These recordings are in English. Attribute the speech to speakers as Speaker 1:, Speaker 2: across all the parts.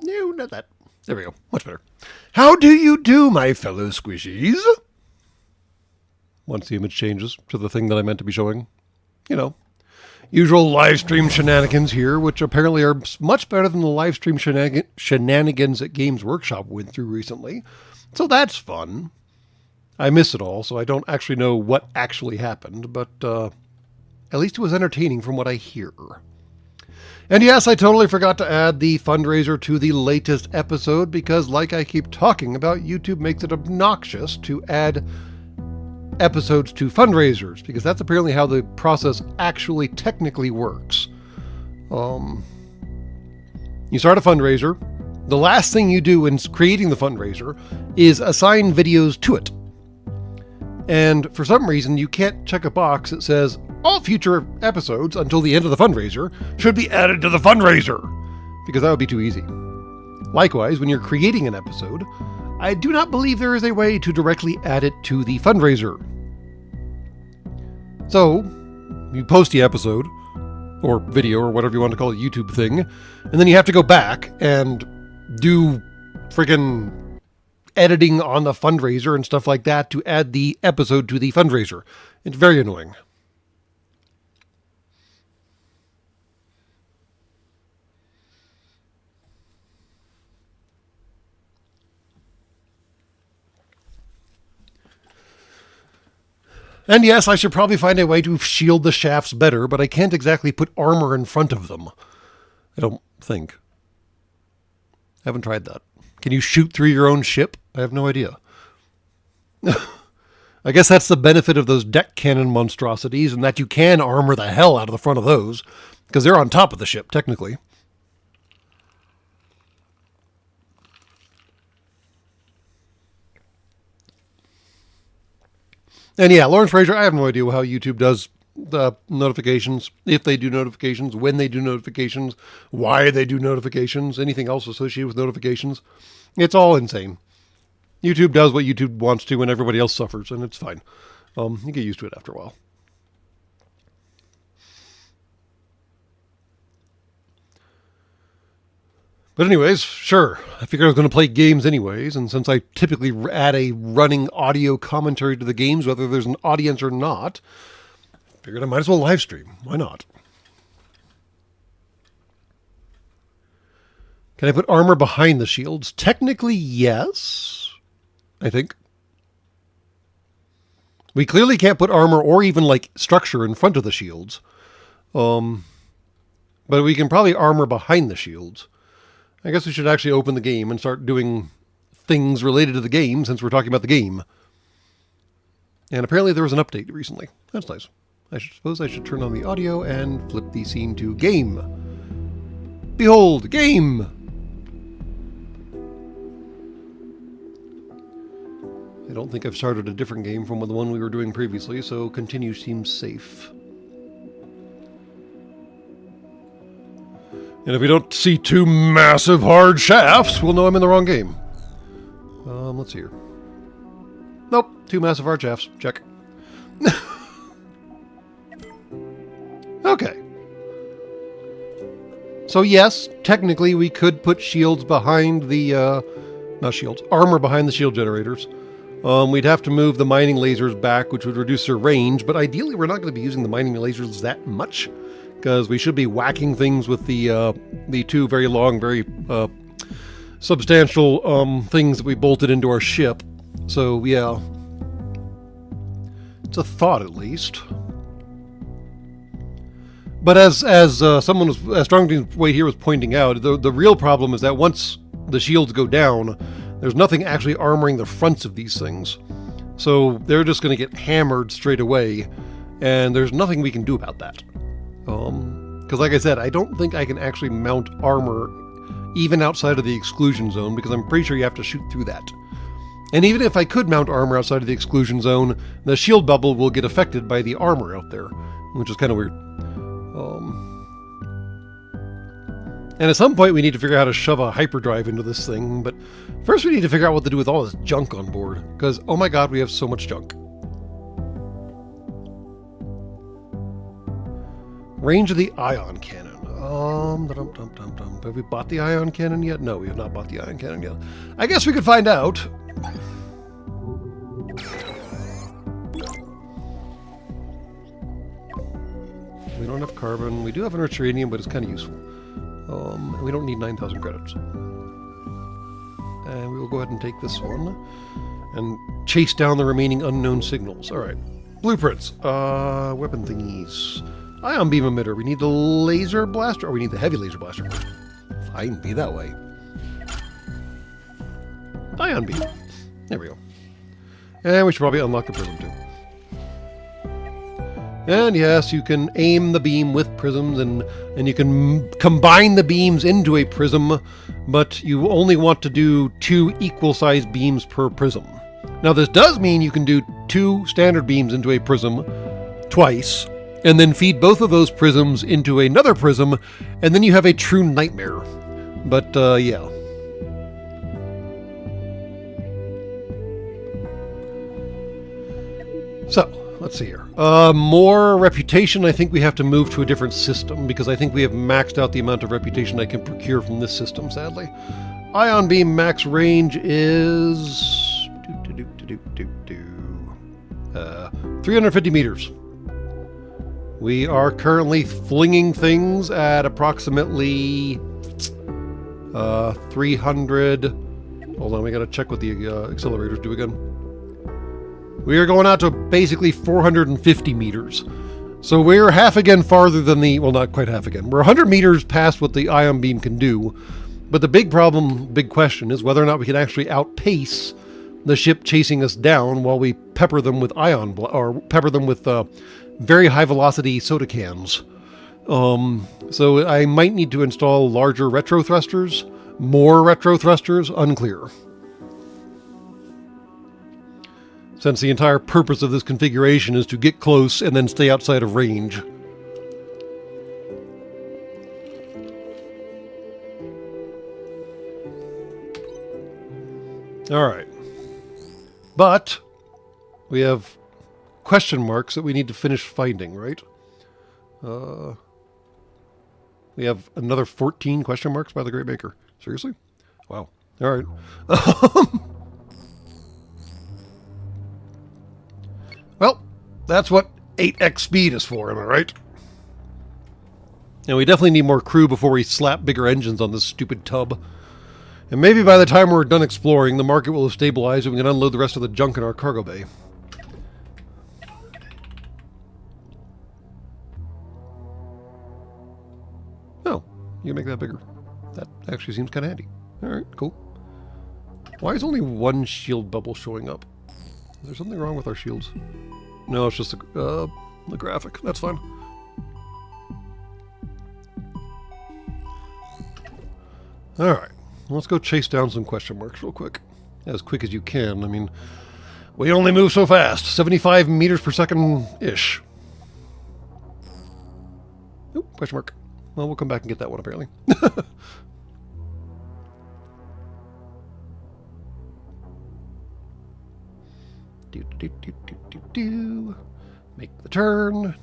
Speaker 1: No, not that. There we go. Much better. How do you do, my fellow squishies? Once the image changes to the thing that I meant to be showing. You know, usual live stream shenanigans here, which apparently are much better than the live stream shenanigans that Games Workshop went through recently. So that's fun. I miss it all, so I don't actually know what actually happened, but at least it was entertaining from what I hear. And yes, I totally forgot to add the fundraiser to the latest episode because, like I keep talking about, YouTube makes it obnoxious to add episodes to fundraisers because that's apparently how the process actually technically works. You start a fundraiser. The last thing you do in creating the fundraiser is assign videos to it. And for some reason, you can't check a box that says all future episodes until the end of the fundraiser should be added to the fundraiser, because that would be too easy. Likewise, when you're creating an episode, I do not believe there is a way to directly add it to the fundraiser. So, you post the episode, or video, or whatever you want to call it, YouTube thing, and then you have to go back and do friggin' editing on the fundraiser and stuff like that to add the episode to the fundraiser. It's very annoying. And yes, I should probably find a way to shield the shafts better, but I can't exactly put armor in front of them. I don't think. I haven't tried that. Can you shoot through your own ship? I have no idea. I guess that's the benefit of those deck cannon monstrosities, and that you can armor the hell out of the front of those, because they're on top of the ship, technically. And yeah, Lawrence Fraser, I have no idea how YouTube does the notifications, if they do notifications, when they do notifications, why they do notifications, anything else associated with notifications. It's all insane. YouTube does what YouTube wants to and everybody else suffers, and it's fine. You get used to it after a while. But anyways, sure, I figured I was going to play games anyways, and since I typically add a running audio commentary to the games, whether there's an audience or not, I figured I might as well live stream. Why not? Can I put armor behind the shields? Technically, yes. I think. We clearly can't put armor or even, like, structure in front of the shields. But we can probably armor behind the shields. I guess we should actually open the game and start doing things related to the game since we're talking about the game. And apparently there was an update recently. That's nice. I suppose I should turn on the audio and flip the scene to game. Behold, game! I don't think I've started a different game from the one we were doing previously, so continue seems safe. And if we don't see two massive hard shafts, we'll know I'm in the wrong game. Let's see here. Nope, two massive hard shafts. Check. Okay. So yes, technically we could put shields behind the, not shields, armor behind the shield generators. We'd have to move the mining lasers back, which would reduce their range, but ideally we're not going to be using the mining lasers that much, because we should be whacking things with the two very long, very substantial things that we bolted into our ship. So yeah, it's a thought at least. But as someone was, as Strong's Way here was pointing out, the real problem is that once the shields go down, there's nothing actually armoring the fronts of these things. So they're just going to get hammered straight away, and there's nothing we can do about that. Because like I said, I don't think I can actually mount armor even outside of the exclusion zone, because I'm pretty sure you have to shoot through that. And even if I could mount armor outside of the exclusion zone, the shield bubble will get affected by the armor out there, which is kind of weird. And at some point we need to figure out how to shove a hyperdrive into this thing, but first we need to figure out what to do with all this junk on board, because oh my god, we have so much junk. Range of the ion cannon. Have we bought the ion cannon yet? No, we have not bought the ion cannon yet. I guess we could find out. We don't have carbon. We do have enriched uranium, but it's kind of useful. We don't need 9,000 credits. And we will go ahead and take this one and chase down the remaining unknown signals. All right. Blueprints. Weapon thingies. Ion beam emitter. We need the laser blaster, or we need the heavy laser blaster. Fine, be that way. Ion beam. There we go. And we should probably unlock the prism too. And yes, you can aim the beam with prisms, and you can combine the beams into a prism, but you only want to do 2 equal-sized beams per prism. Now this does mean you can do 2 standard beams into a prism twice, and then feed both of those prisms into another prism, and then you have a true nightmare. But, yeah. So, let's see here. More reputation. I think we have to move to a different system, because I think we have maxed out the amount of reputation I can procure from this system, sadly. Ion beam max range is 350 meters. We are currently flinging things at approximately 300. Hold on, we gotta check what the accelerators do again. We are going out to basically 450 meters. So we're half again farther than the, well, not quite half again. We're 100 meters past what the ion beam can do. But the big problem, big question, is whether or not we can actually outpace the ship chasing us down while we pepper them with or pepper them with very high velocity soda cans. So I might need to install larger retro thrusters, more retro thrusters, unclear. Since the entire purpose of this configuration is to get close and then stay outside of range. Alright. But we have question marks that we need to finish finding, right? We have another 14 question marks by the Great Maker. Seriously? Wow. Alright. Well, that's what 8x speed is for, am I right? And we definitely need more crew before we slap bigger engines on this stupid tub. And maybe by the time we're done exploring, the market will have stabilized and we can unload the rest of the junk in our cargo bay. Oh, you can make that bigger. That actually seems kind of handy. Alright, cool. Why is only one shield bubble showing up? Is there something wrong with our shields? No, it's just the graphic. That's fine. Alright. Let's go chase down some question marks real quick. As quick as you can. I mean, we only move so fast. 75 meters per second-ish. Oop, question mark. Well, we'll come back and get that one, apparently. Make the turn.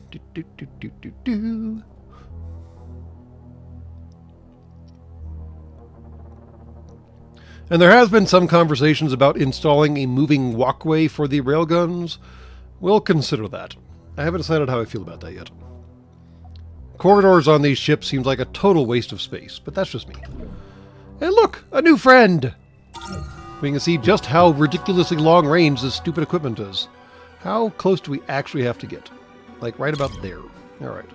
Speaker 1: And there has been some conversations about installing a moving walkway for the railguns. We'll consider that. I haven't decided how I feel about that yet. Corridors on these ships seems like a total waste of space, but that's just me. And look, a new friend! We can see just how ridiculously long range this stupid equipment is. How close do we actually have to get? Like right about there. Alright.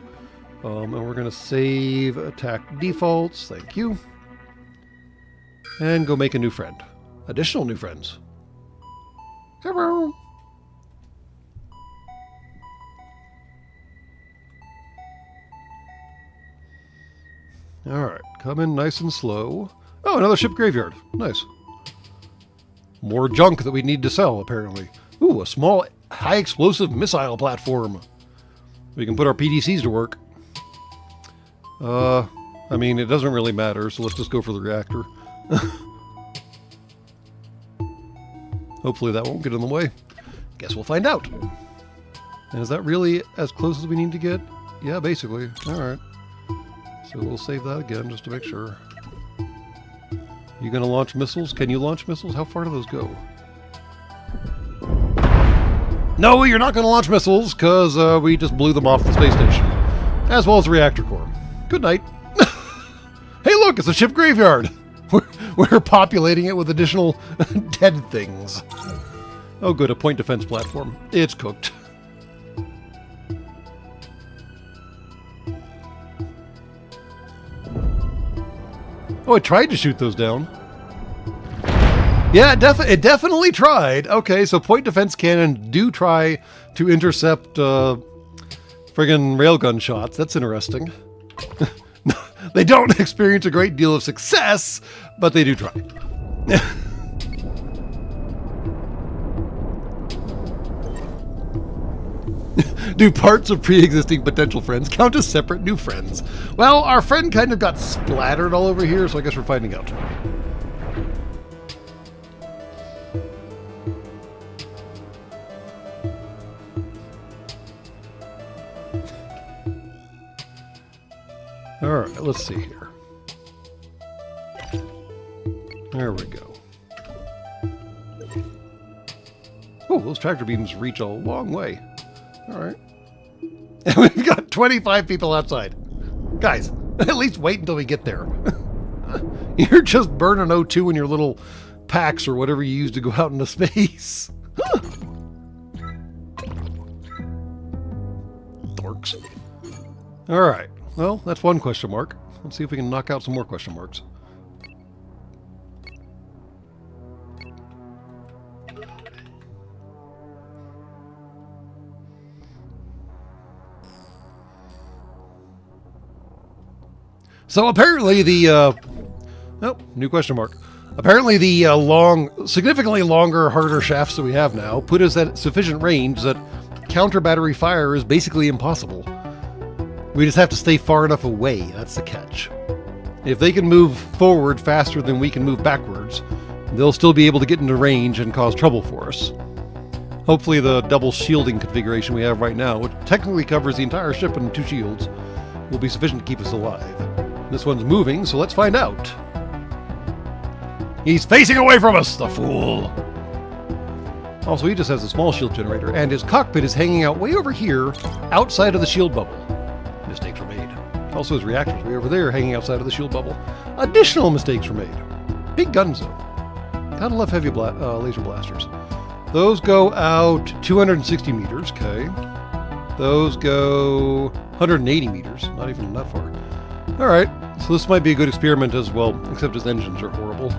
Speaker 1: And we're going to save attack defaults. Thank you. And go make a new friend. Additional new friends. Hello. Alright, come in nice and slow. Oh, another ship graveyard. Nice. More junk that we need to sell, apparently. Ooh, a small, high-explosive missile platform. We can put our PDCs to work. I mean, it doesn't really matter, so let's just go for the reactor. Hopefully that won't get in the way. Guess we'll find out. And is that really as close as we need to get? Yeah, basically. Alright. So we'll save that again just to make sure. You going to launch missiles? Can you launch missiles? How far do those go? No, you're not going to launch missiles because we just blew them off the space station. As well as the reactor core. Good night. Hey, look, it's a ship graveyard. We're populating it with additional dead things. Oh, good, a point defense platform. It's cooked. Oh, it tried to shoot those down. Yeah, it definitely tried. Okay, so point defense cannon do try to intercept friggin' railgun shots. That's interesting. They don't experience a great deal of success, but they do try. Do parts of pre-existing potential friends count as separate new friends? Well, our friend kind of got splattered all over here, so I guess we're finding out. Alright, let's see here. There we go. Oh, those tractor beams reach a long way. Alright. And we've got 25 people outside. Guys, at least wait until we get there. You're just burning O2 in your little packs or whatever you use to go out into space. Dorks. Alright. Well, that's one question mark. Let's see if we can knock out some more question marks. So apparently the, new question mark. Apparently the significantly longer, harder shafts that we have now put us at sufficient range that counter battery fire is basically impossible. We just have to stay far enough away, that's the catch. If they can move forward faster than we can move backwards, they'll still be able to get into range and cause trouble for us. Hopefully the double shielding configuration we have right now, which technically covers the entire ship in 2 shields, will be sufficient to keep us alive. This one's moving, so let's find out. He's facing away from us, the fool! Also, he just has a small shield generator, and his cockpit is hanging out way over here, outside of the shield bubble. Mistakes were made. Also, his reactors way over there, hanging outside of the shield bubble. Additional mistakes were made. Big guns, though. Gotta love heavy laser blasters. Those go out 260 meters, okay. Those go 180 meters, not even that far. Alright, so this might be a good experiment as well, except his engines are horrible.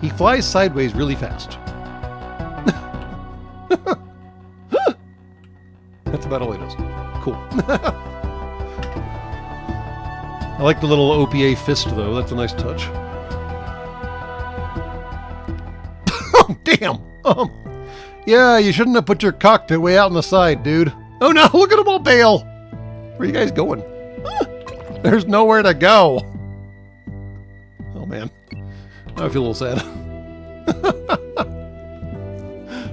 Speaker 1: He flies sideways really fast. That's about all he does. Cool. I like the little OPA fist, though. That's a nice touch. Oh, damn! Yeah, you shouldn't have put your cockpit way out on the side, dude. Oh no, look at them all bail! Where are you guys going? There's nowhere to go! Oh man. Now I feel a little sad.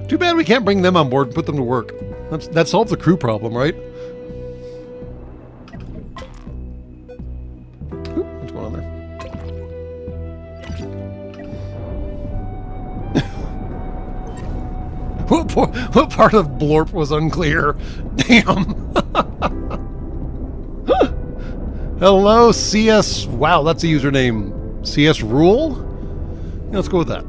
Speaker 1: Too bad we can't bring them on board and put them to work. That solves the crew problem, right? Oop, what's going on there? What part of Blorp was unclear? Damn! Hello, CS... Wow, that's a username. CS Rule? Yeah, let's go with that.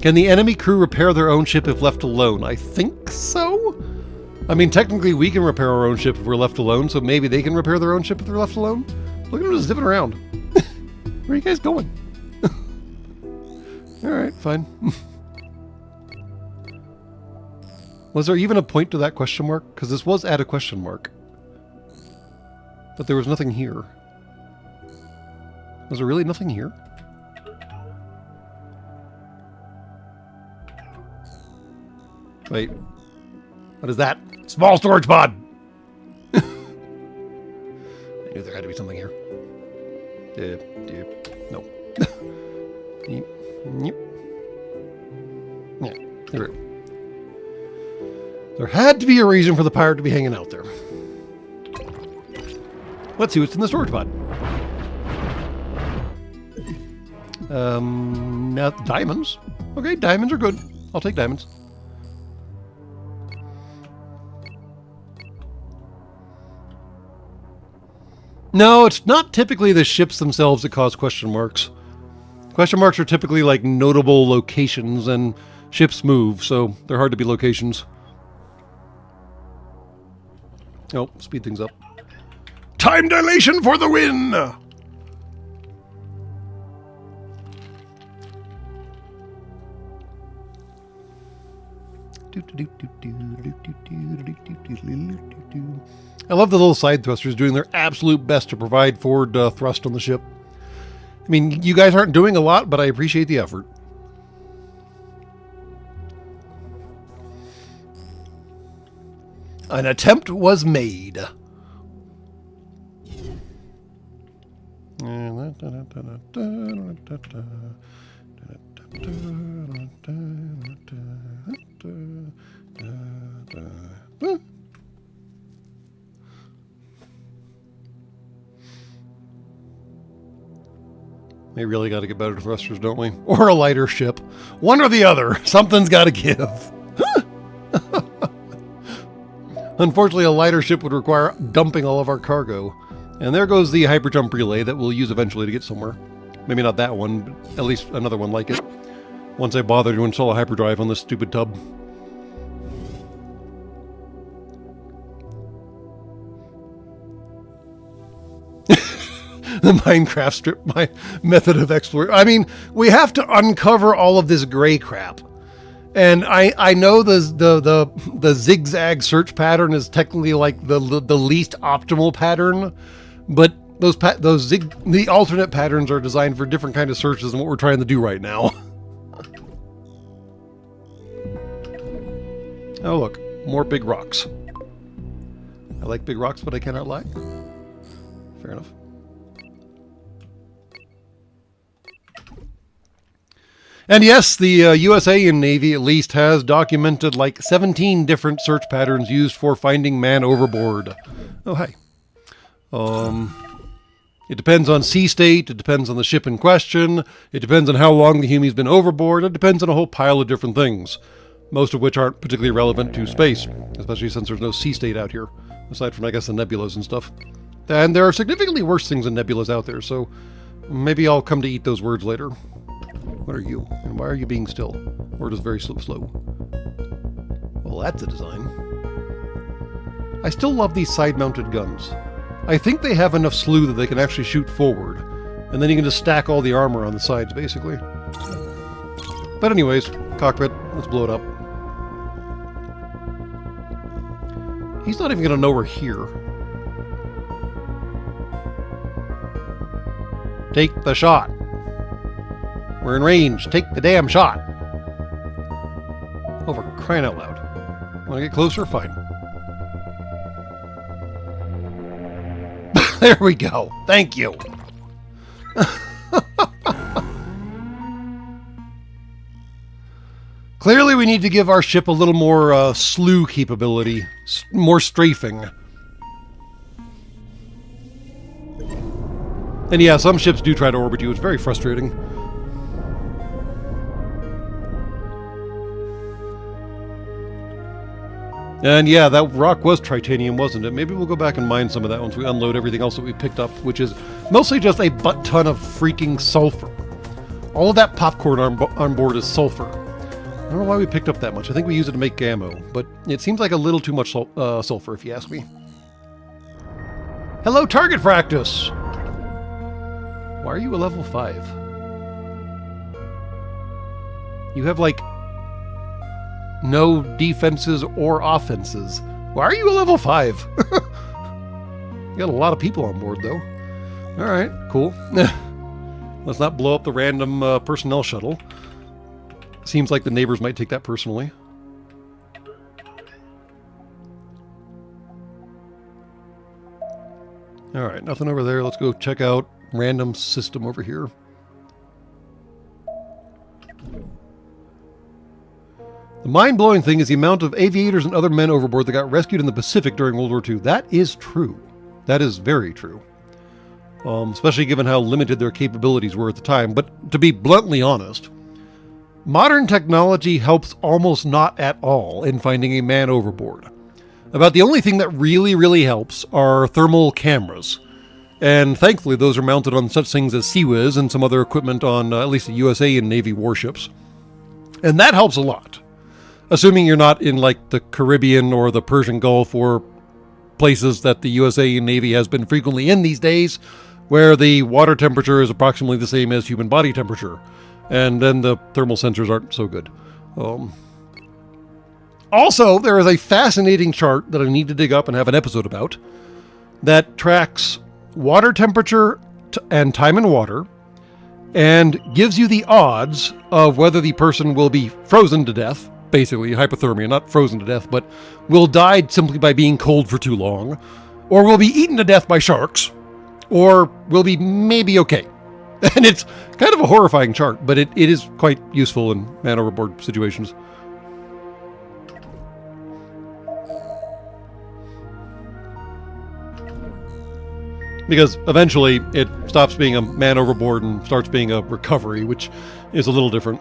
Speaker 1: Can the enemy crew repair their own ship if left alone? I think so? I mean, technically we can repair our own ship if we're left alone, so maybe they can repair their own ship if they're left alone? Look at them just zipping around. Where are you guys going? Alright, fine. Was there even a point to that question mark? Because this was at a question mark. But there was nothing here. Was there really nothing here? Wait. What is that? Small storage pod! I knew there had to be something here. No. Yep. Yeah, there we go. There had to be a reason for the pirate to be hanging out there. Let's see what's in the storage pod. Now diamonds. Okay, diamonds are good. I'll take diamonds. No, it's not typically the ships themselves that cause question marks. Question marks are typically like notable locations, and ships move, so they're hard to be locations. Oh, speed things up. Time dilation for the win! I love the little side thrusters doing their absolute best to provide forward thrust on the ship. I mean, you guys aren't doing a lot, but I appreciate the effort. An attempt was made. We really got to get better thrusters, don't we? Or a lighter ship. One or the other. Something's got to give. Unfortunately, a lighter ship would require dumping all of our cargo. And there goes the hyperjump relay that we'll use eventually to get somewhere. Maybe not that one, but at least another one like it. Once I bother to install a hyperdrive on this stupid tub. The Minecraft strip, my method of exploration. I mean, we have to uncover all of this gray crap. And I know the zigzag search pattern is technically like the least optimal pattern, but the alternate patterns are designed for different kind of searches than what we're trying to do right now. Oh look, more big rocks. I like big rocks, but I cannot lie. Fair enough. And yes, the USA Navy at least has documented like 17 different search patterns used for finding man overboard. Oh, hi. It depends on sea state, it depends on the ship in question, it depends on how long the Hume's been overboard, it depends on a whole pile of different things. Most of which aren't particularly relevant to space, especially since there's no sea state out here, aside from, I guess, the nebulas and stuff. And there are significantly worse things than nebulas out there, so maybe I'll come to eat those words later. What are you? And why are you being still? Or just very slow? Well, that's a design. I still love these side-mounted guns. I think they have enough slew that they can actually shoot forward. And then you can just stack all the armor on the sides, basically. But anyways, cockpit, let's blow it up. He's not even going to know we're here. Take the shot. We're in range. Take the damn shot. Oh, for crying out loud. Want to get closer? Fine. There we go. Thank you. Clearly, we need to give our ship a little more slew capability. More strafing. And yeah, some ships do try to orbit you. It's very frustrating. And yeah, that rock was titanium, wasn't it? Maybe we'll go back and mine some of that once we unload everything else that we picked up, which is mostly just a butt-ton of freaking sulfur. All of that popcorn on board is sulfur. I don't know why we picked up that much. I think we use it to make ammo, but it seems like a little too much sulfur, if you ask me. Hello, target practice! Why are you a level 5? You have, like, no defenses or offenses. Why are you a level 5? You got a lot of people on board, though. Alright, cool. Let's not blow up the random personnel shuttle. Seems like the neighbors might take that personally. Alright, nothing over there. Let's go check out random system over here. The mind-blowing thing is the amount of aviators and other men overboard that got rescued in the Pacific during World War II. That is true. That is very true. Especially given how limited their capabilities were at the time. But to be bluntly honest, modern technology helps almost not at all in finding a man overboard. About the only thing that really helps are thermal cameras. And thankfully, those are mounted on such things as CIWS and some other equipment on at least the USA and Navy warships. And that helps a lot. Assuming you're not in like the Caribbean or the Persian Gulf or places that the USA and Navy has been frequently in these days, where the water temperature is approximately the same as human body temperature. And then the thermal sensors aren't so good. Also, there is a fascinating chart that I need to dig up and have an episode about that tracks water temperature and time in water and gives you the odds of whether the person will be frozen to death, basically hypothermia, not frozen to death, but will die simply by being cold for too long, or will be eaten to death by sharks, or will be maybe okay. And it's kind of a horrifying chart, but it is quite useful in man overboard situations. Because eventually it stops being a man overboard and starts being a recovery, which is a little different.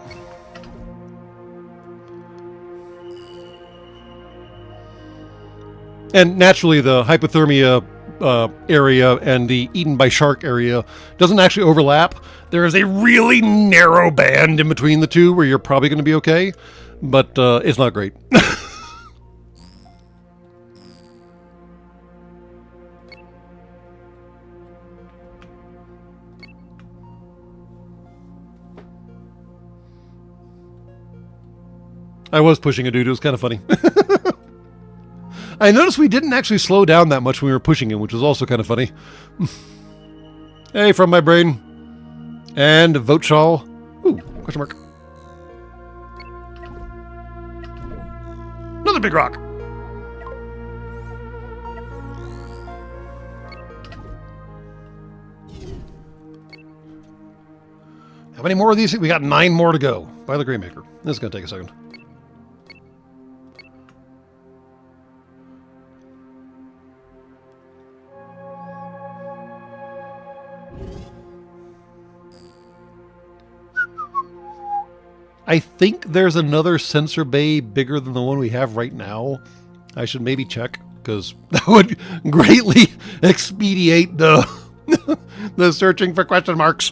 Speaker 1: And naturally, the hypothermia area and the eaten by shark area doesn't actually overlap. There is a really narrow band in between the two where you're probably going to be okay, but it's not great. I was pushing a dude. It was kind of funny. I noticed we didn't actually slow down that much when we were pushing him, which was also kind of funny. Hey, from my brain. And Vote-Shawl. Ooh, question mark. Another big rock. How many more of these? We got 9 more to go. By the Greymaker. This is going to take a second. I think there's another sensor bay bigger than the one we have right now. I should maybe check, because that would greatly expedite the the searching for question marks.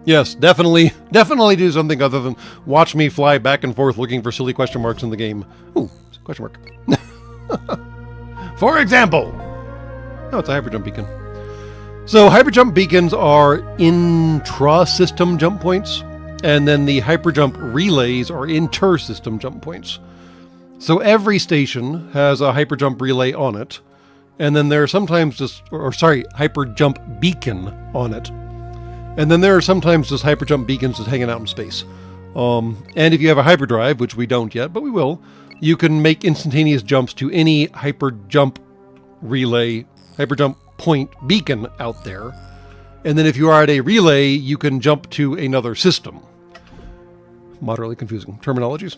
Speaker 1: Yes, definitely do something other than watch me fly back and forth looking for silly question marks in the game. Ooh, question mark. For example. Oh, it's a hyperjump beacon. So hyperjump beacons are intra-system jump points, and then the hyperjump relays are inter-system jump points. So every station has a hyperjump relay on it, and then there are sometimes hyperjump beacon on it. And then there are sometimes just hyperjump beacons just hanging out in space. And if you have a hyperdrive, which we don't yet, but we will, you can make instantaneous jumps to any hyperjump relay, hyperjump point beacon out there. And then if you are at a relay, you can jump to another system. Moderately confusing terminologies.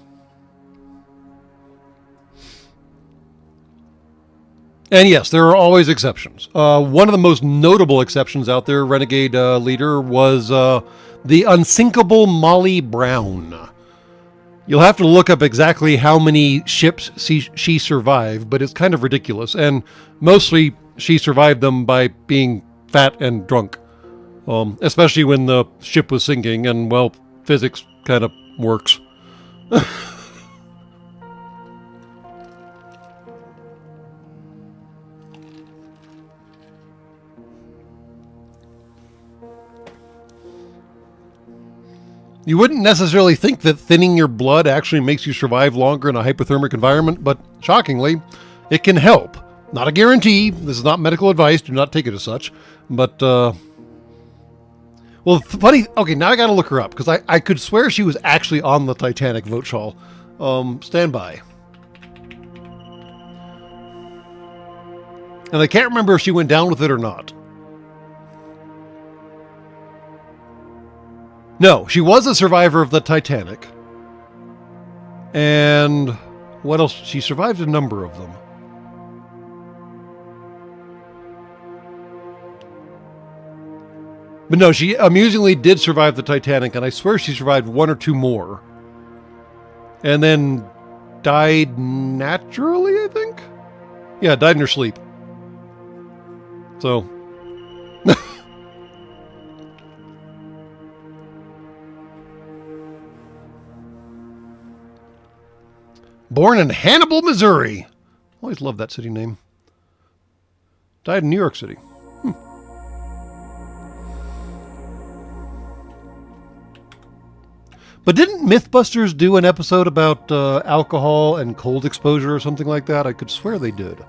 Speaker 1: And yes, there are always exceptions. One of the most notable exceptions out there, Renegade leader, was the unsinkable Molly Brown. You'll have to look up exactly how many ships she survived, but it's kind of ridiculous. And mostly she survived them by being fat and drunk. Especially when the ship was sinking and, well, physics kind of works. You wouldn't necessarily think that thinning your blood actually makes you survive longer in a hypothermic environment, but shockingly, it can help. Not a guarantee. This is not medical advice. Do not take it as such. But, well, funny. Okay, now I gotta look her up, because I could swear she was actually on the Titanic, Vote-Shawl. Stand by. And I can't remember if she went down with it or not. No, she was a survivor of the Titanic. And what else? She survived a number of them. But no, she amusingly did survive the Titanic, and I swear she survived one or two more. And then died naturally, I think? Yeah, died in her sleep. So... Born in Hannibal, Missouri. Always loved that city name. Died in New York City. But didn't Mythbusters do an episode about alcohol and cold exposure or something like that? I could swear they did.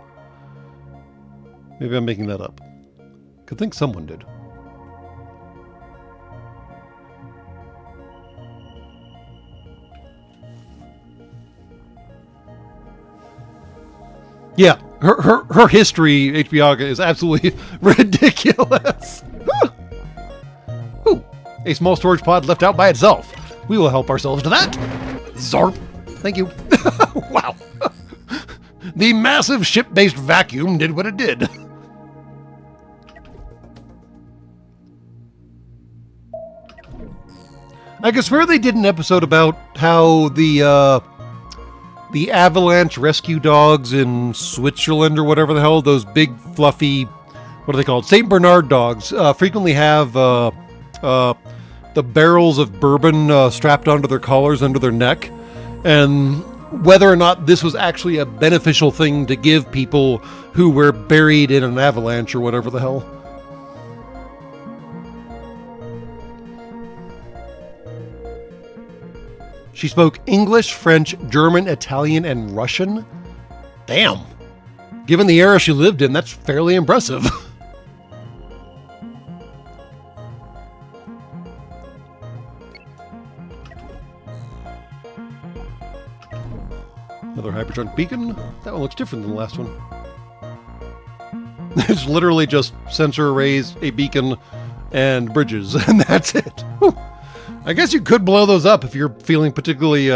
Speaker 1: Maybe I'm making that up. Could think someone did. Yeah, her history, HBO, is absolutely ridiculous. Ooh, a small storage pod left out by itself. We will help ourselves to that. Zarp. Thank you. Wow. The massive ship-based vacuum did what it did. I could swear they did an episode about how the avalanche rescue dogs in Switzerland or whatever the hell, those big fluffy, what are they called? St. Bernard dogs, frequently have the barrels of bourbon strapped onto their collars under their neck. And whether or not this was actually a beneficial thing to give people who were buried in an avalanche or whatever the hell. She spoke English, French, German, Italian, and Russian. Damn. Given the era she lived in, that's fairly impressive. Another hyperdrive beacon. That one looks different than the last one. It's literally just sensor arrays, a beacon, and bridges, and that's it. Whew. I guess you could blow those up if you're feeling particularly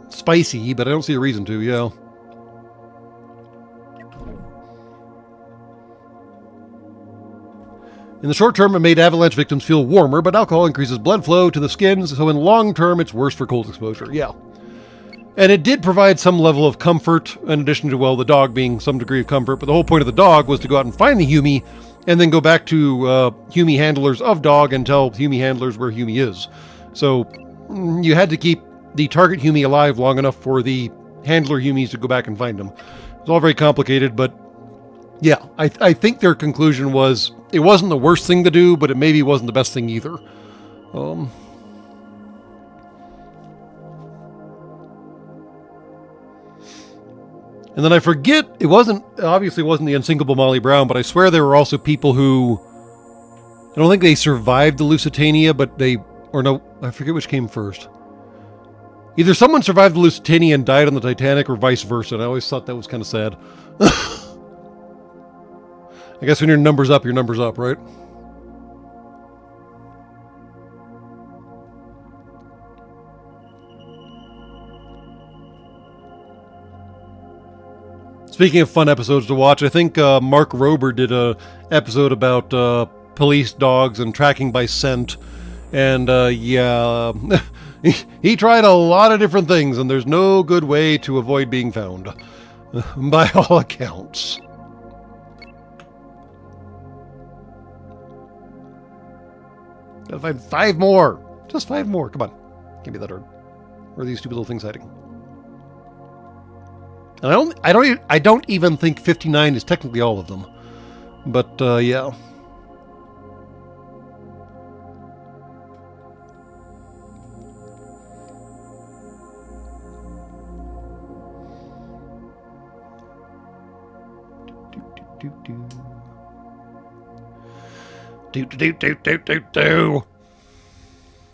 Speaker 1: spicy, but I don't see a reason to, yeah. In the short term, it made avalanche victims feel warmer, but alcohol increases blood flow to the skin, so in long term, it's worse for cold exposure, yeah. And it did provide some level of comfort, in addition to, well, the dog being some degree of comfort, but the whole point of the dog was to go out and find the Humy, and then go back to Humy handlers of dog and tell Humy handlers where Humy is. So you had to keep the target Humy alive long enough for the handler Humies to go back and find him. It's all very complicated, but yeah, I think their conclusion was it wasn't the worst thing to do, but it maybe wasn't the best thing either. And then I forget, obviously wasn't the unsinkable Molly Brown, but I swear there were also people who, I don't think they survived the Lusitania, but I forget which came first. Either someone survived the Lusitania and died on the Titanic or vice versa, and I always thought that was kind of sad. I guess when your number's up, right? Speaking of fun episodes to watch, I think Mark Rober did an episode about police dogs and tracking by scent. And yeah, he tried a lot of different things, and there's no good way to avoid being found, by all accounts. Gotta find 5 more. Just 5 more. Come on. Can't be that hard. Where are these stupid little things hiding? And I don't even think 59 is technically all of them. But yeah.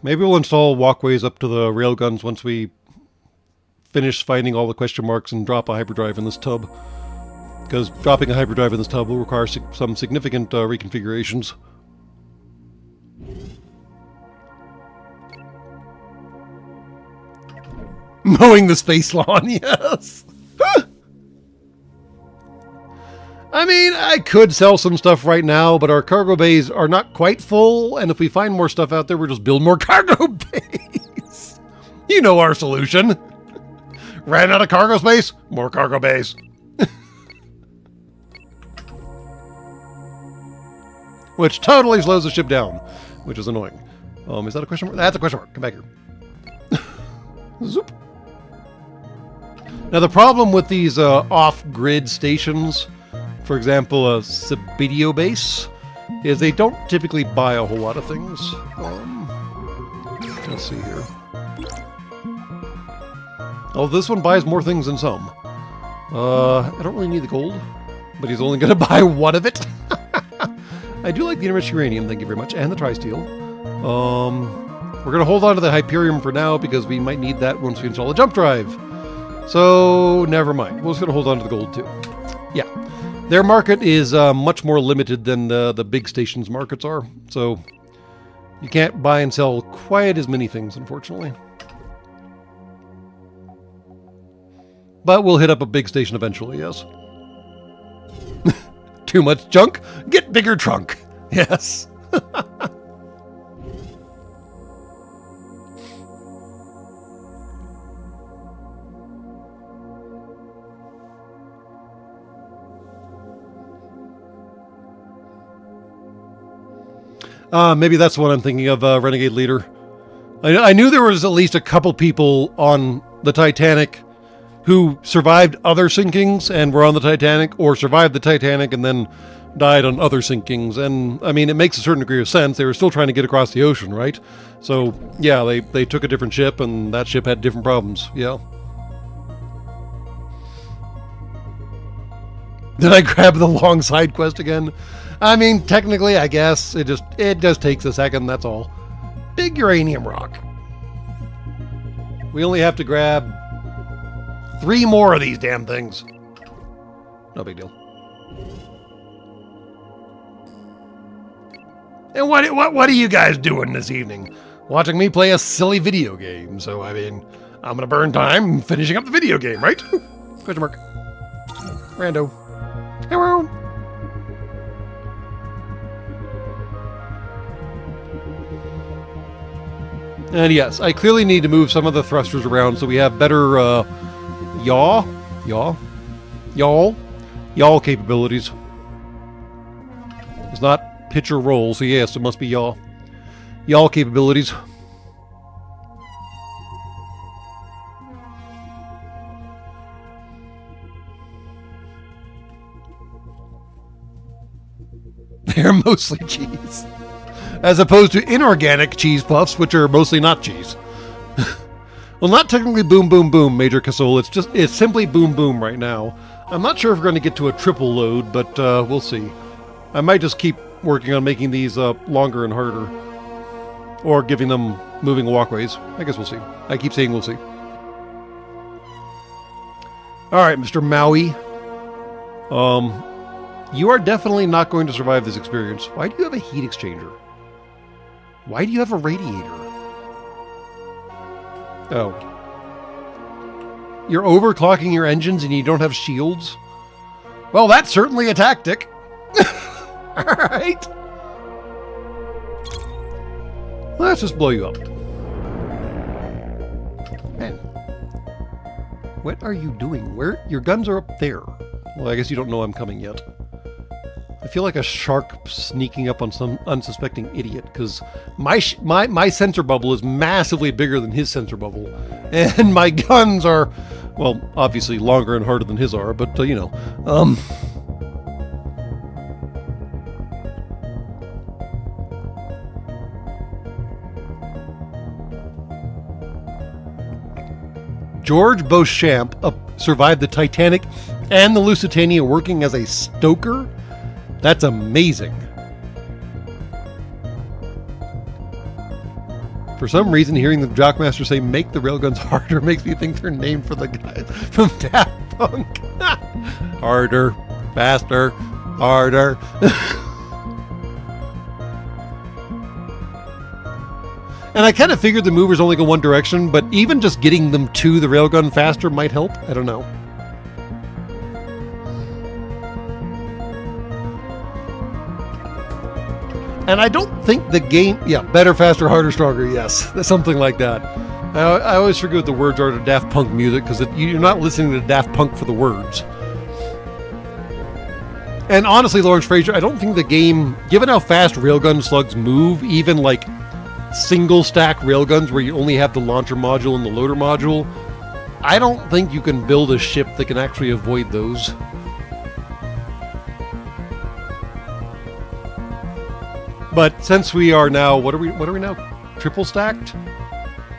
Speaker 1: Maybe we'll install walkways up to the railguns once we finish finding all the question marks and drop a hyperdrive in this tub. Because dropping a hyperdrive in this tub will require some significant reconfigurations. Mowing the space lawn, yes. I mean, I could sell some stuff right now, but our cargo bays are not quite full, and if we find more stuff out there, we'll just build more cargo bays. You know our solution. Ran out of cargo space? More cargo bays. Which totally slows the ship down, which is annoying. Is that a question mark? That's a question mark. Come back here. Zoop. Now, the problem with these off-grid stations, for example, a Cebidio base, is they don't typically buy a whole lot of things. Let's see here. Oh, this one buys more things than some. I don't really need the gold, but he's only going to buy one of it. I do like the enriched uranium, thank you very much, and the tri-steel. We're going to hold on to the Hyperium for now because we might need that once we install a jump drive. So, never mind. We're just going to hold on to the gold too. Yeah. Their market is much more limited than the big stations' markets are. So, you can't buy and sell quite as many things, unfortunately. But we'll hit up a big station eventually, yes. Too much junk? Get bigger trunk. Yes. Maybe that's what I'm thinking of, Renegade Leader. I knew there was at least a couple people on the Titanic who survived other sinkings and were on the Titanic, or survived the Titanic and then died on other sinkings. And, I mean, it makes a certain degree of sense. They were still trying to get across the ocean, right? So, yeah, they took a different ship, and that ship had different problems, yeah. Did I grab the long side quest again? I mean, technically, I guess. It just takes a second, that's all. Big uranium rock. We only have to grab 3 more of these damn things. No big deal. And what are you guys doing this evening? Watching me play a silly video game. So, I mean, I'm going to burn time finishing up the video game, right? Question mark. Rando. Hello. And yes, I clearly need to move some of the thrusters around so we have better yaw capabilities. It's not pitch or roll, so yes, it must be yaw capabilities. They're mostly cheese. As opposed to inorganic cheese puffs, which are mostly not cheese. Well, not technically boom, boom, boom, Major Casole. It's simply boom, boom right now. I'm not sure if we're going to get to a triple load, but we'll see. I might just keep working on making these longer and harder. Or giving them moving walkways. I guess we'll see. I keep saying we'll see. Alright, Mr. Maui. You are definitely not going to survive this experience. Why do you have a heat exchanger? Why do you have a radiator? Oh. You're overclocking your engines and you don't have shields? Well, that's certainly a tactic. Alright. Let's just blow you up. Man. What are you doing? Where? Your guns are up there. Well, I guess you don't know I'm coming yet. I feel like a shark sneaking up on some unsuspecting idiot, because my sensor bubble is massively bigger than his sensor bubble, and my guns are, well, obviously longer and harder than his are, but, you know, George Beauchamp survived the Titanic and the Lusitania working as a stoker? That's amazing. For some reason, hearing the Jockmaster say, make the railguns harder, makes me think they're named for the guy from Daft Punk. Harder, faster, harder. And I kind of figured the movers only go one direction, but even just getting them to the railgun faster might help. I don't know. And I don't think the game... Yeah, better, faster, harder, stronger. Yes, something like that. I always forget what the words are to Daft Punk music, because you're not listening to Daft Punk for the words. And honestly, Lawrence Frazier, I don't think the game, given how fast railgun slugs move, even like single stack railguns where you only have the launcher module and the loader module, I don't think you can build a ship that can actually avoid those. But since we are now, what are we now? Triple stacked?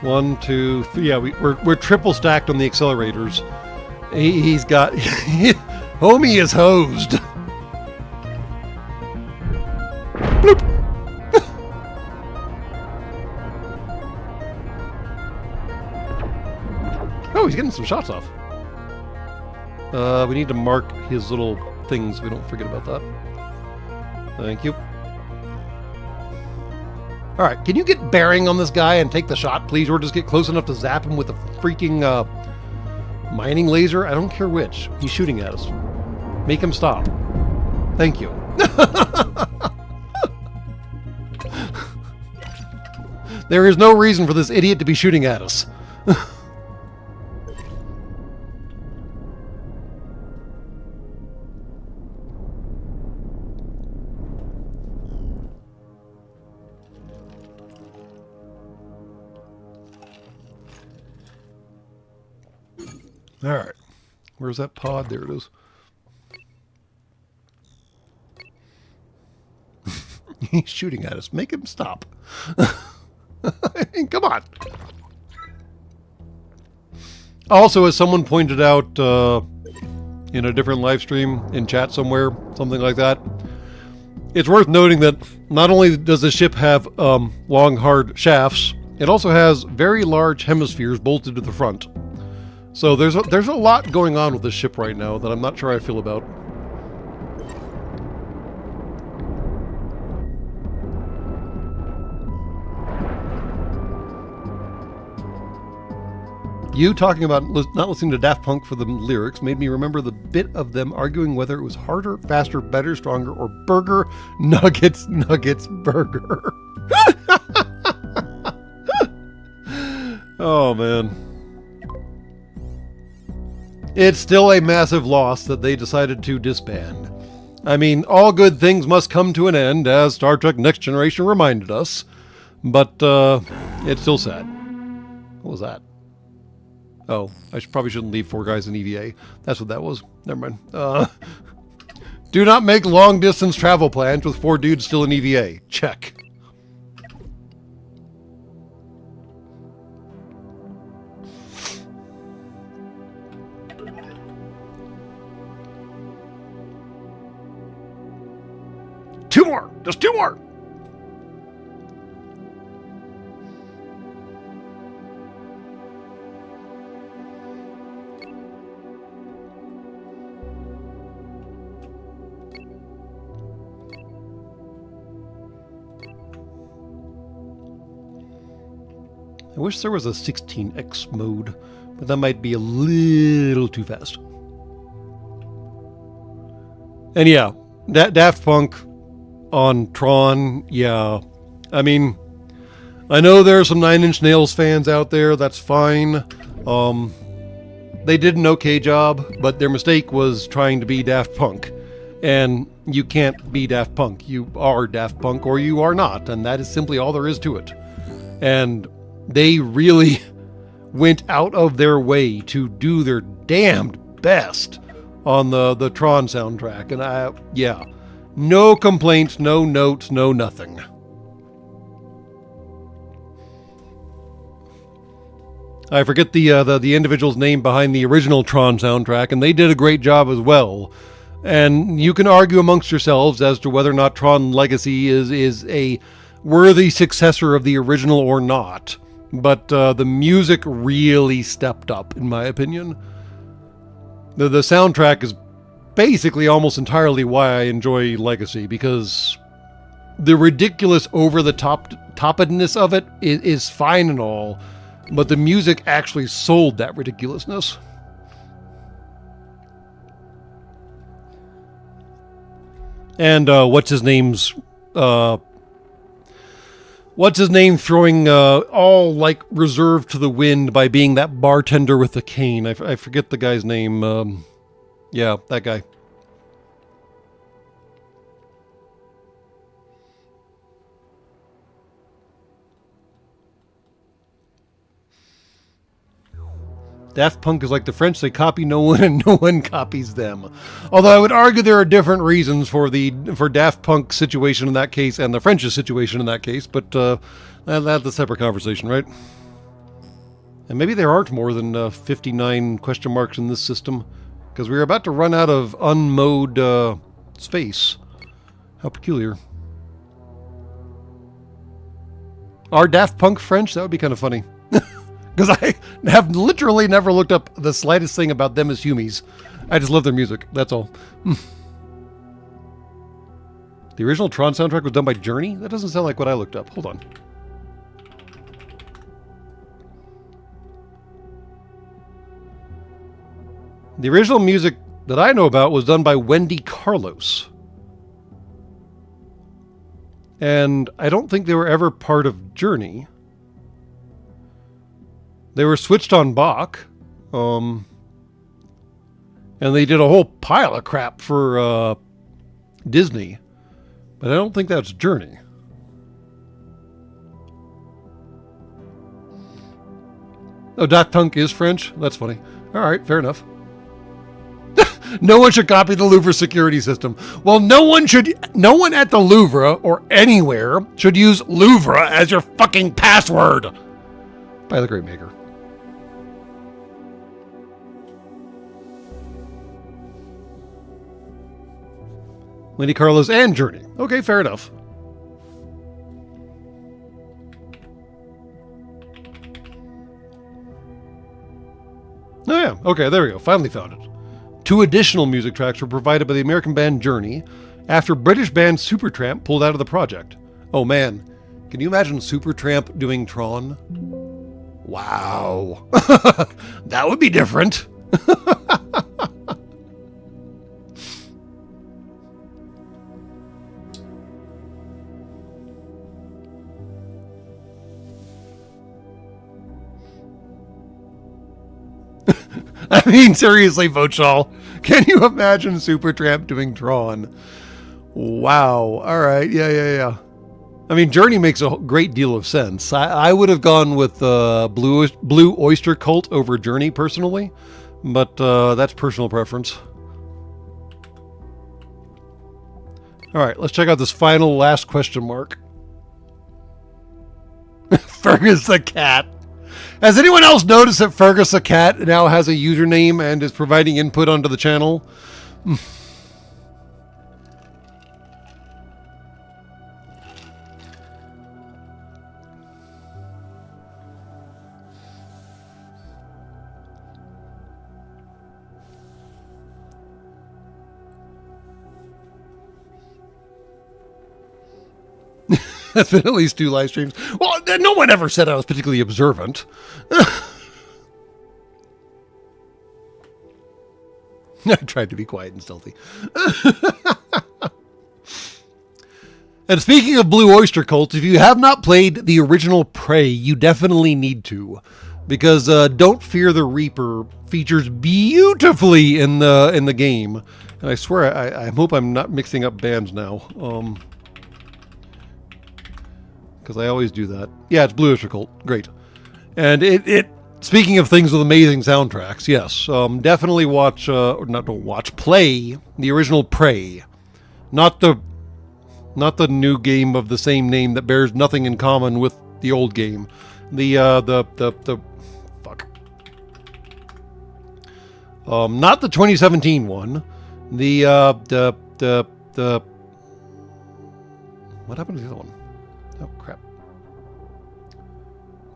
Speaker 1: 1, 2, 3. Yeah, we're triple stacked on the accelerators. He's got... Homie is hosed. Bloop. Oh, he's getting some shots off. We need to mark his little things. We don't forget about that. Thank you. All right, can you get bearing on this guy and take the shot, please? Or just get close enough to zap him with a freaking mining laser? I don't care which. He's shooting at us. Make him stop. Thank you. There is no reason for this idiot to be shooting at us. All right. Where's that pod? There it is. He's shooting at us. Make him stop. I mean, come on. Also, as someone pointed out in a different live stream in chat somewhere, something like that, it's worth noting that not only does the ship have long, hard shafts, it also has very large hemispheres bolted to the front. So there's a lot going on with this ship right now that I'm not sure how I feel about. You talking about not listening to Daft Punk for the lyrics made me remember the bit of them arguing whether it was harder, faster, better, stronger, or burger, nuggets, burger. Oh, man. It's still a massive loss that they decided to disband. I mean, all good things must come to an end, as Star Trek Next Generation reminded us. But, it's still sad. What was that? Oh, I probably shouldn't leave 4 guys in EVA. That's what that was. Never mind. Do not make long-distance travel plans with 4 dudes still in EVA. Check. Two more! Just 2 more! I wish there was a 16x mode, but that might be a little too fast. And yeah, Daft Punk on Tron, yeah. I mean, I know there are some Nine Inch Nails fans out there, that's fine. They did an okay job, but their mistake was trying to be Daft Punk. And you can't be Daft Punk. You are Daft Punk or you are not, and that is simply all there is to it. And they really went out of their way to do their damned best on the Tron soundtrack. And yeah, no complaints, no notes, no nothing. I forget the individual's name behind the original Tron soundtrack, and they did a great job as well. And you can argue amongst yourselves as to whether or not Tron Legacy is a worthy successor of the original or not. But the music really stepped up, in my opinion. The soundtrack is basically almost entirely why I enjoy Legacy, because the ridiculous over-the-topness of it is fine and all, but the music actually sold that ridiculousness. And what's his name throwing all like reserved to the wind by being that bartender with the cane. I forget the guy's name. Yeah, that guy. Daft Punk is like the French, they copy no one and no one copies them. Although I would argue there are different reasons for Daft Punk's situation in that case and the French's situation in that case, but that's a separate conversation, right? And maybe there aren't more than 59 question marks in this system, because we're about to run out of unmowed space. How peculiar. Are Daft Punk French? That would be kind of funny. Because I have literally never looked up the slightest thing about them as Humies. I just love their music. That's all. The original Tron soundtrack was done by Journey? That doesn't sound like what I looked up. Hold on. The original music that I know about was done by Wendy Carlos. And I don't think they were ever part of Journey. They were switched on Bach, and they did a whole pile of crap for Disney, but I don't think that's Journey. Oh, Daft Punk is French? That's funny. All right, fair enough. No one should copy the Louvre security system. Well, no one at the Louvre or anywhere should use Louvre as your fucking password. By the Great Maker. Wendy Carlos and Journey. Okay, fair enough. Oh yeah, okay, there we go. Finally found it. 2 additional music tracks were provided by the American band Journey after British band Supertramp pulled out of the project. Oh man, can you imagine Supertramp doing Tron? Wow. That would be different. I mean, seriously, Vochal, can you imagine Supertramp doing Tron? Wow. All right. Yeah. I mean, Journey makes a great deal of sense. I would have gone with Blue Oyster Cult over Journey personally, but that's personal preference. All right, let's check out this final last question mark. Fergus the Cat. Has anyone else noticed that Fergus the Cat now has a username and is providing input onto the channel? That's been at least 2 live streams. Well, no one ever said I was particularly observant. I tried to be quiet and stealthy. And speaking of Blue Oyster Cult, if you have not played the original Prey, you definitely need to. Because Don't Fear the Reaper features beautifully in the game. And I swear, I hope I'm not mixing up bands now. Because I always do that. Yeah, it's Blue Oyster Cult. Great. And it speaking of things with amazing soundtracks, yes, definitely play the original Prey, not the new game of the same name that bears nothing in common with the old game. The fuck. Not the 2017 one. The what happened to the other one? Oh, crap.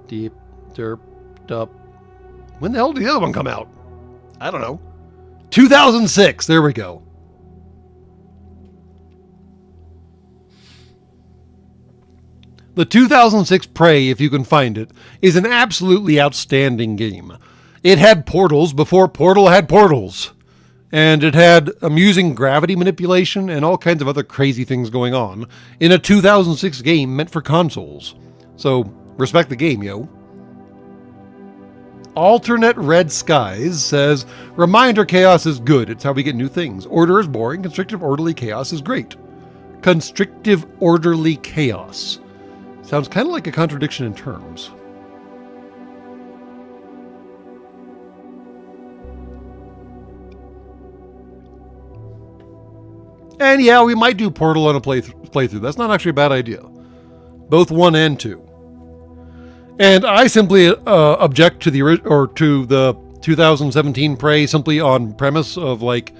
Speaker 1: Deep, derp, dup. When the hell did the other one come out? I don't know. 2006. There we go. The 2006 Prey, if you can find it, is an absolutely outstanding game. It had portals before Portal had portals. And it had amusing gravity manipulation and all kinds of other crazy things going on in a 2006 game meant for consoles. So, respect the game, yo. Alternate Red Skies says, Reminder chaos is good. It's how we get new things. Order is boring. Constrictive orderly chaos is great. Constrictive orderly chaos. Sounds kind of like a contradiction in terms. And yeah, we might do Portal on a playthrough. That's not actually a bad idea. Both 1 and 2. And I simply object to the 2017 Prey simply on premise of like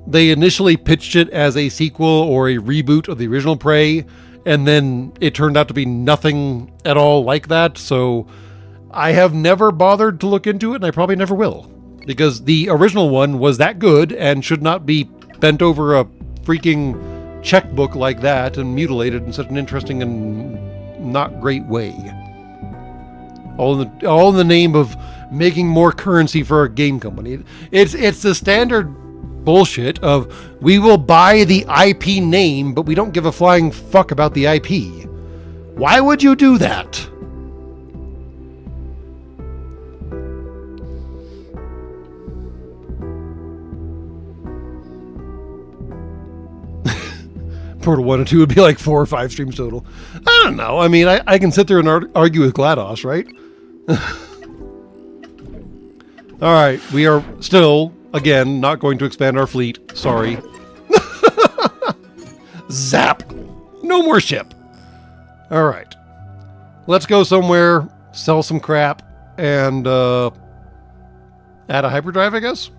Speaker 1: they initially pitched it as a sequel or a reboot of the original Prey, and then it turned out to be nothing at all like that. So I have never bothered to look into it, and I probably never will, because the original one was that good and should not be bent over a freaking checkbook like that and mutilated in such an interesting and not great way. All in the name of making more currency for a game company. It's the standard bullshit of we will buy the IP name, but we don't give a flying fuck about the IP. Why would you do that? Portal 1 and 2 would be like 4 or 5 streams total. I don't know. I mean, I can sit there and argue with GLaDOS, right? All right. We are still, again, not going to expand our fleet. Sorry. Zap. No more ship. All right. Let's go somewhere, sell some crap, and add a hyperdrive, I guess?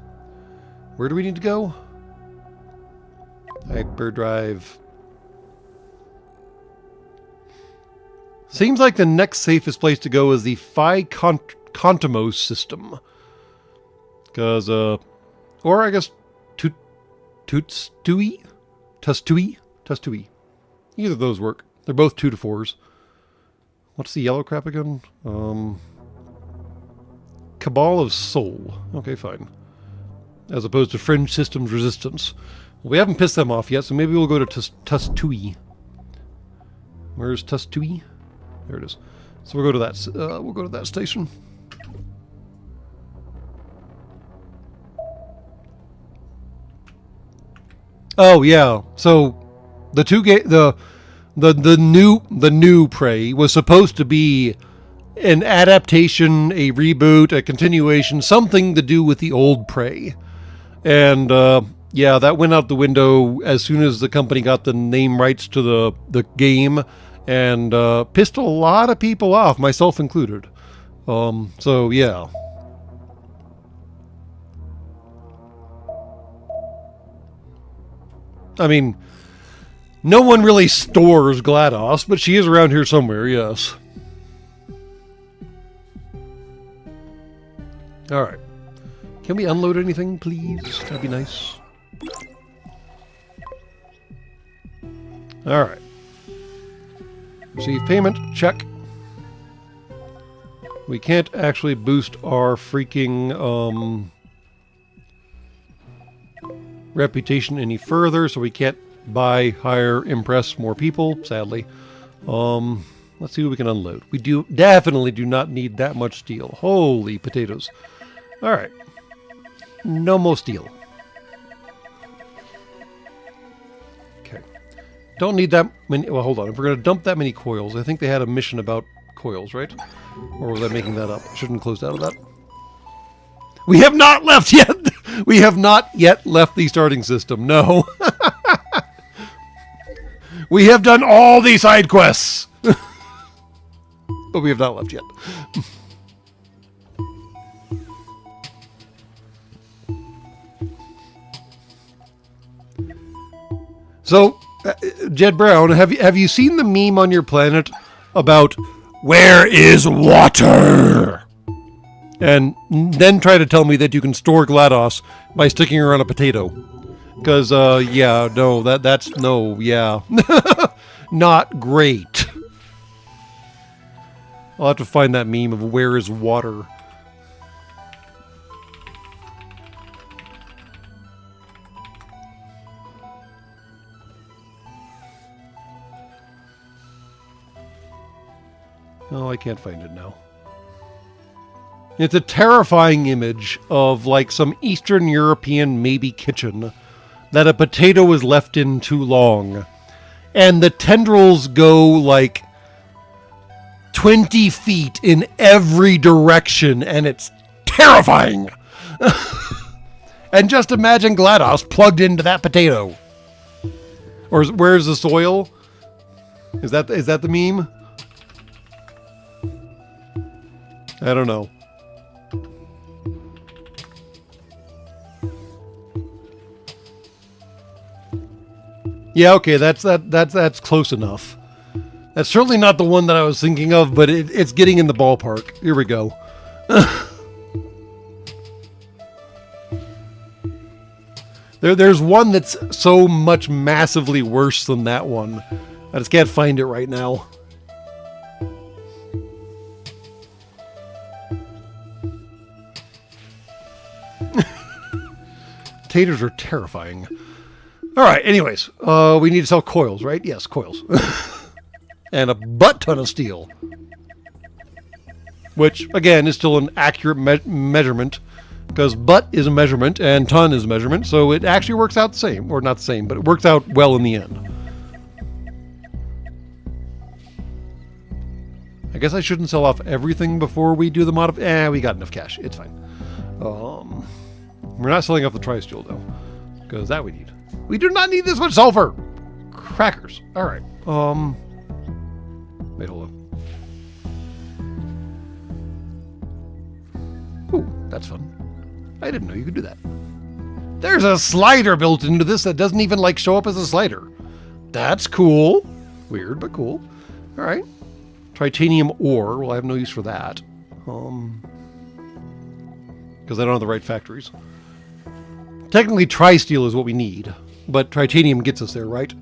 Speaker 1: Where do we need to go? Hyperdrive. Seems like the next safest place to go is the Phi Contimos system. Because, or I guess, Tustui? Either of those work. They're both 2 to 4s. What's the yellow crap again? Cabal of Soul. Okay, fine. As opposed to Fringe Systems Resistance. We haven't pissed them off yet, so maybe we'll go to Tustui. Where's Tustui? There it is. So we'll go to that station. Oh yeah. So the new Prey was supposed to be an adaptation, a reboot, a continuation, something to do with the old Prey. And yeah, that went out the window as soon as the company got the name rights to the game, and pissed a lot of people off, myself included. So yeah. I mean, no one really stores GLaDOS, but she is around here somewhere, yes. Alright. Can we unload anything, please? That'd be nice. Alright. Receive payment. Check. We can't actually boost our freaking reputation any further, so we can't buy, hire, impress more people, sadly. Let's see what we can unload. We definitely do not need that much steel. Holy potatoes. Alright. No more steel. Okay. Don't need that many... Well, hold on. If we're going to dump that many coils, I think they had a mission about coils, right? Or was I making that up? Shouldn't close out of that. We have not left yet! We have not yet left the starting system. No. We have done all the side quests. But we have not left yet. So, Jed Brown, have you seen the meme on your planet about where is water? And then try to tell me that you can store GLaDOS by sticking her on a potato. Because, yeah, no, that's, no, yeah. Not great. I'll have to find that meme of where is water. Oh, I can't find it now. It's a terrifying image of like some Eastern European maybe kitchen that a potato is left in too long. And the tendrils go like 20 feet in every direction, and it's terrifying. And just imagine GLaDOS plugged into that potato. Or where's the soil? Is that the meme? I don't know. Yeah, okay, that's close enough. That's certainly not the one that I was thinking of, but it's getting in the ballpark. Here we go. There's one that's so much massively worse than that one. I just can't find it right now. Taters are terrifying. All right, anyways, we need to sell coils, right? Yes, coils. And a butt ton of steel. Which, again, is still an accurate measurement. Because butt is a measurement and ton is a measurement. So it actually works out the same. Or not the same, but it works out well in the end. I guess I shouldn't sell off everything before we do the we got enough cash. It's fine. We're not selling off the tri-steel, though. Because that we need. We do not need this much sulfur! Crackers. Alright. Wait, hold on. Ooh, that's fun. I didn't know you could do that. There's a slider built into this that doesn't even, like, show up as a slider. That's cool. Weird, but cool. Alright. Titanium ore. Well, I have no use for that. Because I don't have the right factories. Technically, tri-steel is what we need. But titanium gets us there, right?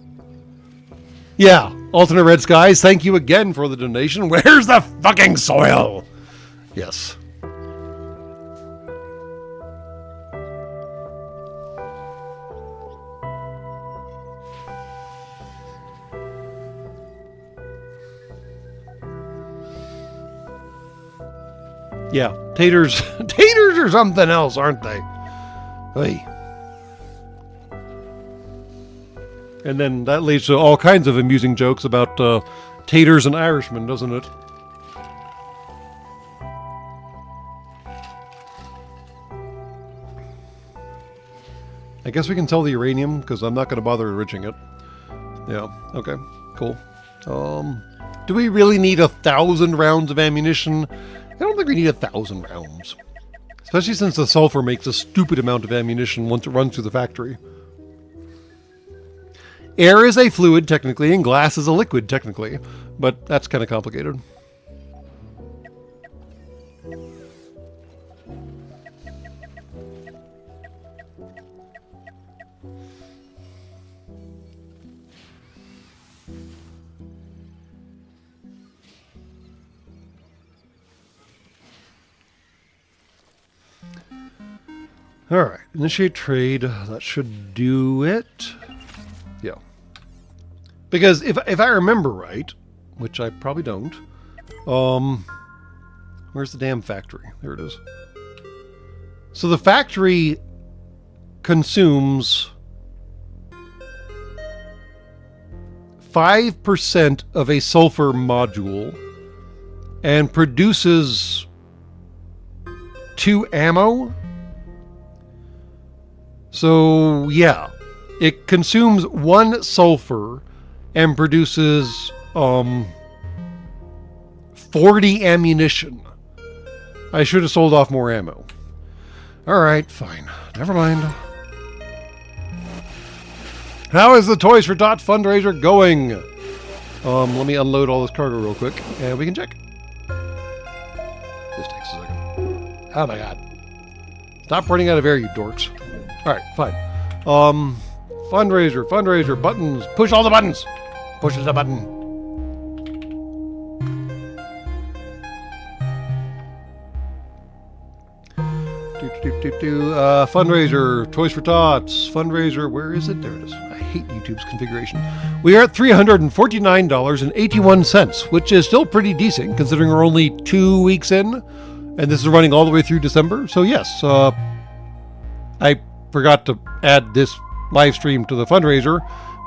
Speaker 1: Yeah, alternate red skies, thank you again for the donation. Where's the fucking soil? Yes. Yeah, taters are something else, aren't they? Hey. And then that leads to all kinds of amusing jokes about taters and Irishmen, doesn't it? I guess we can sell the uranium, because I'm not going to bother enriching it. Yeah, okay, cool. Do we really need 1,000 rounds of ammunition? I don't think we need 1,000 rounds. Especially since the sulfur makes a stupid amount of ammunition once it runs through the factory. Air is a fluid, technically, and glass is a liquid, technically. But that's kind of complicated. Alright, initiate trade. That should do it. Yeah. Because if I remember right, which I probably don't, where's the damn factory? There it is. So the factory consumes 5% of a sulfur module and produces 2 ammo. So, yeah, it consumes 1 sulfur and produces 40 ammunition. I should have sold off more ammo. Alright, fine. Never mind. How is the Toys for Tot fundraiser going? Let me unload all this cargo real quick, and we can check. This takes a second. Oh my god. Stop running out of air, you dorks. Alright, fine. Fundraiser, buttons. Push all the buttons. Push the button. Fundraiser, Toys for Tots, fundraiser, where is it? There it is. I hate YouTube's configuration. We are at $349.81, which is still pretty decent considering we're only 2 weeks in, and this is running all the way through December. So yes, I forgot to add this live stream to the fundraiser,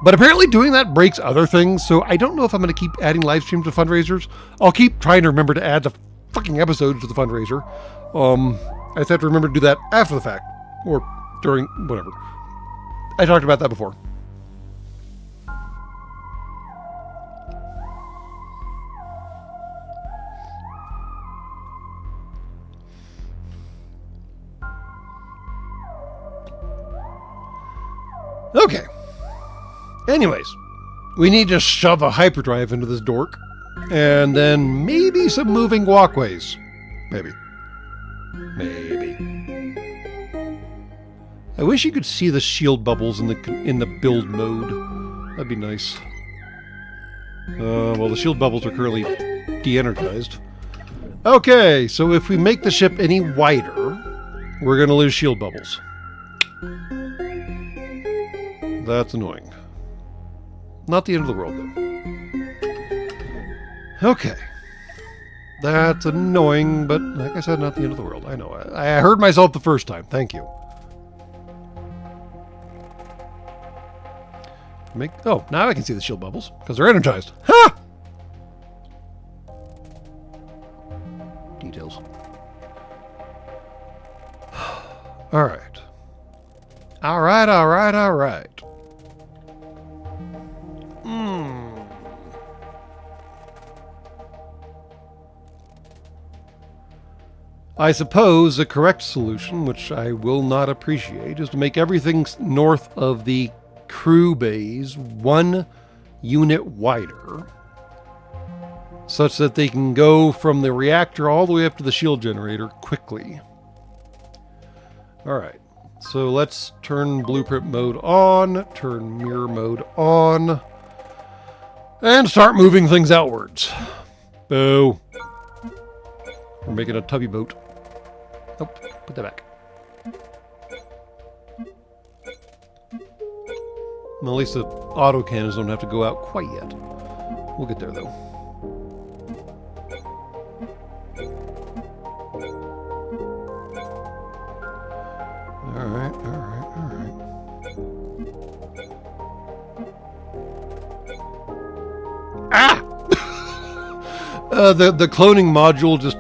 Speaker 1: but apparently doing that breaks other things, so I don't know if I'm going to keep adding live streams to fundraisers. I'll keep trying to remember to add the fucking episodes to the fundraiser. I just have to remember to do that after the fact, or during, whatever. I talked about that before. Okay. Anyways, we need to shove a hyperdrive into this dork, and then maybe some moving walkways. Maybe. I wish you could see the shield bubbles in the build mode. That'd be nice. Well, the shield bubbles are currently de-energized. Okay, so if we make the ship any wider, we're going to lose shield bubbles. That's annoying. Not the end of the world, though. Okay. That's annoying, but like I said, not the end of the world. I know. I heard myself the first time. Thank you. Oh, now I can see the shield bubbles, because they're energized. Ha! Details. Alright. Alright. I suppose the correct solution, which I will not appreciate, is to make everything north of the crew bays 1 unit wider, such that they can go from the reactor all the way up to the shield generator quickly. Alright, so let's turn blueprint mode on, turn mirror mode on, and start moving things outwards. Boo. We're making a tubby boat. Nope, put that back. Well, at least the auto cannons don't have to go out quite yet. We'll get there, though. Alright. Ah! The cloning module just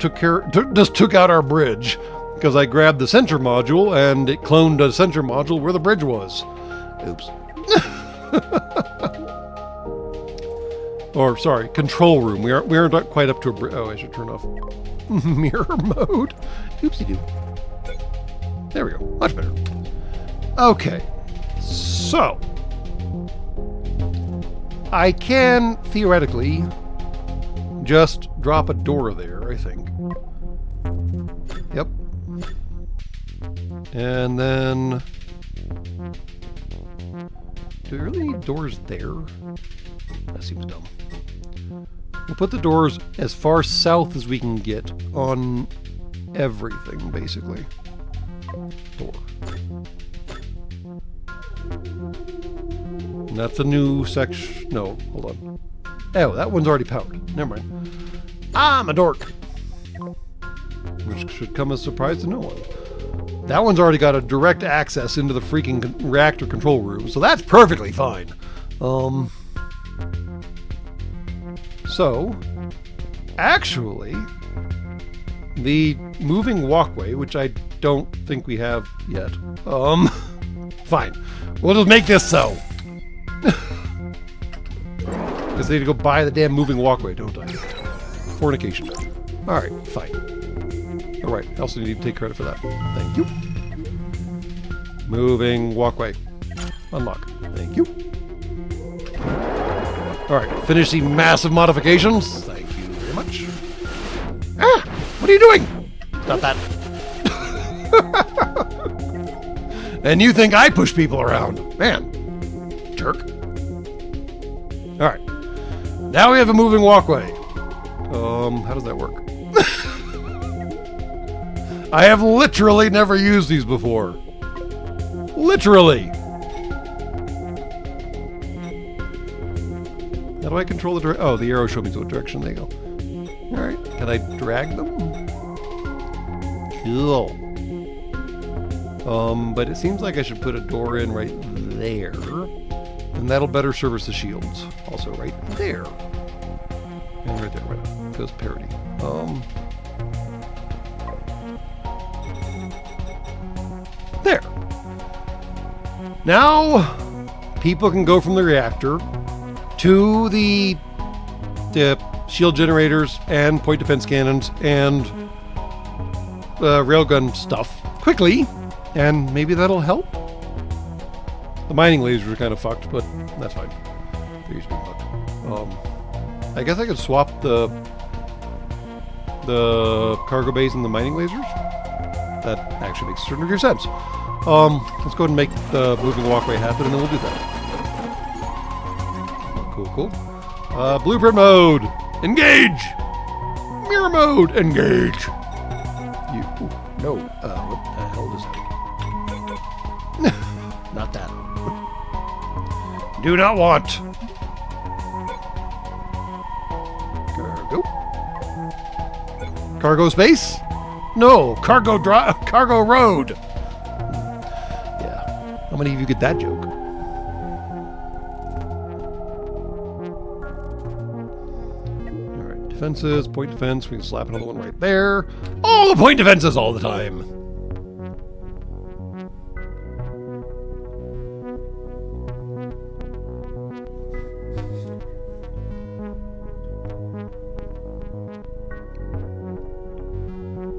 Speaker 1: took out our bridge, because I grabbed the sensor module and it cloned a sensor module where the bridge was. Oops. Or sorry, control room. We aren't quite up to a bridge. Oh, I should turn off mirror mode. Oopsie doo. There we go. Much better. Okay. So I can theoretically just drop a door there, I think. Yep. And then... do we really need doors there? That seems dumb. We'll put the doors as far south as we can get on everything, basically. Door. And that's a new section. No, hold on. Oh, that one's already powered. Never mind. I'm a dork. Which should come as a surprise to no one. That one's already got a direct access into the freaking reactor control room, so that's perfectly fine. So, actually, the moving walkway, which I don't think we have yet, fine. We'll just make this so. Because I need to go buy the damn moving walkway, don't I? Fornication. Alright, fine. Alright, I also need to take credit for that. Thank you. Moving walkway. Unlock. Thank you. Alright, finish the massive modifications. Thank you very much. Ah! What are you doing? Stop that. And you think I push people around. Man. Jerk. Alright. Now we have a moving walkway. How does that work? I have literally never used these before. Literally. How do I control the direction? Oh, the arrow showed me what direction they go. Alright. Can I drag them? Cool. But it seems like I should put a door in right there. And that'll better service the shields. Also right there. And right there, right. Because parity. There. Now, people can go from the reactor to the shield generators and point defense cannons and railgun stuff quickly, and maybe that'll help. The mining lasers are kind of fucked, but that's fine. They're used to being fucked. I guess I could swap the cargo bays and the mining lasers. That actually makes a certain degree of sense. Let's go ahead and make the moving walkway happen, and then we'll do that. Cool. Blueprint mode, engage. Mirror mode, engage. No. What the hell is that? Not that. Do not want. Cargo. Cargo space? No. Cargo road. Yeah. How many of you get that joke? Alright. Defenses, point defense. We can slap another one right there. All the point defenses all the time.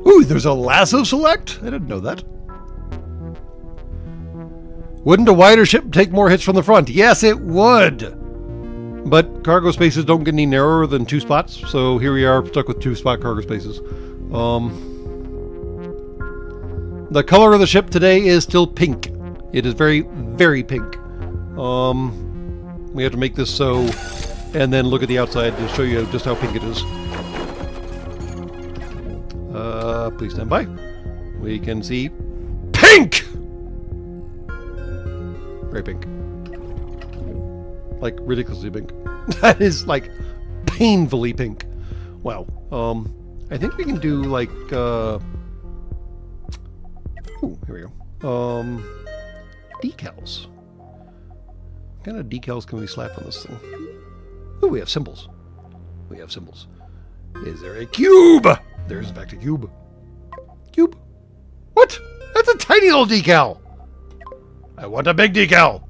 Speaker 1: Ooh, there's a lasso select? I didn't know that. Wouldn't a wider ship take more hits from the front? Yes, it would. But cargo spaces don't get any narrower than 2 spots, so here we are stuck with 2-spot cargo spaces. The color of the ship today is still pink. It is very, very pink. We have to make this so, and then look at the outside to show you just how pink it is. Please stand by. We can see pink! Very pink. Like, ridiculously pink. That is, like, painfully pink. Wow. I think we can do, like, ooh, here we go. Decals. What kind of decals can we slap on this thing? Ooh, we have symbols. We have symbols. Is there a cube? There's, in fact, a cube. Cube? What? That's a tiny little decal! I want a big decal!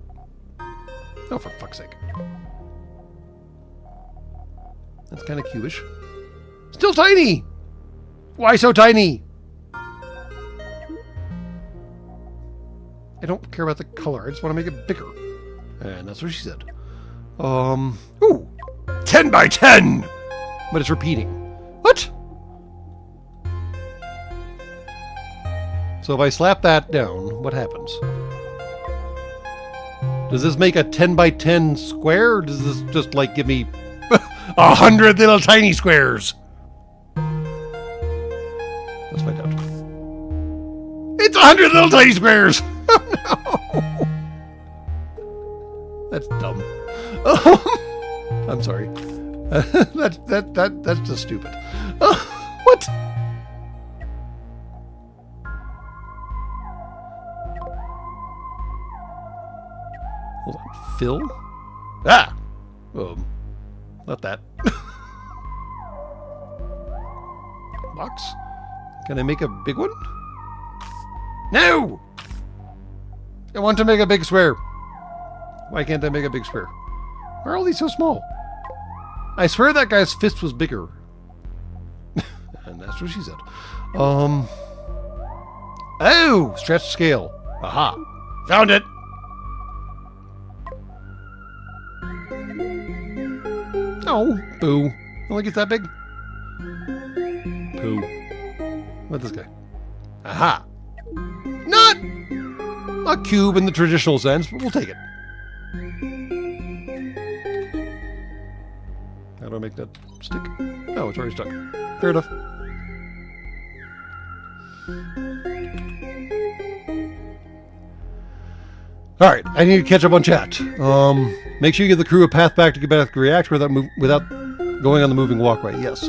Speaker 1: Oh, for fuck's sake. That's kind of cubish. Still tiny! Why so tiny? I don't care about the color. I just want to make it bigger. And that's what she said. Ooh! 10 by 10! But it's repeating. What? So if I slap that down, what happens? Does this make a 10 by 10 square, or does this just, like, give me 100 little tiny squares? Let's find out. It's 100 little tiny squares! Oh, no! That's dumb. I'm sorry. That's just stupid. What? Hold on. Fill? Ah! Not that. Box? Can I make a big one? No! I want to make a big square. Why can't I make a big square? Why are all these so small? I swear that guy's fist was bigger. And that's what she said. Oh! Stretch scale. Aha. Found it! Oh, boo. Only gets that big? Poo. What this guy? Aha! Not a cube in the traditional sense, but we'll take it. How do I make that stick? Oh, it's already stuck. Fair enough. Alright, I need to catch up on chat. Make sure you give the crew a path back to get back to the reactor without going on the moving walkway. Yes.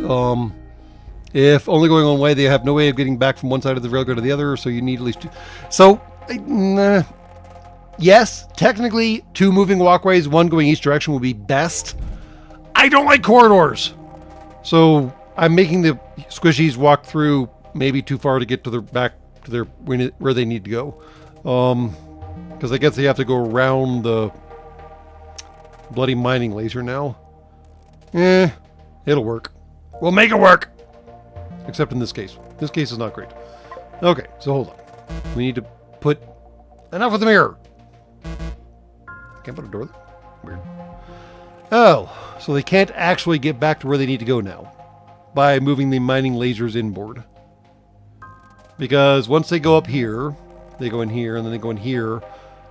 Speaker 1: If only going one way, they have no way of getting back from one side of the railgun to the other, so you need at least two. So, yes, technically, 2 moving walkways, 1 going each direction would be best. I don't like corridors! So, I'm making the squishies walk through maybe too far to get to their back to their where they need to go. Because I guess they have to go around the bloody mining laser now. It'll work. We'll make it work! Except in this case. This case is not great. Okay, so hold on. We need to put... Enough with the mirror! Can't put a door there? Weird. Oh, so they can't actually get back to where they need to go now. By moving the mining lasers inboard. Because once they go up here, they go in here, and then they go in here,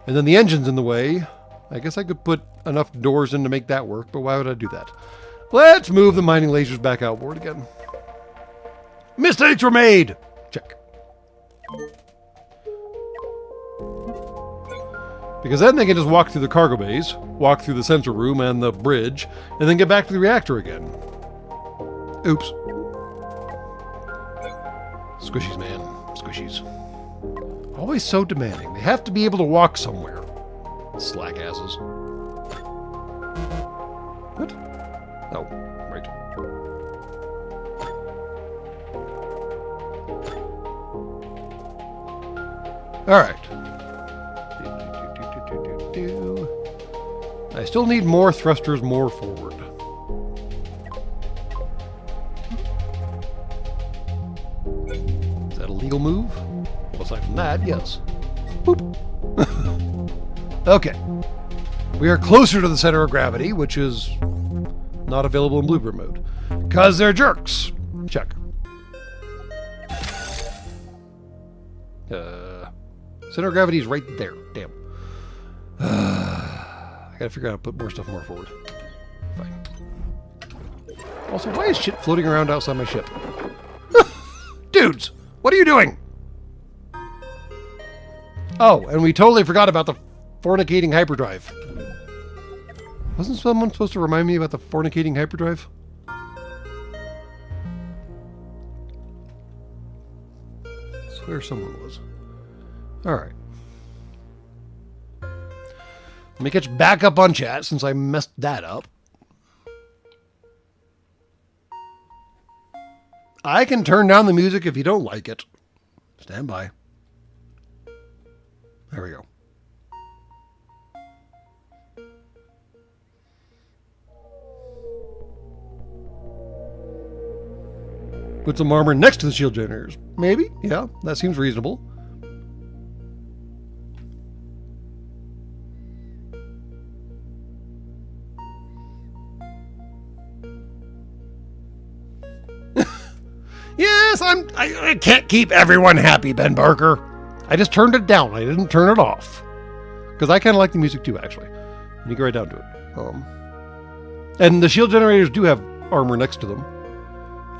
Speaker 1: and then the engine's in the way. I guess I could put enough doors in to make that work, but why would I do that? Let's move the mining lasers back outboard again. Mistakes were made! Check. Because then they can just walk through the cargo bays, walk through the sensor room and the bridge, and then get back to the reactor again. Oops. Squishies, man. Squishies. Always so demanding. They have to be able to walk somewhere. Slack asses. What? Oh, right. Alright. I still need more thrusters more forward. Is that a legal move? Well, aside from that, yes. Boop. Okay. We are closer to the center of gravity, which is not available in blueprint mode. Because they're jerks. Check. Center of gravity is right there. Damn. I gotta figure out how to put more stuff more forward. Fine. Also, why is shit floating around outside my ship? Dudes, what are you doing? Oh, and we totally forgot about the fornicating hyperdrive. Wasn't someone supposed to remind me about the fornicating hyperdrive? I swear someone was. Alright. Let me catch back up on chat since I messed that up. I can turn down the music if you don't like it. Stand by. There we go. Put some armor next to the shield generators. Maybe? Yeah, that seems reasonable. Yes, I can't keep everyone happy, Ben Barker. I just turned it down. I didn't turn it off. Because I kind of like the music too, actually. And you go right down to it. And the shield generators do have armor next to them.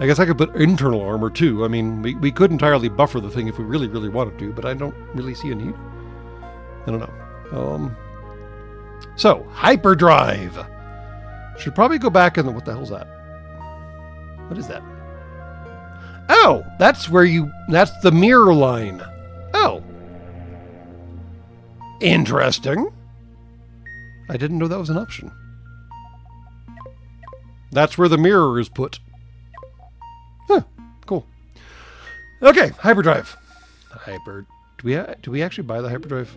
Speaker 1: I guess I could put internal armor too. I mean, we could entirely buffer the thing if we really, really wanted to, but I don't really see a need. I don't know. So, hyperdrive. Should probably go back and... What the hell's that? What is that? Oh, that's where you... That's the mirror line. Oh. Interesting. I didn't know that was an option. That's where the mirror is put. Huh, cool. Okay, hyperdrive. Do we actually buy the hyperdrive?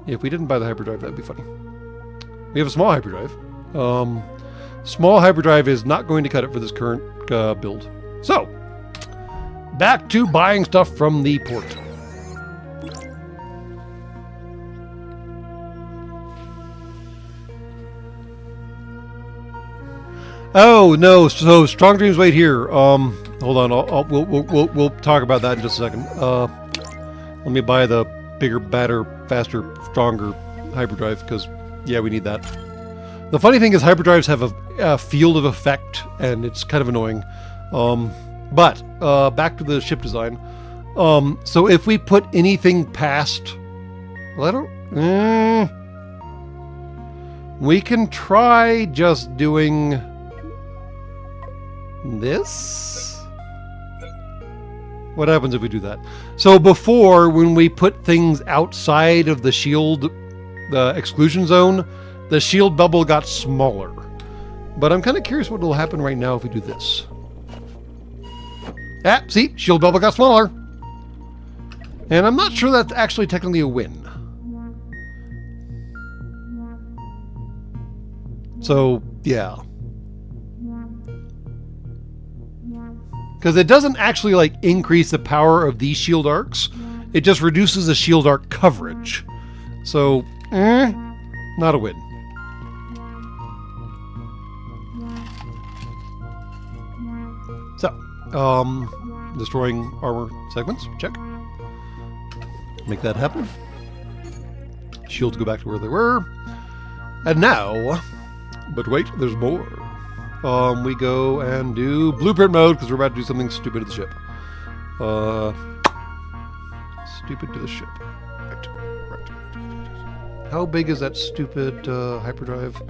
Speaker 1: If we didn't buy the hyperdrive, that'd be funny. We have a small hyperdrive. Small hyperdrive is not going to cut it for this current build. So, back to buying stuff from the port. Oh no! So Strong Dreams wait here. Hold on. We'll talk about that in just a second. Let me buy the bigger, badder, faster, stronger hyperdrive because yeah, we need that. The funny thing is hyperdrives have a field of effect, and it's kind of annoying. But back to the ship design. So if we put anything past... Well, I don't... we can try just doing... this? What happens if we do that? So before, when we put things outside of the shield, the exclusion zone, the shield bubble got smaller. But I'm kind of curious what will happen right now if we do this. Ah, see? Shield bubble got smaller. And I'm not sure that's actually technically a win. So, yeah. Because it doesn't actually, like, increase the power of these shield arcs. It just reduces the shield arc coverage. So, not a win. So, destroying armor segments, check. Make that happen. Shields go back to where they were. And now, but wait, there's more. We go and do blueprint mode because we're about to do something stupid to the ship. Stupid to the ship. Right. How big is that stupid hyperdrive?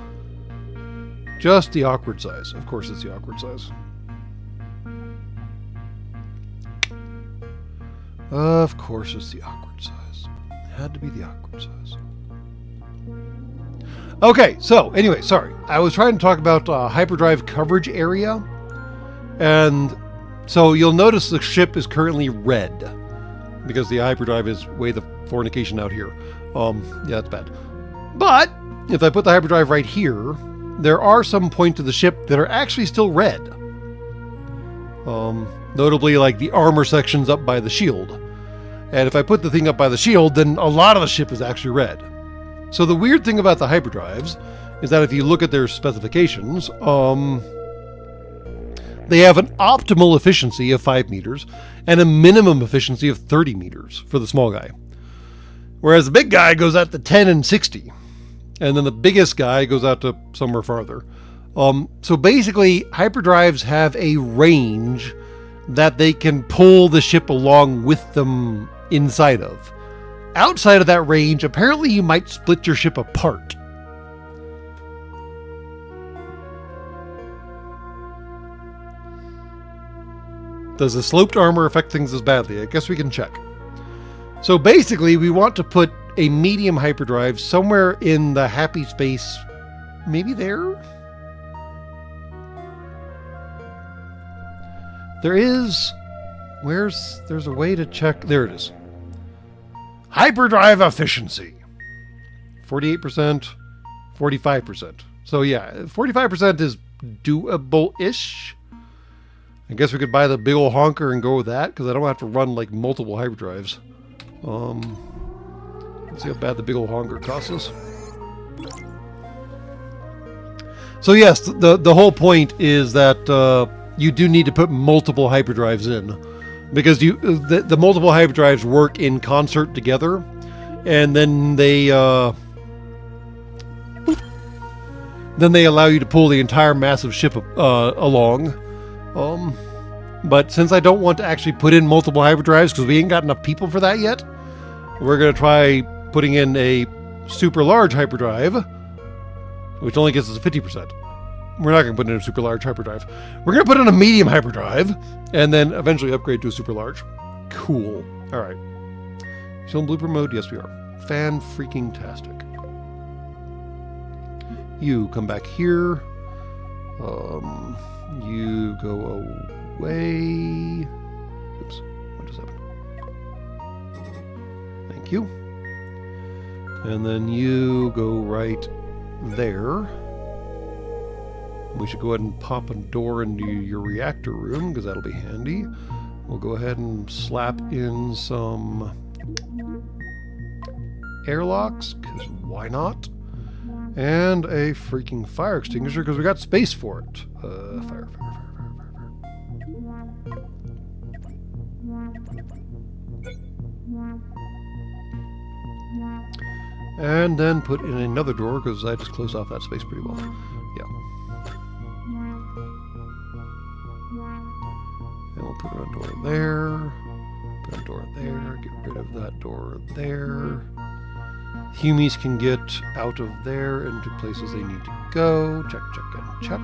Speaker 1: Just the awkward size. Of course it's the awkward size. Of course it's the awkward size. It had to be the awkward size. Okay, so anyway, sorry. I was trying to talk about hyperdrive coverage area. And so you'll notice the ship is currently red because the hyperdrive is way the fornication out here. Yeah, that's bad. But if I put the hyperdrive right here, there are some points of the ship that are actually still red. Notably like the armor sections up by the shield. And if I put the thing up by the shield, then a lot of the ship is actually red. So the weird thing about the hyperdrives is that if you look at their specifications, they have an optimal efficiency of 5 meters and a minimum efficiency of 30 meters for the small guy. Whereas the big guy goes out to 10 and 60. And then the biggest guy goes out to somewhere farther. So basically, hyperdrives have a range that they can pull the ship along with them inside of. Outside of that range, apparently you might split your ship apart. Does the sloped armor affect things as badly? I guess we can check. So basically, we want to put a medium hyperdrive somewhere in the happy space, maybe there? There's a way to check. There it is. Hyperdrive efficiency. 48%, 45%. So yeah, 45% is doable-ish. I guess we could buy the big ol' honker and go with that, because I don't have to run like multiple hyperdrives. Let's see how bad the big ol' honker costs us. So yes, the whole point is that you do need to put multiple hyperdrives in, because the multiple hyperdrives work in concert together, and then they allow you to pull the entire massive ship along. But since I don't want to actually put in multiple hyperdrives because we ain't got enough people for that yet, we're going to try putting in a super large hyperdrive, which only gets us 50%. We're not going to put in a super large hyperdrive. We're going to put in a medium hyperdrive and then eventually upgrade to a super large. Cool. All right. Still in blueprint mode? Yes, we are. Fan-freaking-tastic. You come back here. You go away. Oops. What just happened? Thank you. And then you go right there. We should go ahead and pop a door into your reactor room, because that'll be handy. We'll go ahead and slap in some airlocks, because why not? And a freaking fire extinguisher, because we got space for it. Fire. And then put in another door, because I just closed off that space pretty well. Yeah. And we'll put a door there. Put That door there. Get rid of that door there. Humies can get out of there into places they need to go. Check, check, and check.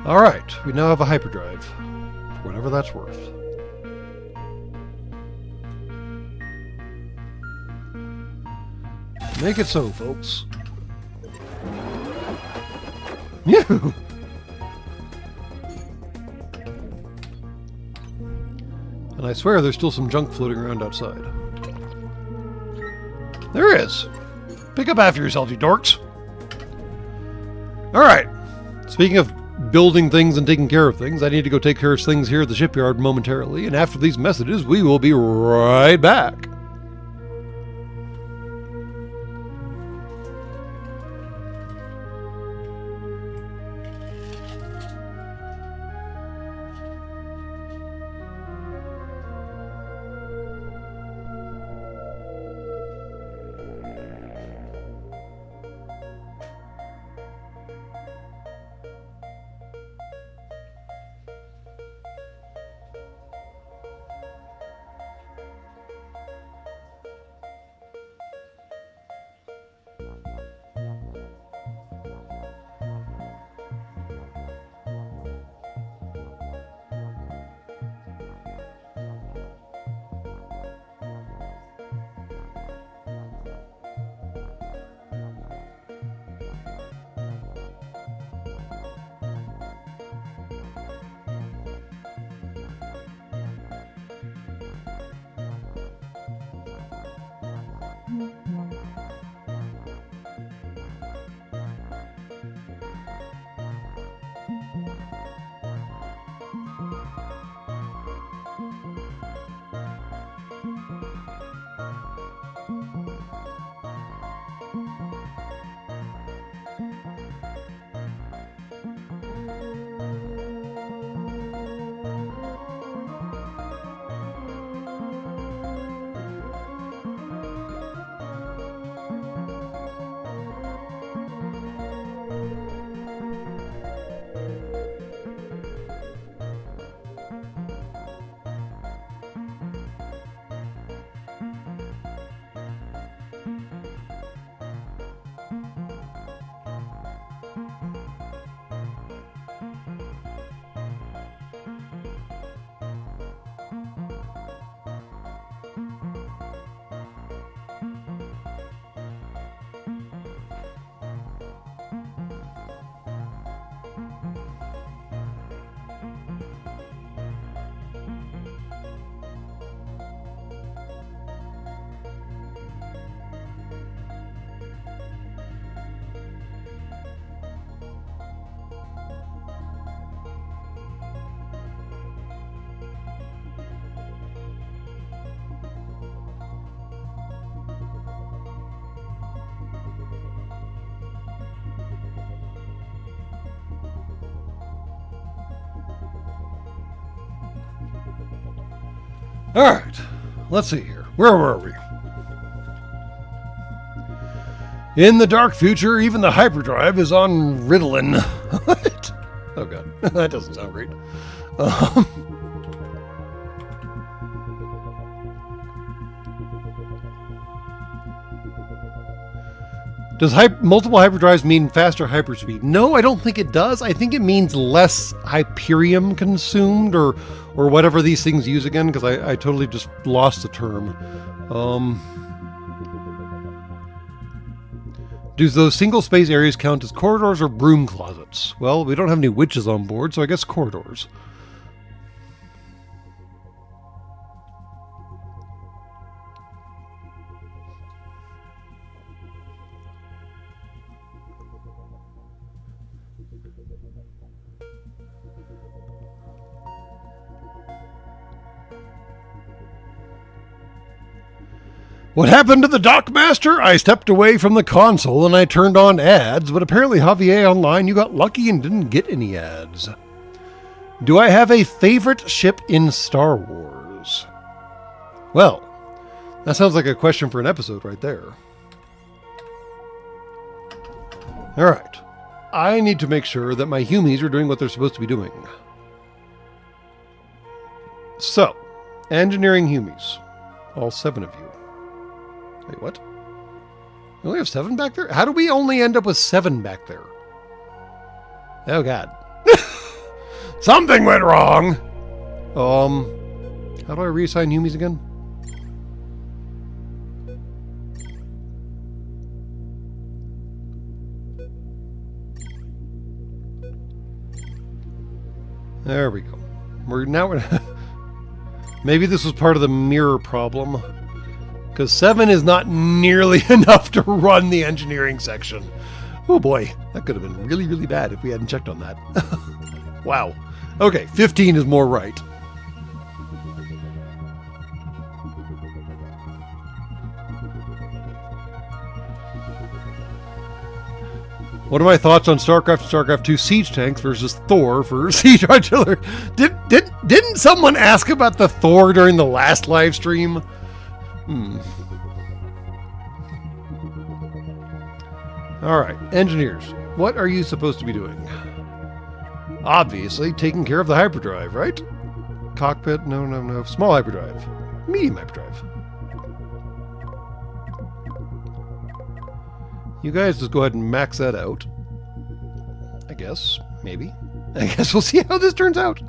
Speaker 1: Alright, we now have a hyperdrive. For whatever that's worth. Make it so, folks. Yoo! And I swear there's still some junk floating around outside. There is! Pick up after yourselves, you dorks! Alright. Speaking of building things and taking care of things, I need to go take care of things here at the shipyard momentarily, and after these messages, we will be right back. Alright, let's see here. Where were we? In the dark future, even the hyperdrive is on Ritalin. What? Oh god, that doesn't sound great. Does multiple hyperdrives mean faster hyperspeed? No, I don't think it does. I think it means less Hyperium consumed, or whatever these things use again, because I totally just lost the term. Do those single space areas count as corridors or broom closets? Well, we don't have any witches on board, so I guess corridors. What happened to the Dockmaster? I stepped away from the console and I turned on ads, but apparently Javier Online, you got lucky and didn't get any ads. Do I have a favorite ship in Star Wars? Well, that sounds like a question for an episode right there. Alright. I need to make sure that my Humies are doing what they're supposed to be doing. So, engineering Humies. All 7 of you. Wait, what? We only have 7 back there? How do we only end up with 7 back there? Oh, God. Something went wrong! How do I reassign Humies again? There we go. We're now... Maybe this was part of the mirror problem. Because 7 is not nearly enough to run the engineering section. Oh boy, that could have been really, really bad if we hadn't checked on that. Wow. Okay, 15 is more right. What are my thoughts on StarCraft and StarCraft 2 siege tanks versus Thor for siege artillery? Didn't someone ask about the Thor during the last live stream? All right, engineers, what are you supposed to be doing? Obviously, taking care of the hyperdrive, right? Cockpit, no. Small hyperdrive, medium hyperdrive. You guys just go ahead and max that out. I guess, maybe. I guess we'll see how this turns out.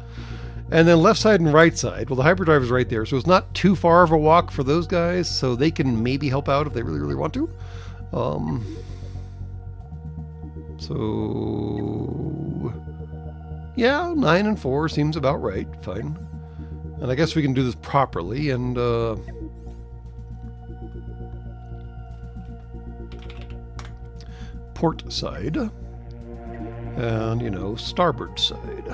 Speaker 1: And then left side and right side. Well, the hyperdrive is right there, so it's not too far of a walk for those guys, so they can maybe help out if they really, really want to. So... yeah, 9 and 4 seems about right. Fine. And I guess we can do this properly, and... port side. And, you know, starboard side.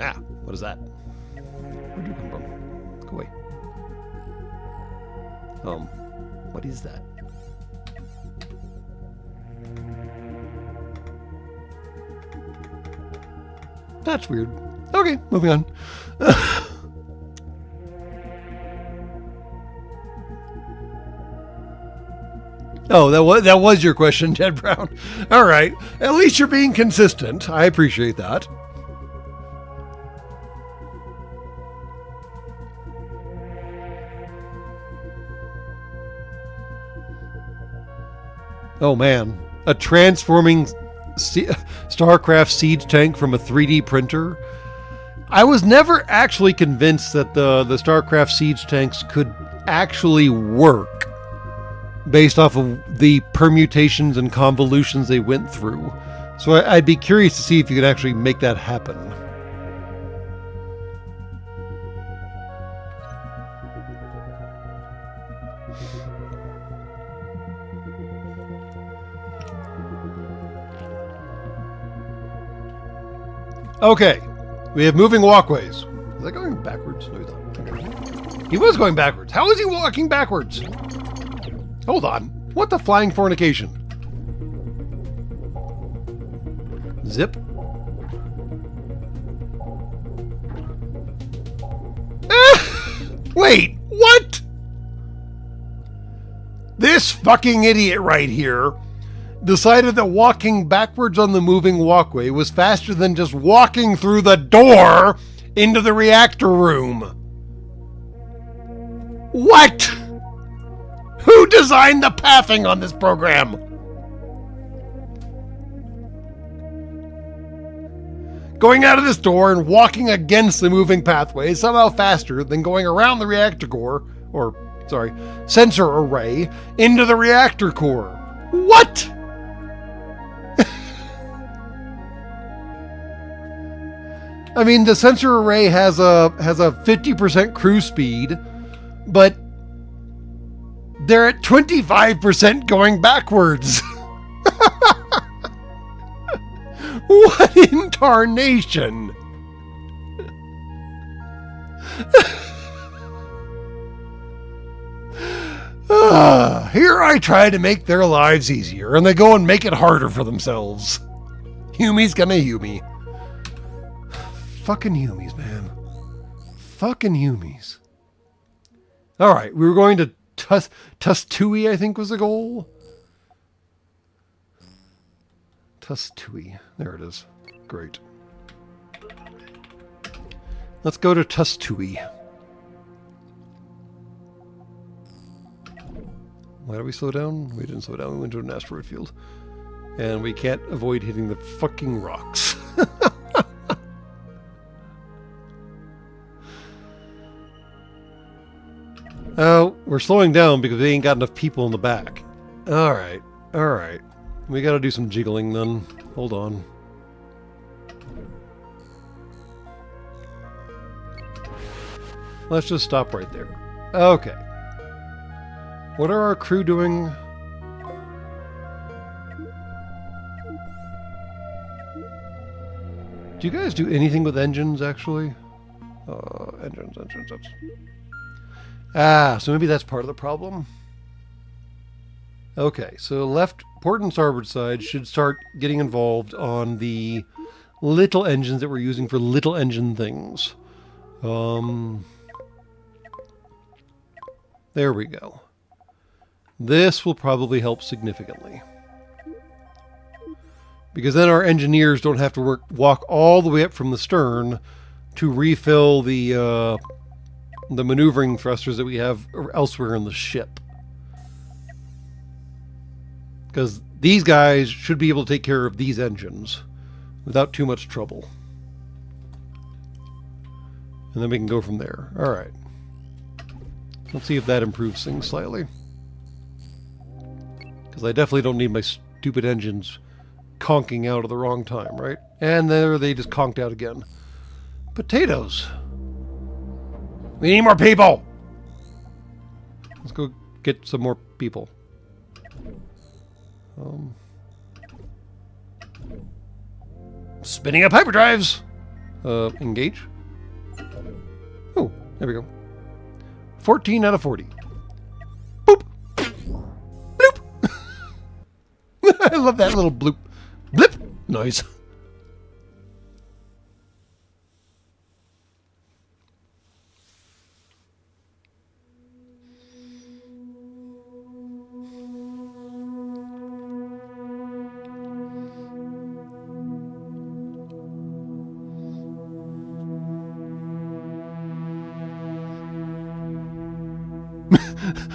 Speaker 1: Ah, what is that? Where'd you come from? Go away. What is that? That's weird. Okay, moving on. Oh, that was your question, Ted Brown. All right. At least you're being consistent. I appreciate that. Oh, man. A transforming StarCraft siege tank from a 3D printer? I was never actually convinced that the StarCraft siege tanks could actually work based off of the permutations and convolutions they went through. So I'd be curious to see if you could actually make that happen. Okay, we have moving walkways. Is that going backwards? No, he's not. Okay. He was going backwards. How is he walking backwards? Hold on. What the flying fornication? Zip. Wait, what? This fucking idiot right here decided that walking backwards on the moving walkway was faster than just walking through the door into the reactor room. What? Who designed the pathing on this program? Going out of this door and walking against the moving pathway is somehow faster than going around the reactor core, sensor array into the reactor core. What? I mean, the sensor array has a 50% cruise speed, but they're at 25% going backwards. What in tarnation? Here I try to make their lives easier, and they go and make it harder for themselves. Humies gonna Humie. Fucking Humies, man. Fucking Humies. Alright, we were going to Tustui, I think was the goal. Tustui. There it is. Great. Let's go to Tustui. Why did we slow down? We didn't slow down. We went to an asteroid field. And we can't avoid hitting the fucking rocks. Oh, we're slowing down because we ain't got enough people in the back. Alright, alright. We gotta do some jiggling then. Hold on. Let's just stop right there. Okay. What are our crew doing? Do you guys do anything with engines, actually? Engines. Ah, so maybe that's part of the problem. Okay, so left port and starboard side should start getting involved on the little engines that we're using for little engine things. There we go. This will probably help significantly. Because then our engineers don't have to walk all the way up from the stern to refill the maneuvering thrusters that we have elsewhere in the ship. Because these guys should be able to take care of these engines without too much trouble. And then we can go from there. Alright. Let's see if that improves things slightly. Because I definitely don't need my stupid engines conking out at the wrong time, right? And there they just conked out again. Potatoes. We need more people! Let's go get some more people. Spinning up hyperdrives! Engage. Oh, there we go. 14 out of 40. Boop! Bloop! I love that little bloop. Blip! Noise.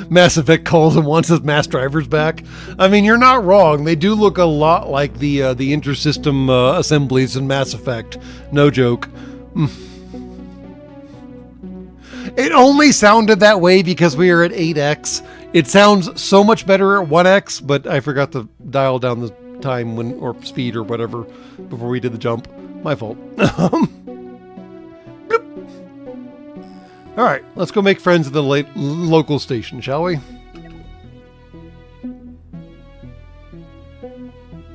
Speaker 1: Mass Effect calls and wants his mass drivers back. I mean, you're not wrong. They do look a lot like the intersystem assemblies in Mass Effect. No joke. It only sounded that way because we are at 8x. It sounds so much better at 1x, but I forgot to dial down the time or speed or whatever before we did the jump. My fault. All right, let's go make friends at the local station, shall we?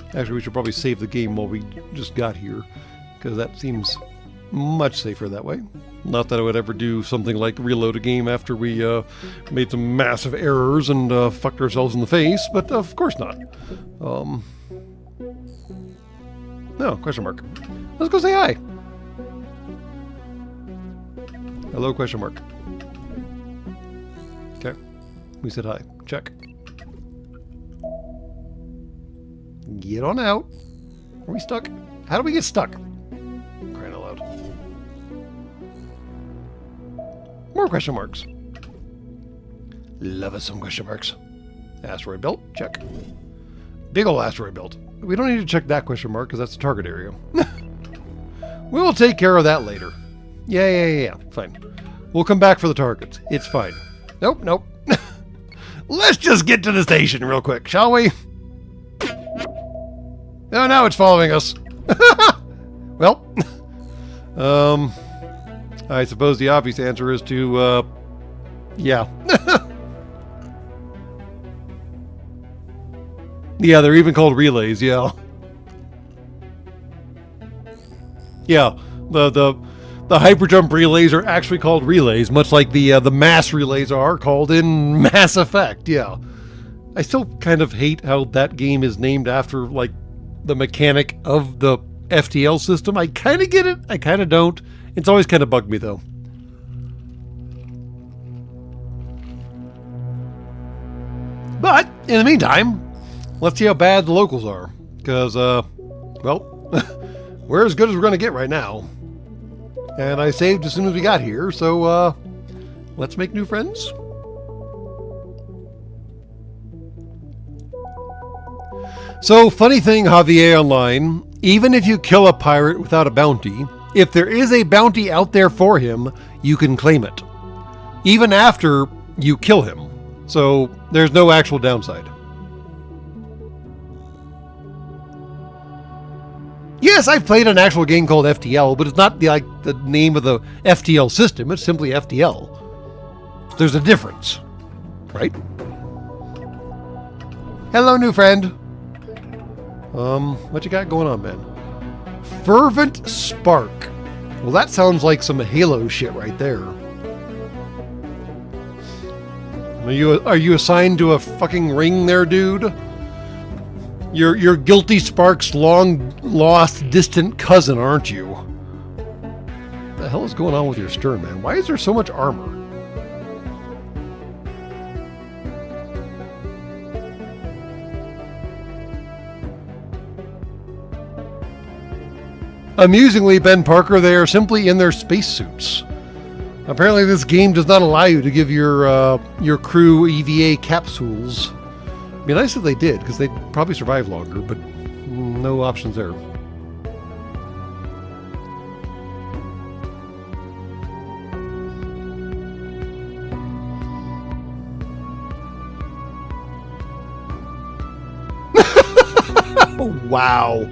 Speaker 1: Actually, we should probably save the game while we just got here, because that seems much safer that way. Not that I would ever do something like reload a game after we made some massive errors and fucked ourselves in the face, but of course not. No, question mark. Let's go say hi. Hello, question mark. Okay. We said hi. Check. Get on out. Are we stuck? How do we get stuck? Crying out loud. More question marks. Love us some question marks. Asteroid belt. Check. Big ol' asteroid belt. We don't need to check that question mark because that's the target area. We will take care of that later. Yeah. Fine. We'll come back for the targets. It's fine. Nope. Let's just get to the station real quick, shall we? Oh, now it's following us. Well, I suppose the obvious answer is to, yeah. Yeah, they're even called relays, yeah. Yeah, the hyperjump relays are actually called relays, much like the mass relays are called in Mass Effect, yeah. I still kind of hate how that game is named after, like, the mechanic of the FTL system. I kind of get it, I kind of don't. It's always kind of bugged me, though. But, in the meantime, let's see how bad the locals are. Because, Well, we're as good as we're going to get right now. And I saved as soon as we got here, so let's make new friends. So, funny thing, Javier Online, even if you kill a pirate without a bounty, if there is a bounty out there for him, you can claim it. Even after you kill him. So, there's no actual downside. Yes, I've played an actual game called FTL, but it's not the name of the FTL system. It's simply FTL. There's a difference, right? Hello, new friend. What you got going on, man? Fervent Spark. Well, that sounds like some Halo shit right there. Are you assigned to a fucking ring there, dude? You're Guilty Spark's long-lost distant cousin, aren't you? What the hell is going on with your stern, man? Why is there so much armor? Amusingly, Ben Parker, they are simply in their spacesuits. Apparently this game does not allow you to give your crew EVA capsules. It'd be nice if they did, because they'd probably survive longer, but no options there. Wow.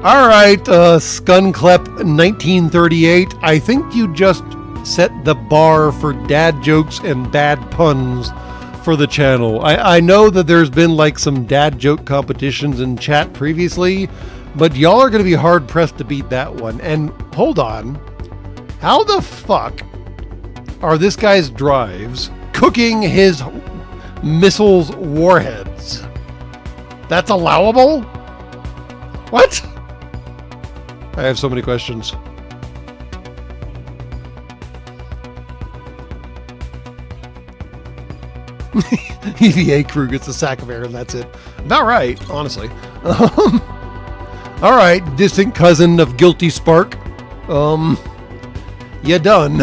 Speaker 1: All right, Skunklep 1938. I think you just set the bar for dad jokes and bad puns for the channel. I know that there's been like some dad joke competitions in chat previously, but y'all are going to be hard pressed to beat that one. And hold on, how the fuck are this guy's drives cooking his missiles warheads? That's allowable? What? I have so many questions. EVA crew gets a sack of air and that's it. About right, honestly. All right, distant cousin of Guilty Spark. You done.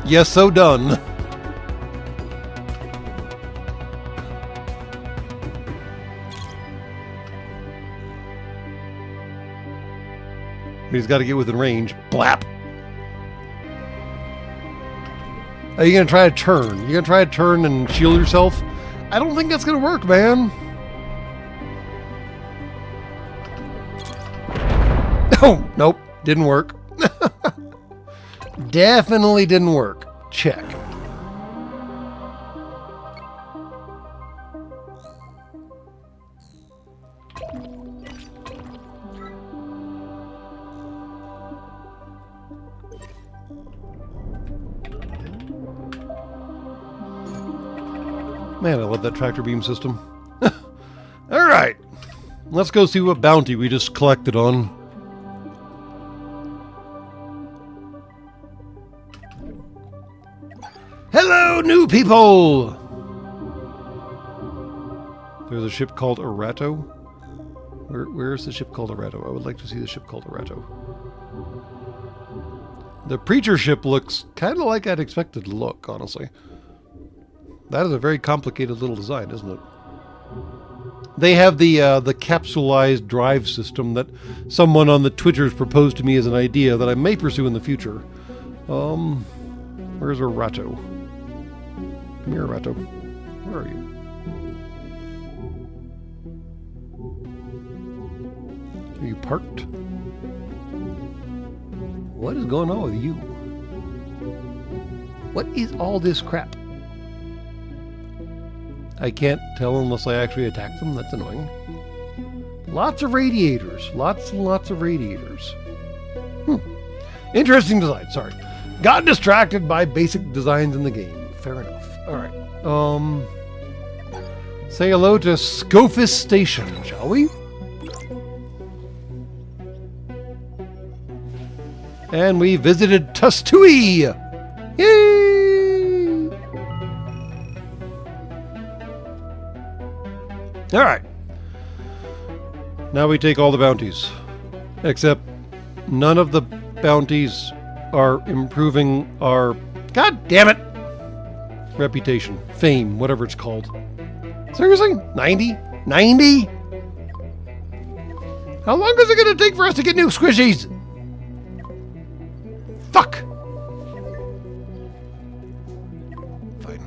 Speaker 1: Yes, so done. He's got to get within range. Blap. Are you going to try to turn? You going to try to turn and shield yourself? I don't think that's going to work, man. Oh, nope. Didn't work. Definitely didn't work. Check. Man, I love that tractor beam system. All right. Let's go see what bounty we just collected on. Hello, new people! There's a ship called Arato. Where's the ship called Arato? I would like to see the ship called Arato. The preacher ship looks kind of like I'd expected to look, honestly. That is a very complicated little design, isn't it? They have the capsulized drive system that someone on the Twitters proposed to me as an idea that I may pursue in the future. Where's Arato? Come here, Arato. Where are you? Are you parked? What is going on with you? What is all this crap? I can't tell unless I actually attack them. That's annoying. Lots of radiators. Lots and lots of radiators. Interesting design. Sorry. Got distracted by basic designs in the game. Fair enough. Alright. Say hello to Scophis Station, shall we? And we visited Tustui! Yay! Alright. Now we take all the bounties. Except none of the bounties are improving our... God damn it! Reputation. Fame. Whatever it's called. Seriously? 90? 90? How long is it going to take for us to get new squishies? Fuck! Fine.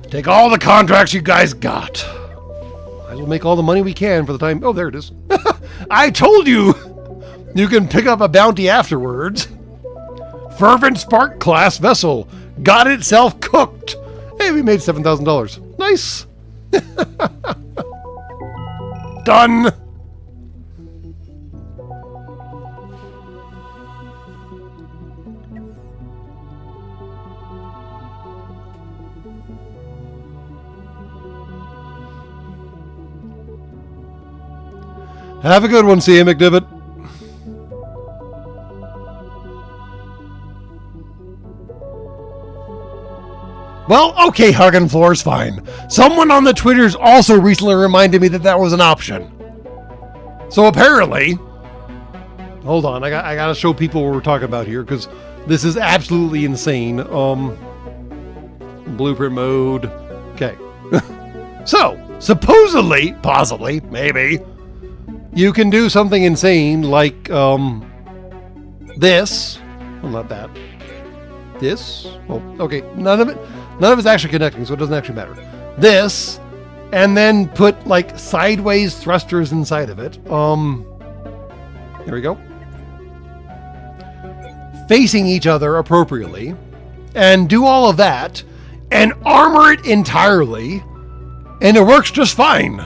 Speaker 1: Take all the contracts you guys got. I will make all the money we can for the time... Oh, there it is. I told you! You can pick up a bounty afterwards. Fervent Spark class vessel. Got itself cooked. Hey, we made $7,000. Nice. Done. Have a good one, C.A. McDivitt. Well, okay, Huggin' Floor's fine. Someone on the Twitters also recently reminded me that that was an option. So apparently... Hold on, I gotta show people what we're talking about here, because this is absolutely insane. Blueprint mode. Okay. So, supposedly, possibly, maybe, you can do something insane like, this. Well, not that. This. Well, okay, none of it's actually connecting, so it doesn't actually matter. This, and then put, like, sideways thrusters inside of it. Here we go. Facing each other appropriately, and do all of that, and armor it entirely, and it works just fine.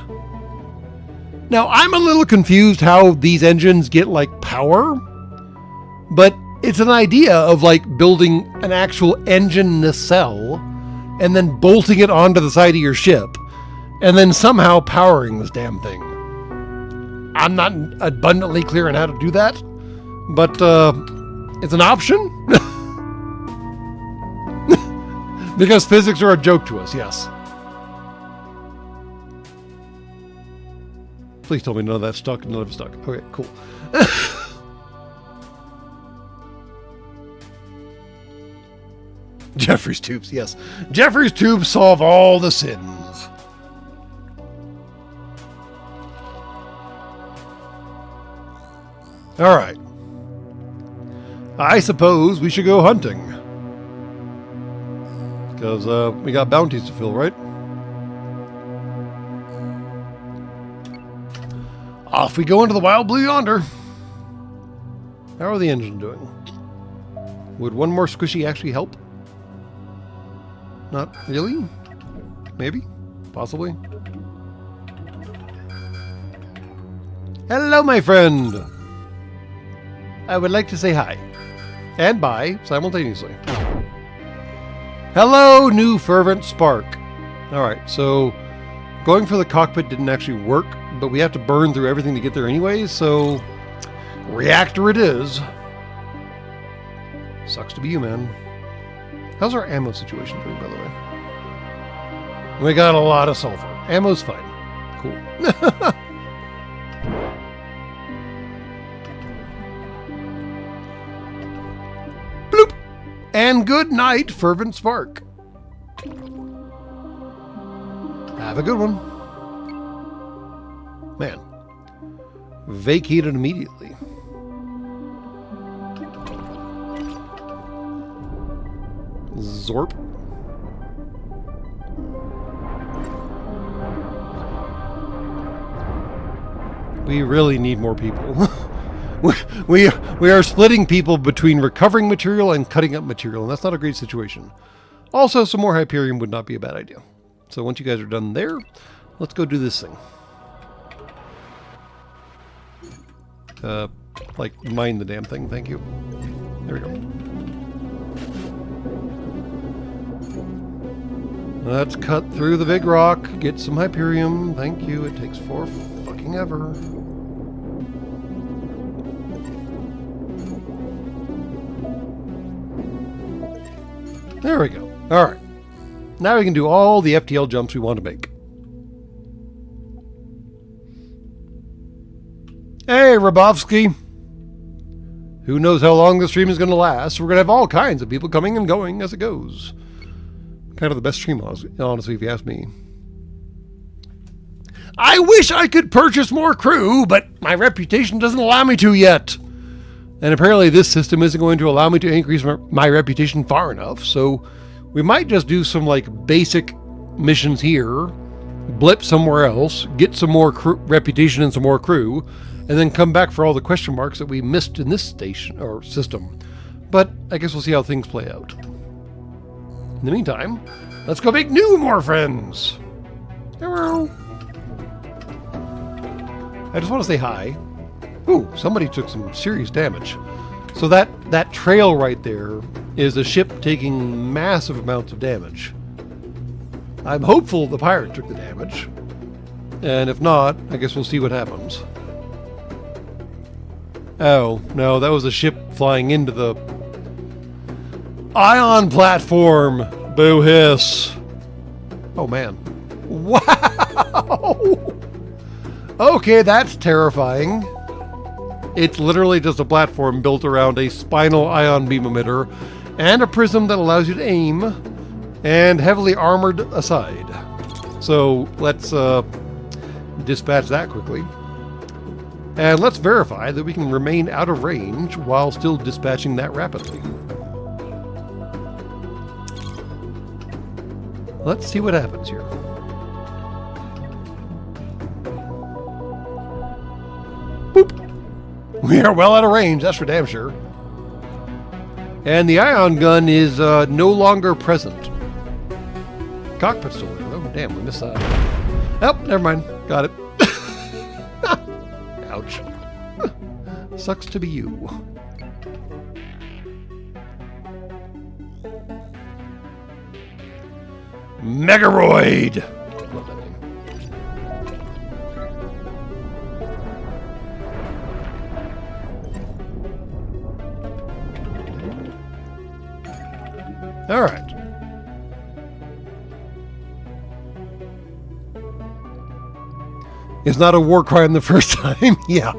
Speaker 1: Now, I'm a little confused how these engines get, like, power, but it's an idea of, like, building an actual engine nacelle and then bolting it onto the side of your ship and then somehow powering this damn thing. I'm not abundantly clear on how to do that, but it's an option. Because physics are a joke to us, yes. Please tell me none of that's stuck, none of it's stuck. Okay, cool. Jeffrey's tubes, yes. Jeffrey's tubes solve all the sins. All right. I suppose we should go hunting. Because we got bounties to fill, right? Off we go into the wild blue yonder. How are the engines doing? Would one more squishy actually help? Not really? Maybe? Possibly? Hello, my friend! I would like to say hi. And bye, simultaneously. Hello, new Fervent Spark. Alright, so going for the cockpit didn't actually work, but we have to burn through everything to get there anyways, so reactor it is. Sucks to be you, man. How's our ammo situation doing, by the way? We got a lot of sulfur. Ammo's fine. Cool. Bloop! And good night, Fervent Spark. Have a good one. Man. Vacated immediately. Zorp. We really need more people. we are splitting people between recovering material and cutting up material, and that's not a great situation. Also, some more Hyperion would not be a bad idea. So once you guys are done there, let's go do this thing. Like, mine the damn thing, thank you. There we go. Let's cut through the big rock, get some Hyperium. Thank you. It takes for fucking ever. There we go. All right. Now we can do all the FTL jumps we want to make. Hey, Rabovsky. Who knows how long the stream is going to last? We're going to have all kinds of people coming and going as it goes. Kind of the best stream, honestly, if you ask me. I wish I could purchase more crew, but my reputation doesn't allow me to yet. And apparently this system isn't going to allow me to increase my reputation far enough, so we might just do some like basic missions here, blip somewhere else, get some more reputation and some more crew, and then come back for all the question marks that we missed in this station or system. But I guess we'll see how things play out. In the meantime, let's go make more friends. Hello. I just want to say hi. Ooh, somebody took some serious damage. So that trail right there is a ship taking massive amounts of damage. I'm hopeful the pirate took the damage. And if not, I guess we'll see what happens. Oh, no, that was a ship flying into the ion platform. Boo hiss. Oh, man. Wow! Okay, that's terrifying. It's literally just a platform built around a spinal ion beam emitter and a prism that allows you to aim and heavily armored aside. So let's dispatch that quickly. And let's verify that we can remain out of range while still dispatching that rapidly. Let's see what happens here. Boop! We are well out of range, that's for damn sure. And the ion gun is no longer present. Cockpit still there, though. Damn, we missed that. Oh, never mind. Got it. Ouch. Sucks to be you. Megaroid! Love that name. All right. It's not a war crime the first time. Yeah.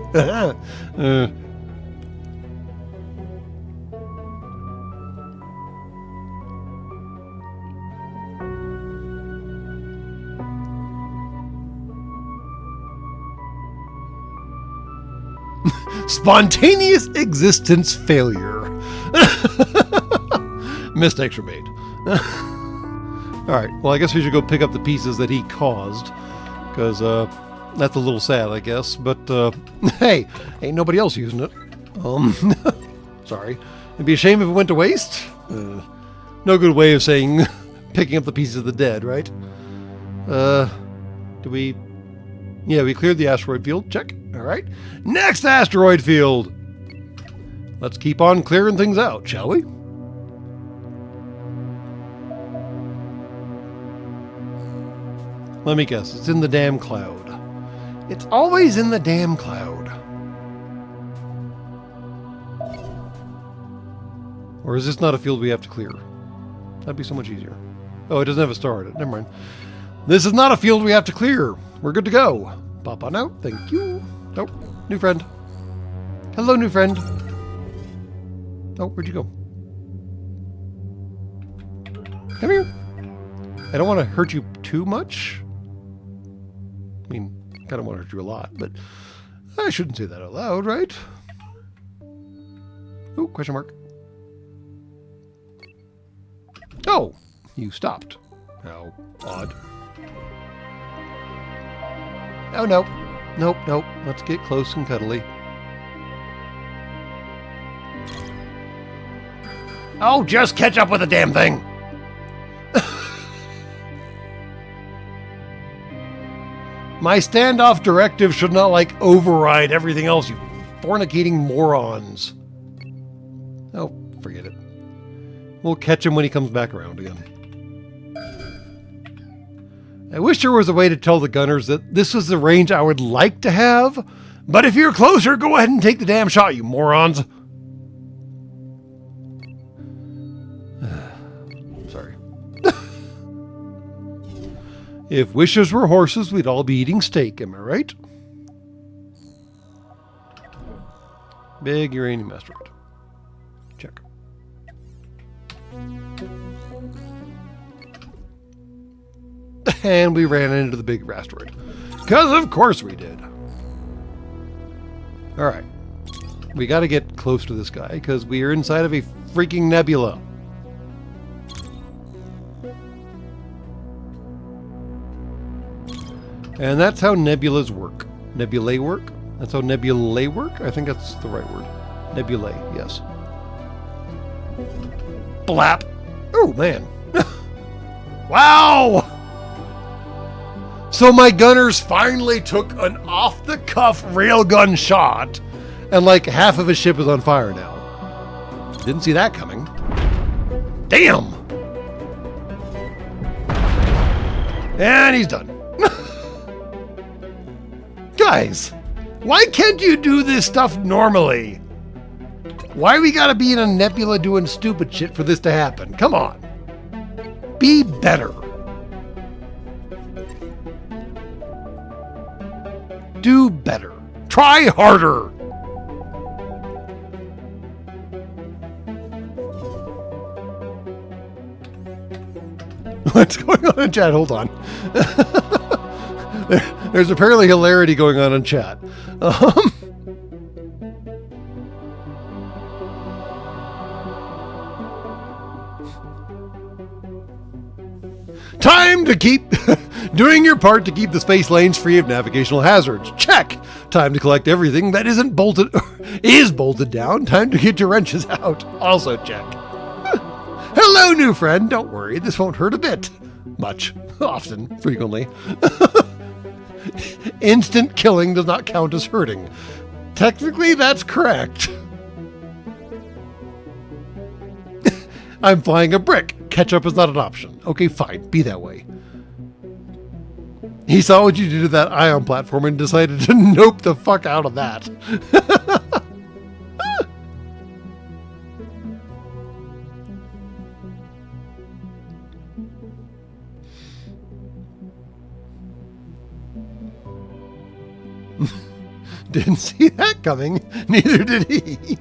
Speaker 1: Spontaneous existence failure. Mistakes were made. Alright, well, I guess we should go pick up the pieces that he caused. Because, that's a little sad, I guess. But, hey, ain't nobody else using it. Sorry. It'd be a shame if it went to waste. No good way of saying picking up the pieces of the dead, right? Do we... Yeah, we cleared the asteroid field. Check. Alright. Next asteroid field! Let's keep on clearing things out, shall we? Let me guess. It's in the damn cloud. It's always in the damn cloud. Or is this not a field we have to clear? That'd be so much easier. Oh, it doesn't have a star in it. Never mind. This is not a field we have to clear. We're good to go. Pop on out. Thank you. Nope. New friend. Hello, new friend. Oh, where'd you go? Come here. I don't want to hurt you too much. I mean, I kind of want to hurt you a lot, but I shouldn't say that out loud, right? Oh, question mark. Oh, you stopped. How odd. Oh, no. Nope, nope. Let's get close and cuddly. Oh, just catch up with the damn thing! My standoff directive should not, like, override everything else, you fornicating morons. Oh, forget it. We'll catch him when he comes back around again. I wish there was a way to tell the gunners that this is the range I would like to have, but if you're closer, go ahead and take the damn shot, you morons. Sorry. If wishes were horses, we'd all be eating steak, am I right? Big uranium asteroid. Check. And we ran into the big asteroid. Because of course we did. Alright. We got to get close to this guy because we are inside of a freaking nebula. And that's how nebulas work. Nebulae work? That's how nebulae work? I think that's the right word. Nebulae, yes. Blap! Oh, man. Wow! So my gunners finally took an off-the-cuff railgun shot, and like half of his ship is on fire now. Didn't see that coming. Damn! And he's done. Guys, why can't you do this stuff normally? Why we gotta be in a nebula doing stupid shit for this to happen? Come on. Be better. Do better. Try harder. What's going on in chat? Hold on. There's apparently hilarity going on in chat. Time to keep doing your part to keep the space lanes free of navigational hazards. Check. Time to collect everything that is bolted down. Time to get your wrenches out. Also check. Hello, new friend. Don't worry, this won't hurt a bit. Much. Often. Frequently. Instant killing does not count as hurting. Technically, that's correct. I'm flying a brick. Ketchup is not an option. Okay, fine. Be that way. He saw what you did to that ion platform and decided to nope the fuck out of that. Didn't see that coming. Neither did he.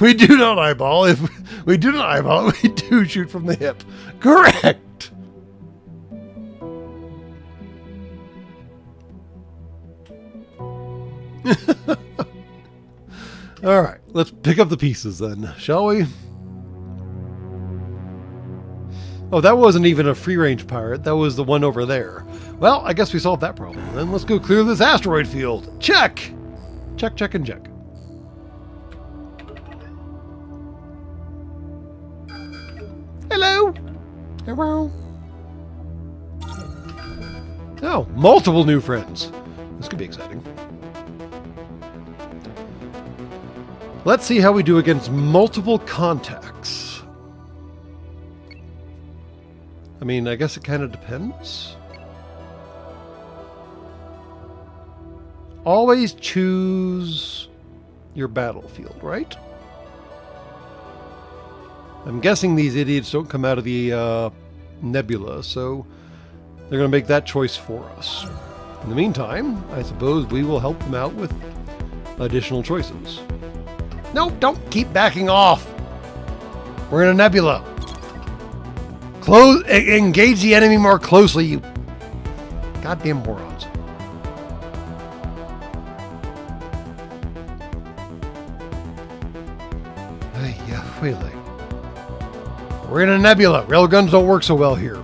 Speaker 1: We do not eyeball. If we do not eyeball, we do shoot from the hip. Correct. All right, let's pick up the pieces then, shall we? Oh, that wasn't even a free-range pirate. That was the one over there. Well, I guess we solved that problem. Then let's go clear this asteroid field. Check! Check, check, and check. Hello! Hello! Oh, multiple new friends. This could be exciting. Let's see how we do against multiple contacts. I mean, I guess it kind of depends. Always choose your battlefield, right? I'm guessing these idiots don't come out of the nebula, so they're going to make that choice for us. In the meantime, I suppose we will help them out with additional choices. No, don't keep backing off. We're in a nebula. Engage the enemy more closely, you goddamn morons. Hey, yeah, really. We're in a nebula. Railguns don't work so well here.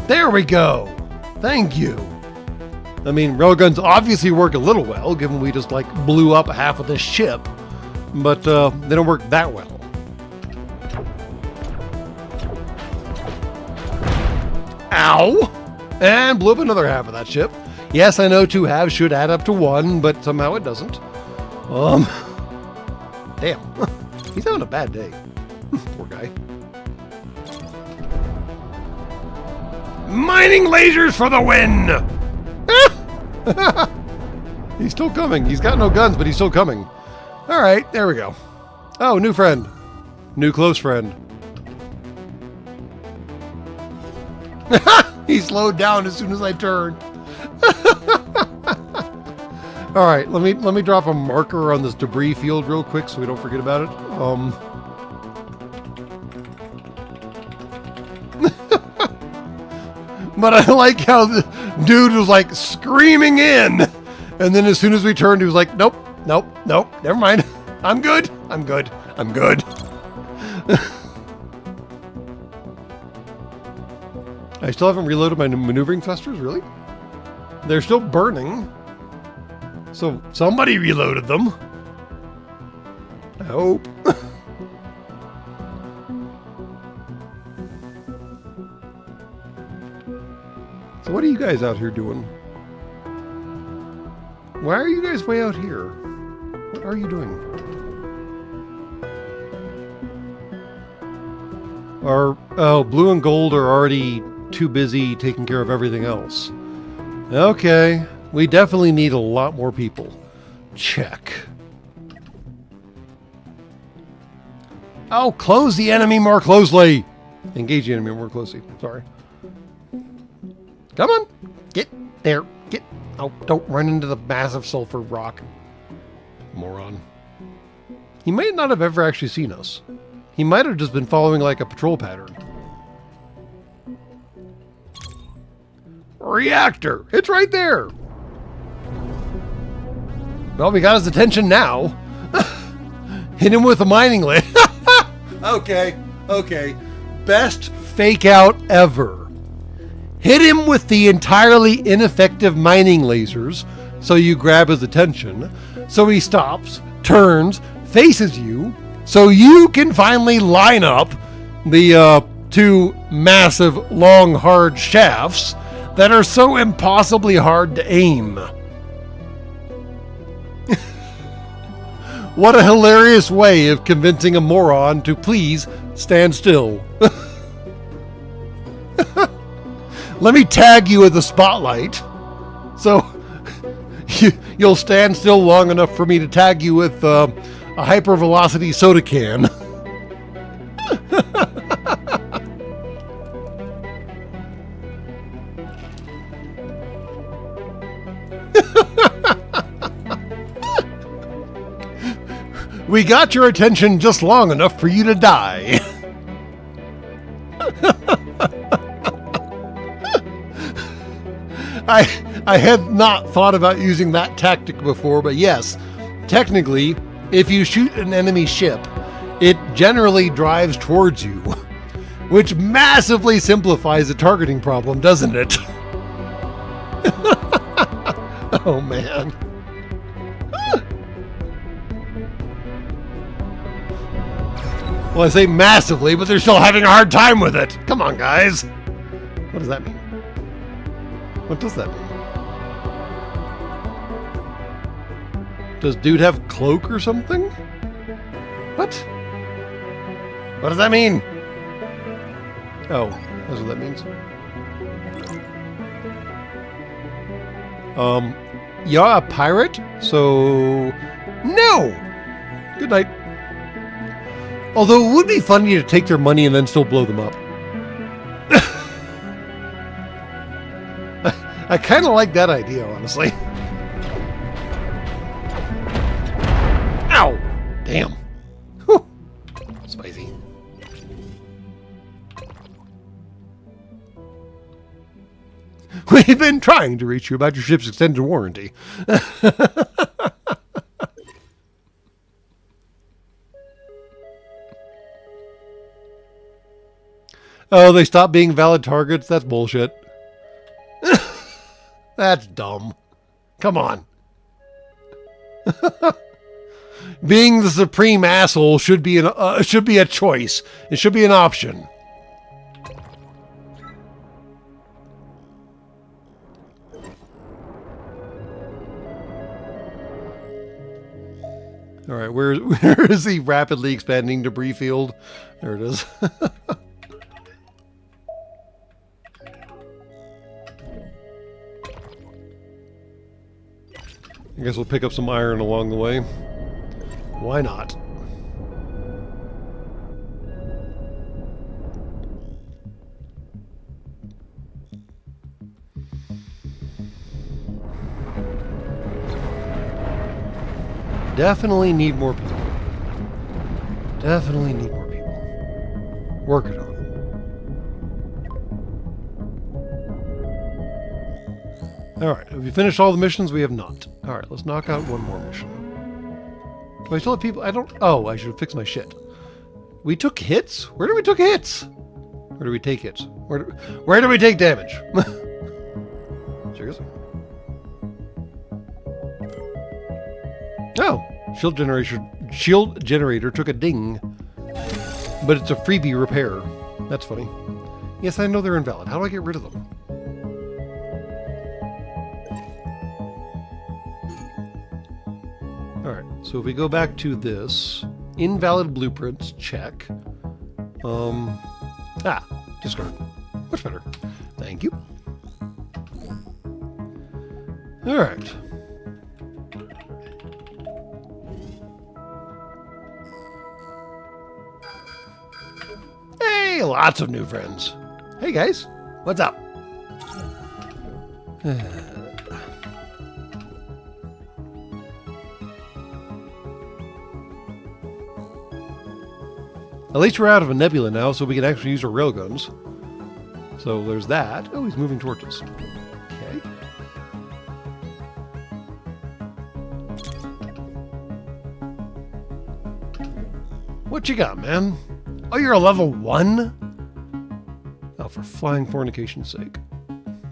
Speaker 1: There we go. Thank you. I mean, railguns obviously work a little well, given we just, like, blew up half of this ship. But, they don't work that well. Ow! And blew up another half of that ship. Yes, I know 2 halves should add up to 1, but somehow it doesn't. Damn. He's having a bad day. Poor guy. Mining lasers for the win! He's still coming. He's got no guns, but he's still coming. All right, there we go. Oh, new friend. New close friend. He slowed down as soon as I turned. All right, let me drop a marker on this debris field real quick so we don't forget about it. But I like how the dude was like screaming in, and then as soon as we turned, he was like, "Nope, nope, nope, never mind. I'm good. I'm good. I'm good." I still haven't reloaded my maneuvering thrusters, really? They're still burning. So somebody reloaded them. I hope. So what are you guys out here doing? Why are you guys way out here? What are you doing? Blue and gold are already too busy taking care of everything else. Okay, we definitely need a lot more people. Check. Oh, close the enemy more closely. Engage the enemy more closely. Sorry. Come on. Get there. Get. Oh, don't run into the massive sulfur rock. Moron. He might not have ever actually seen us. He might have just been following like a patrol pattern. Reactor! It's right there! Well, we got his attention now. Hit him with a mining laser. Okay, okay. Best fake out ever. Hit him with the entirely ineffective mining lasers, so you grab his attention, so he stops, turns, faces you, so you can finally line up the two massive, long, hard shafts that are so impossibly hard to aim. What a hilarious way of convincing a moron to please stand still. Let me tag you with the spotlight, so you'll stand still long enough for me to tag you with a hypervelocity soda can. We got your attention just long enough for you to die. I had not thought about using that tactic before, but yes, technically, if you shoot an enemy ship, it generally drives towards you, which massively simplifies the targeting problem, doesn't it? Oh, man. Well, I say massively, but they're still having a hard time with it. Come on, guys. What does that mean? What does that mean? Does dude have cloak or something? What? What does that mean? Oh, that's what that means. You're a pirate, so no. Good night. Although it would be funny to take their money and then still blow them up. I kind of like that idea, honestly. Ow! Damn. Whew. Spicy. We've been trying to reach you about your ship's extended warranty. Oh, they stopped being valid targets? That's bullshit. That's dumb. Come on. Being the supreme asshole should be a choice. It should be an option. All right, where is the rapidly expanding debris field? There it is. I guess we'll pick up some iron along the way. Why not? Definitely need more people. Definitely need more people. Working on it. Alright, have we finished all the missions? We have not. Alright, let's knock out one more mission. Do I still have people? I don't... Oh, I should have fixed my shit. We took hits? Where did we took hits? Where do we take hits? Where do we take damage? Seriously? Oh, shield generator took a ding, but it's a freebie repair. That's funny. Yes, I know they're invalid. How do I get rid of them? All right. So if we go back to this, invalid blueprints, check. Discard. Much better. Thank you. All right. Hey, lots of new friends. Hey guys, what's up? At least we're out of a nebula now, so we can actually use our railguns. So there's that. Oh, he's moving towards us. Okay. What you got, man? Oh, you're a level 1? Oh, for flying fornication's sake.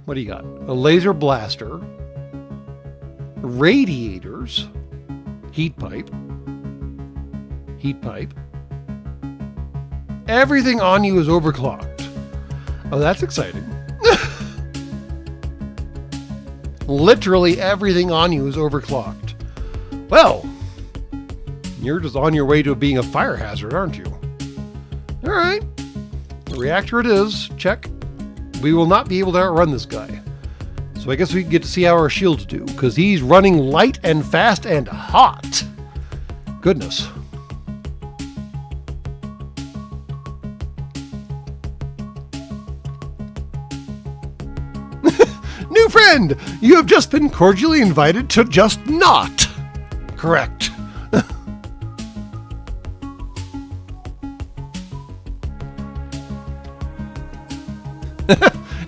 Speaker 1: What do you got? A laser blaster. Radiators. Heat pipe. Heat pipe. Everything on you is overclocked. Oh, that's exciting. Literally everything on you is overclocked. Well, you're just on your way to being a fire hazard, aren't you? All right. Reactor it is. Check. We will not be able to outrun this guy. So I guess we get to see how our shields do, because he's running light and fast and hot. Goodness. New friend, you have just been cordially invited to just not. Correct.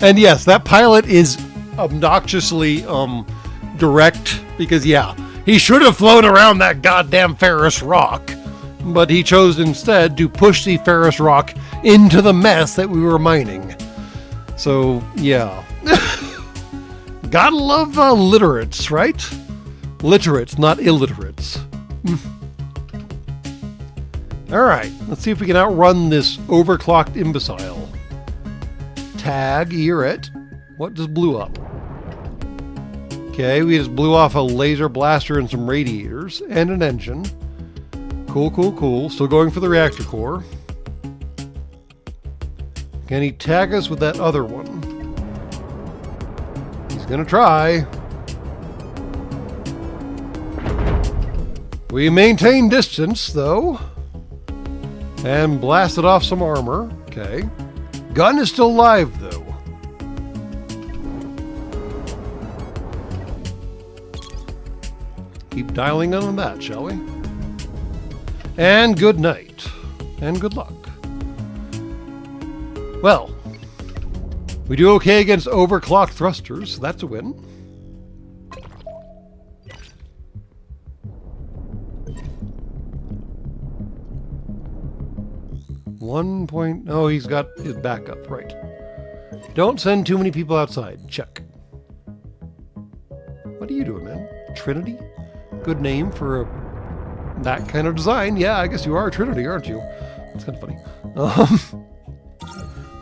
Speaker 1: And yes, that pilot is obnoxiously direct because, yeah, he should have flown around that goddamn Ferrous rock, but he chose instead to push the Ferrous rock into the mess that we were mining. So, yeah. Gotta love literates, right? Literates, not illiterates. Alright, let's see if we can outrun this overclocked imbecile. Tag, you're it. What just blew up? Okay, we just blew off a laser blaster and some radiators and an engine. Cool, cool, cool. Still going for the reactor core. Can he tag us with that other one? He's gonna try. We maintain distance, though. And blasted off some armor. Okay. Gun is still live, though. Keep dialing on that, shall we? And good night. And good luck. Well, we do okay against overclocked thrusters. So that's a win. Oh, he's got his backup, right. Don't send too many people outside. Check. What are you doing, man? Trinity? Good name for that kind of design. Yeah, I guess you are a Trinity, aren't you? That's kind of funny.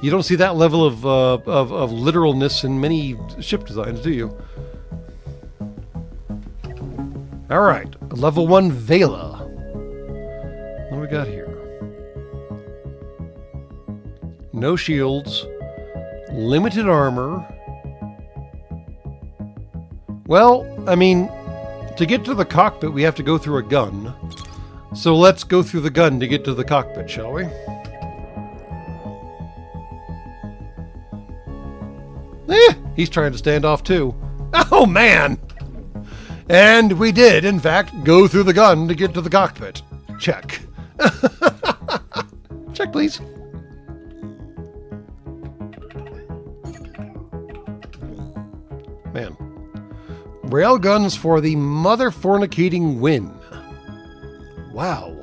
Speaker 1: You don't see that level of literalness in many ship designs, do you? All right, level 1 Vela. What do we got here? No shields, limited armor. Well, I mean, to get to the cockpit, we have to go through a gun. So let's go through the gun to get to the cockpit, shall we? He's trying to stand off too. Oh, man! And we did, in fact, go through the gun to get to the cockpit. Check. Check, please. Man. Railguns for the mother fornicating win. Wow.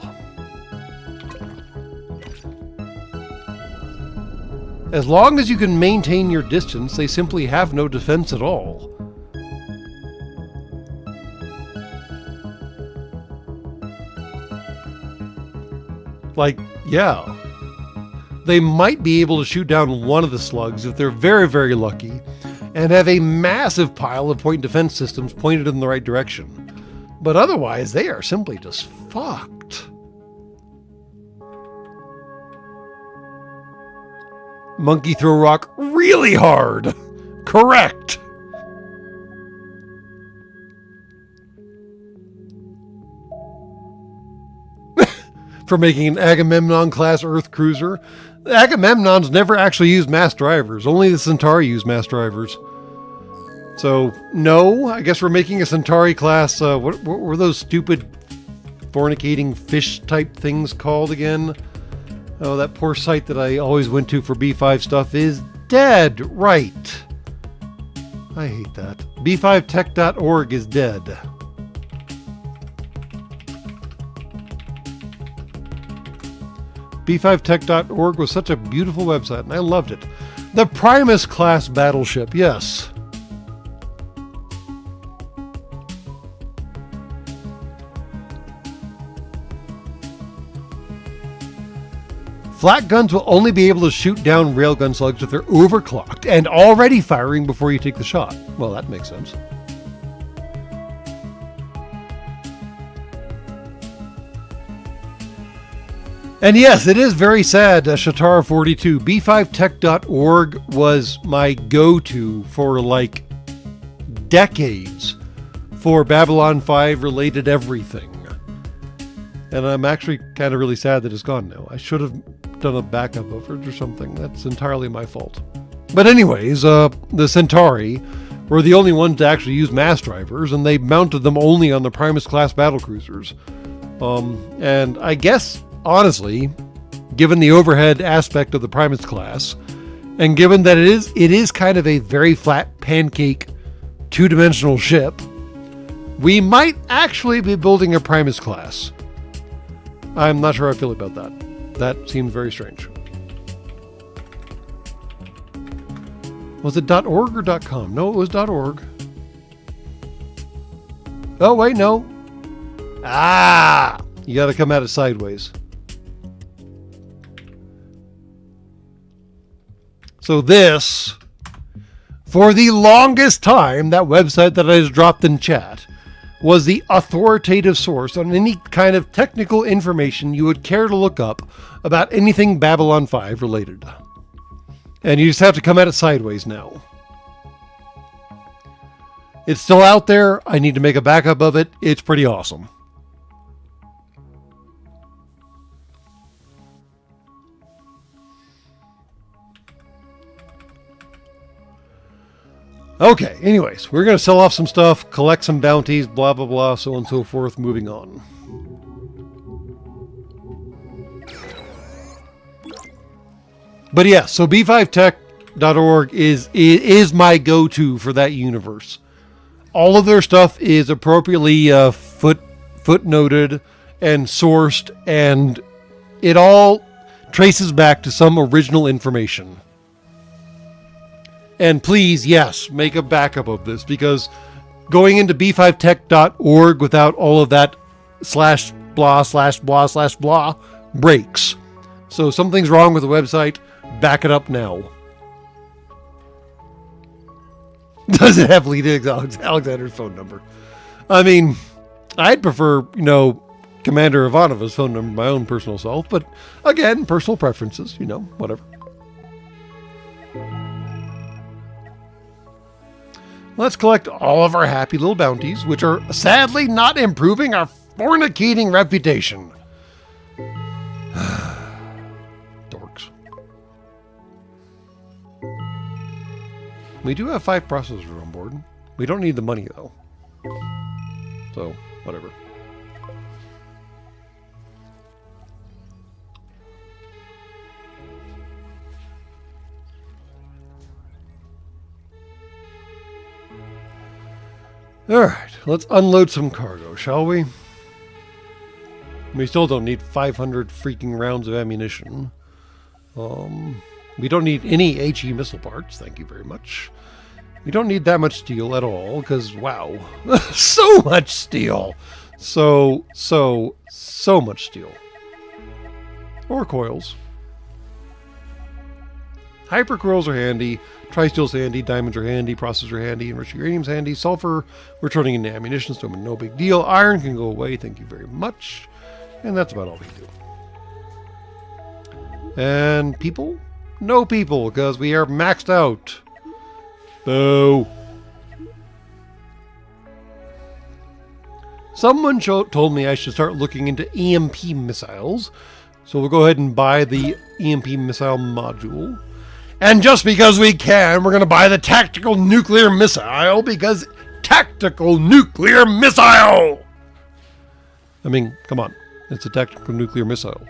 Speaker 1: As long as you can maintain your distance, they simply have no defense at all. Like, yeah. They might be able to shoot down one of the slugs if they're very, very lucky, and have a massive pile of point defense systems pointed in the right direction. But otherwise, they are simply just fucked. Monkey throw rock really hard. Correct. For making an Agamemnon-class Earth cruiser. The Agamemnons never actually used mass drivers. Only the Centauri used mass drivers. So, no, I guess we're making a Centauri-class... what were those stupid fornicating fish-type things called again? Oh, that poor site that I always went to for B5 stuff is dead. Right. I hate that. B5tech.org is dead. B5tech.org was such a beautiful website, and I loved it. The Primus class battleship, yes. Flak guns will only be able to shoot down railgun slugs if they're overclocked and already firing before you take the shot. Well, that makes sense. And yes, it is very sad, Shatara42. B5tech.org was my go-to for like decades for Babylon 5 related everything. And I'm actually kind of really sad that it's gone now. I should have done a backup of it or something. That's entirely my fault. But anyways, the Centauri were the only ones to actually use mass drivers, and they mounted them only on the Primus class battlecruisers. And I guess, honestly, given the overhead aspect of the Primus class, and given that it is kind of a very flat pancake two-dimensional ship, we might actually be building a Primus class. I'm not sure how I feel about that. That seems very strange. Was it .org or .com? No, it was .org. Oh, wait, no. Ah! You gotta come at it sideways. So this, for the longest time, that website that I just dropped in chat was the authoritative source on any kind of technical information you would care to look up about anything Babylon 5 related. And you just have to come at it sideways now. It's still out there. I need to make a backup of it. It's pretty awesome. Okay, anyways, we're going to sell off some stuff, collect some bounties, blah, blah, blah, so on and so forth, moving on. But yeah, so b5tech.org is my go-to for that universe. All of their stuff is appropriately footnoted and sourced, and it all traces back to some original information. And please, yes, make a backup of this, because going into b5tech.org without all of that /blah/blah/blah breaks. So something's wrong with the website. Back it up now. Does it have Lita Alexander's phone number? I mean, I'd prefer, Commander Ivanova's phone number, my own personal self. But again, personal preferences, whatever. Let's collect all of our happy little bounties, which are sadly not improving our fornicating reputation. Dorks. We do have 5 processors on board. We don't need the money, though. So, whatever. Alright, let's unload some cargo, shall we? We still don't need 500 freaking rounds of ammunition. We don't need any HE missile parts, thank you very much. We don't need that much steel at all, because, wow. So much steel! So much steel. Or coils. Hypercoils are handy, tri-steel's handy, diamonds are handy, processors are handy, enriched uranium's handy, sulfur, we're turning into ammunition, so no big deal. Iron can go away, thank you very much. And that's about all we do. And people? No people, because we are maxed out. Boo. Someone told me I should start looking into EMP missiles, so we'll go ahead and buy the EMP missile module. And just because we can, we're going to buy the tactical nuclear missile, because tactical nuclear missile! I mean, come on. It's a tactical nuclear missile.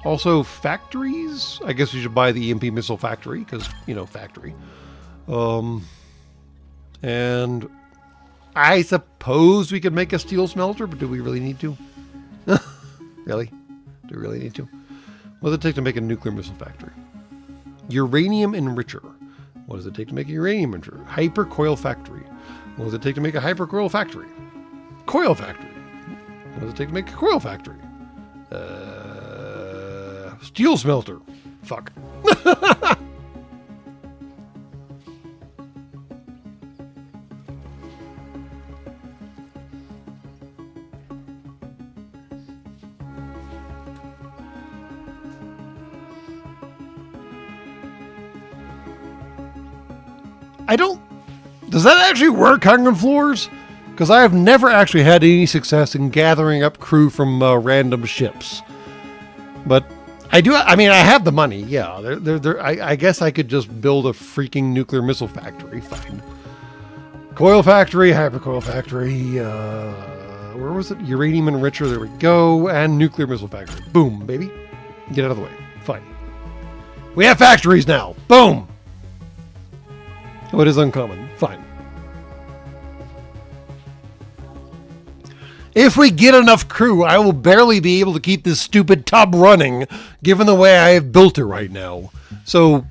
Speaker 1: Also, factories? I guess we should buy the EMP missile factory, because, you know, factory. And I suppose we could make a steel smelter, but do we really need to? Really? Do we really need to? What does it take to make a nuclear missile factory? Uranium enricher. What does it take to make a uranium enricher? Hypercoil factory. What does it take to make a hypercoil factory? Coil factory. What does it take to make a coil factory? Steel smelter. Fuck. Does that actually work, Hungry Floors? Because I have never actually had any success in gathering up crew from random ships. But I do. I mean, I have the money. Yeah, I guess I could just build a freaking nuclear missile factory. Fine. Coil factory, hypercoil factory. Where was it? Uranium enricher. There we go. And nuclear missile factory. Boom, baby. Get out of the way. Fine. We have factories now. Boom. Oh, it is uncommon. Fine. If we get enough crew, I will barely be able to keep this stupid tub running, given the way I have built it right now. So,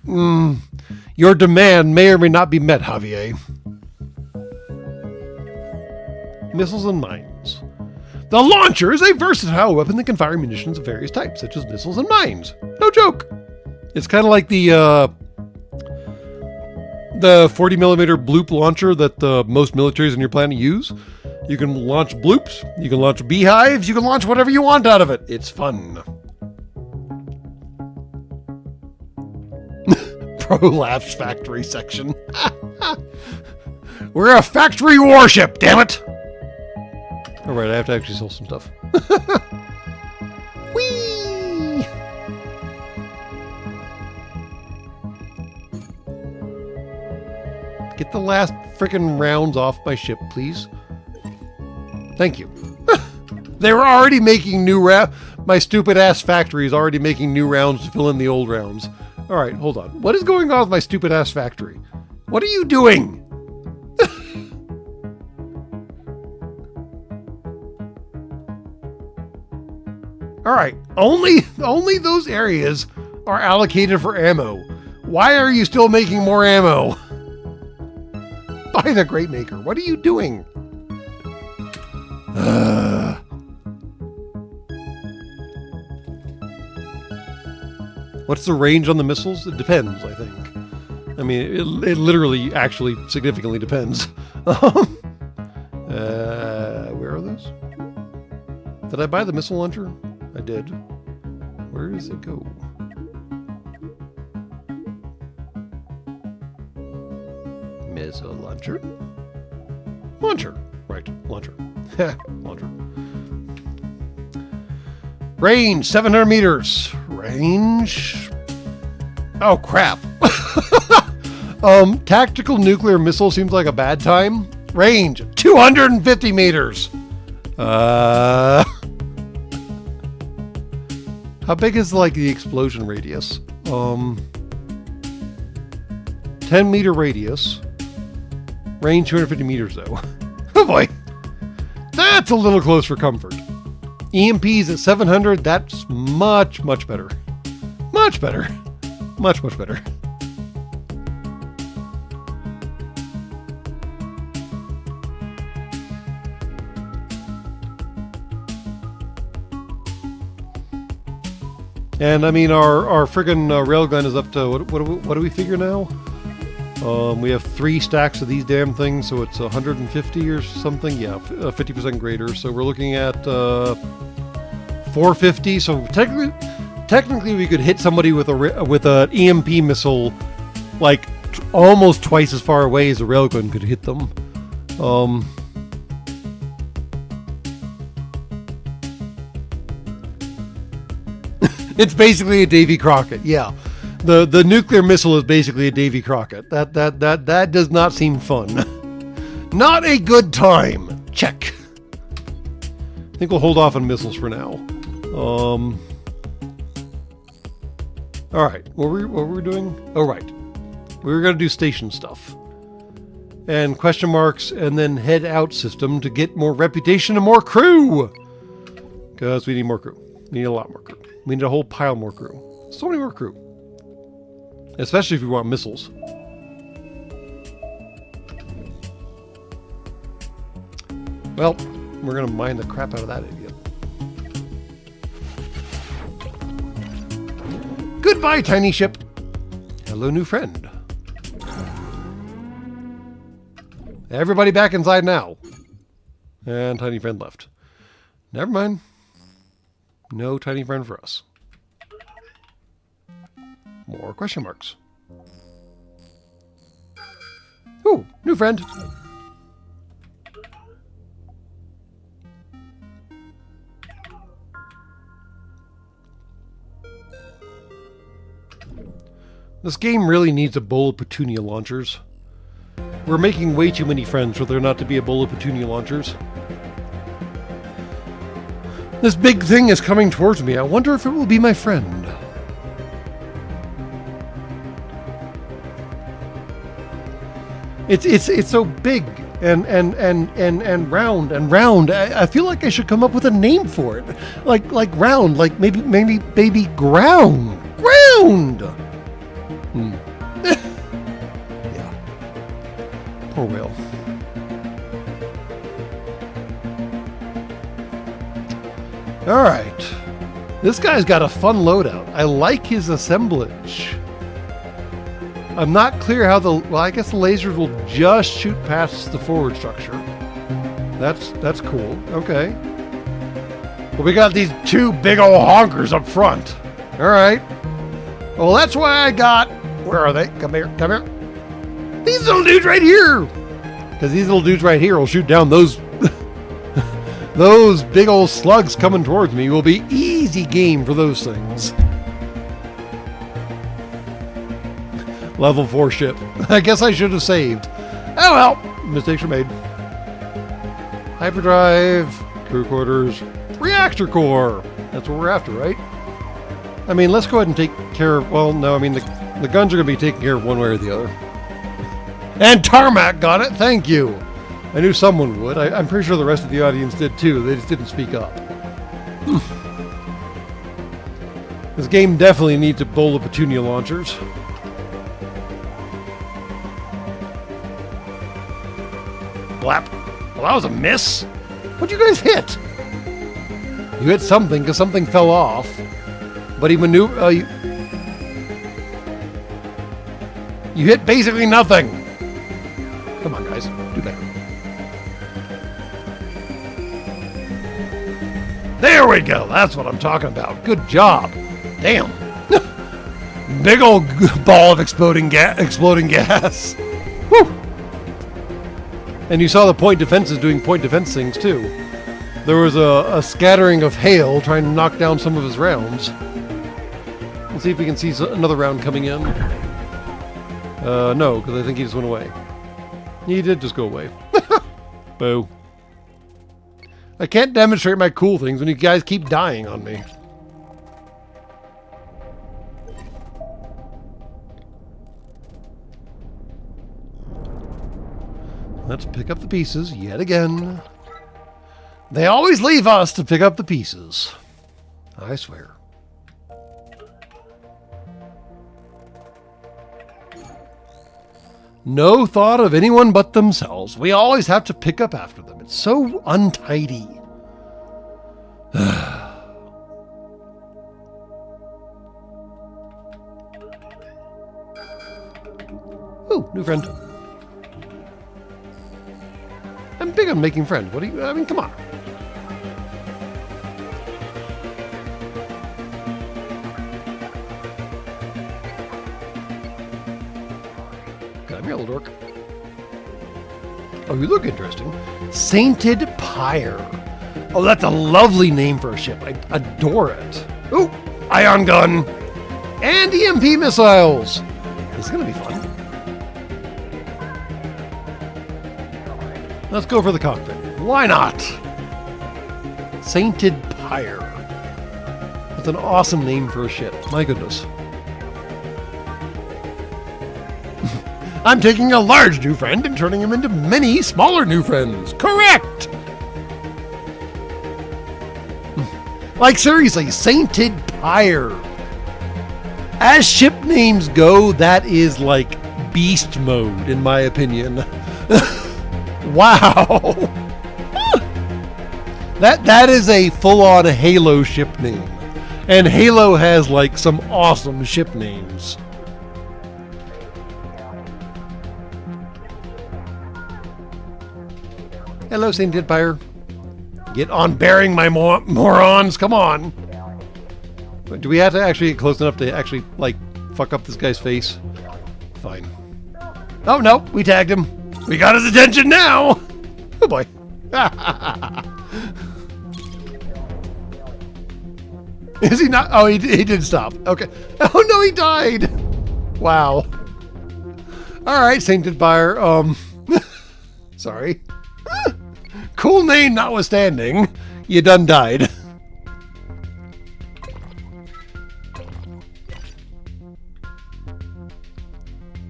Speaker 1: your demand may or may not be met, Javier. Missiles and mines. The launcher is a versatile weapon that can fire munitions of various types, such as missiles and mines. No joke. It's kind of like the 40mm bloop launcher that most militaries on your planet use. You can launch bloops, you can launch beehives, you can launch whatever you want out of it. It's fun. Prolapse factory section. We're a factory warship, damn it! Alright, I have to actually sell some stuff. Whee! Get the last frickin' rounds off my ship, please. Thank you. They were already making new my stupid ass factory is already making new rounds to fill in the old rounds. Alright, hold on. What is going on with my stupid ass factory? What are you doing? Alright, only those areas are allocated for ammo. Why are you still making more ammo? By the Great Maker, what are you doing? What's the range on the missiles? It depends, I think. I mean, it literally actually significantly depends. Where are those? Did I buy the missile launcher? I did. Where does it go? Missile launcher? Launcher. Right, launcher. Launcher. Range, 700 meters. Range. Oh, crap. Tactical nuclear missile seems like a bad time. Range 250 meters. How big is like the explosion radius? 10-meter radius. Range 250 meters though. Oh boy. That's a little close for comfort. EMPs at 700, that's much, much better. Much better. Much, much better. And I mean, our friggin' railgun is up to, what do we figure now? We have 3 stacks of these damn things, so it's 150 or something. Yeah, 50% greater. So we're looking at 450. So technically, we could hit somebody with an EMP missile, like almost twice as far away as a railgun could hit them. It's basically a Davy Crockett. Yeah. The nuclear missile is basically a Davy Crockett. That does not seem fun. Not a good time. Check. I think we'll hold off on missiles for now. All right. What were we doing? Oh, right. We were going to do station stuff. And question marks and then head out system to get more reputation and more crew. Because we need more crew. We need a lot more crew. We need a whole pile more crew. So many more crew. Especially if you want missiles. Well, we're going to mine the crap out of that idiot. Goodbye, tiny ship. Hello, new friend. Everybody back inside now. And tiny friend left. Never mind. No tiny friend for us. More question marks. Ooh, new friend. This game really needs a bowl of Petunia launchers. We're making way too many friends for there not to be a bowl of Petunia launchers. This big thing is coming towards me. I wonder if it will be my friend. It's so big and round and round. I feel like I should come up with a name for it. Like round, like maybe baby ground. Yeah. Poor whale. All right. This guy's got a fun loadout. I like his assemblage. I'm not clear how well, I guess the lasers will just shoot past the forward structure. That's cool. Okay. Well, we got these 2 big old honkers up front. All right. Well, that's why I got... Where are they? Come here. These little dudes right here. Because these little dudes right here will shoot down those... those big old slugs coming towards me. Will be easy game for those things. Level 4 ship. I guess I should have saved. Oh well, mistakes were made. Hyperdrive, crew quarters, reactor core. That's what we're after, right? I mean, let's go ahead and take care of... Well, no, I mean, the guns are going to be taken care of one way or the other. And Tarmac got it, thank you. I knew someone would. I'm pretty sure the rest of the audience did too. They just didn't speak up. This game definitely needs a bowl of Petunia launchers. Blap. Well, that was a miss. What'd you guys hit? You hit something because something fell off. But he maneuvered... you hit basically nothing. Come on, guys. Do better. There we go. That's what I'm talking about. Good job. Damn. Big old ball of exploding gas. Woo. And you saw the point defenses doing point defense things too. There was a scattering of hail trying to knock down some of his rounds. Let's see if we can see another round coming in. No, because I think he just went away. He did just go away. Boo. I can't demonstrate my cool things when you guys keep dying on me. Let's pick up the pieces yet again. They always leave us to pick up the pieces. I swear. No thought of anyone but themselves. We always have to pick up after them. It's so untidy. Ooh, new friend. I'm big on making friends. What do you... I mean, come on. Come here, little dork. Oh, you look interesting. Sainted Pyre. Oh, that's a lovely name for a ship. I adore it. Ooh, ion gun. And EMP missiles. This is going to be fun. Let's go for the cockpit. Why not? Sainted Pyre. That's an awesome name for a ship. My goodness. I'm taking a large new friend and turning him into many smaller new friends. Correct! Like, seriously, Sainted Pyre. As ship names go, that is like beast mode, in my opinion. Wow! That is a full-on Halo ship name. And Halo has, like, some awesome ship names. Hello, Sainted Pyre. Get on bearing, my morons. Come on. Do we have to actually get close enough to actually, like, fuck up this guy's face? Fine. Oh, no. We tagged him. We got his attention now. Oh, boy. Is he not? Oh, he did stop. Okay. Oh, no, he died. Wow. All right, Sainted Pyre. Sorry. Cool name notwithstanding, you done died.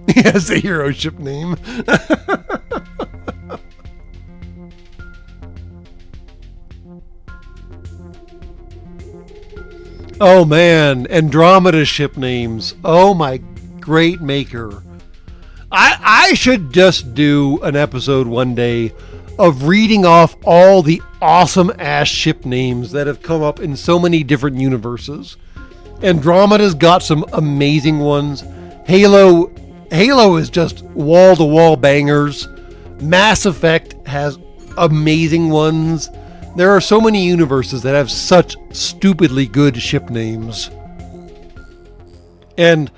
Speaker 1: He has a hero ship name. Oh man, Andromeda ship names. Oh my great maker. I should just do an episode one day of reading off all the awesome ass ship names that have come up in so many different universes. Andromeda's got some amazing ones. Halo is just wall-to-wall bangers. Mass Effect has amazing ones. There are so many universes that have such stupidly good ship names. And,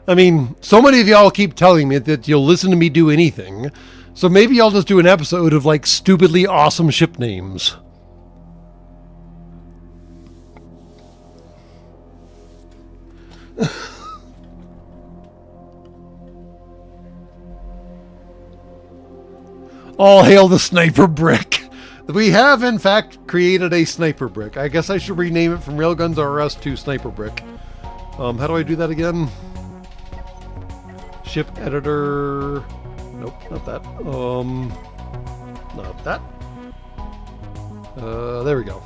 Speaker 1: I mean, so many of y'all keep telling me that you'll listen to me do anything. So maybe I'll just do an episode of, like, stupidly awesome ship names. All hail the sniper brick. We have, in fact, created a sniper brick. I guess I should rename it from Railguns R Us to Sniper Brick. How do I do that again? Ship editor... Nope, not that. Not that. There we go.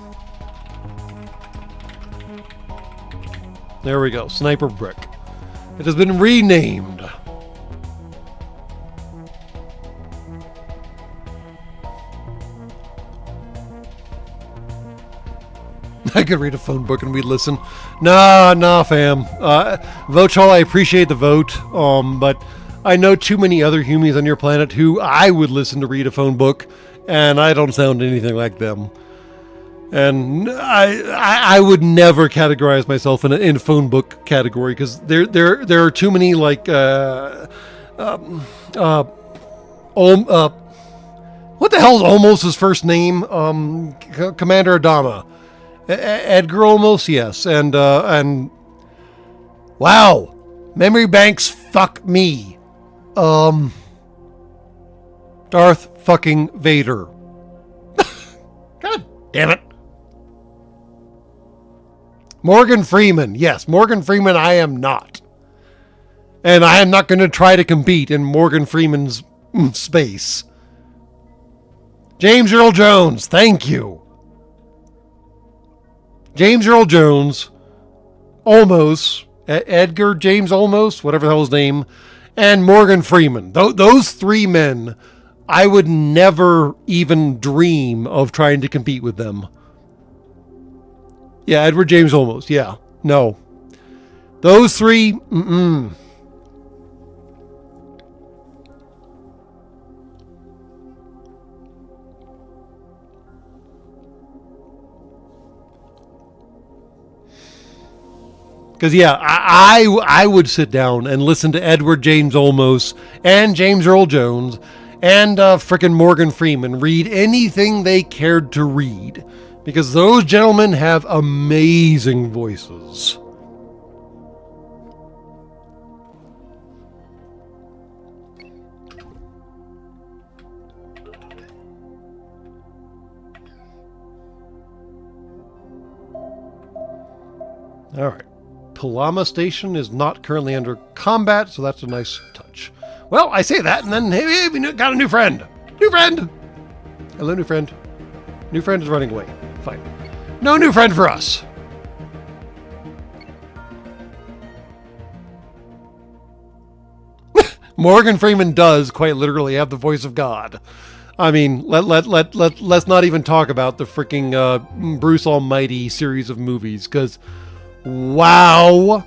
Speaker 1: There we go. Sniper Brick. It has been renamed. I could read a phone book and we'd listen. Nah, fam. Vochal, I appreciate the vote, but I know too many other humans on your planet who I would listen to read a phone book, and I don't sound anything like them. And I would never categorize myself in a phone book category because there are too many like what the hell is Olmos' first name? Commander Adama. Edgar Olmos, yes, and wow, memory banks fuck me. Darth fucking Vader. God damn it. Morgan Freeman. Yes, Morgan Freeman I am not. And I am not going to try to compete in Morgan Freeman's space. James Earl Jones. Thank you. James Earl Jones. Olmos. Edgar James Olmos. Whatever the hell his name. And Morgan Freeman. Those three men, I would never even dream of trying to compete with them. Yeah, Edward James Olmos. Yeah. No. Those three, Because, yeah, I would sit down and listen to Edward James Olmos and James Earl Jones and frickin' Morgan Freeman read anything they cared to read. Because those gentlemen have amazing voices. All right. Palama Station is not currently under combat, so that's a nice touch. Well, I say that, and then, hey, we got a new friend. New friend! Hello, new friend. New friend is running away. Fine. No new friend for us. Morgan Freeman does quite literally have the voice of God. I mean, let's not even talk about the freaking Bruce Almighty series of movies, because wow.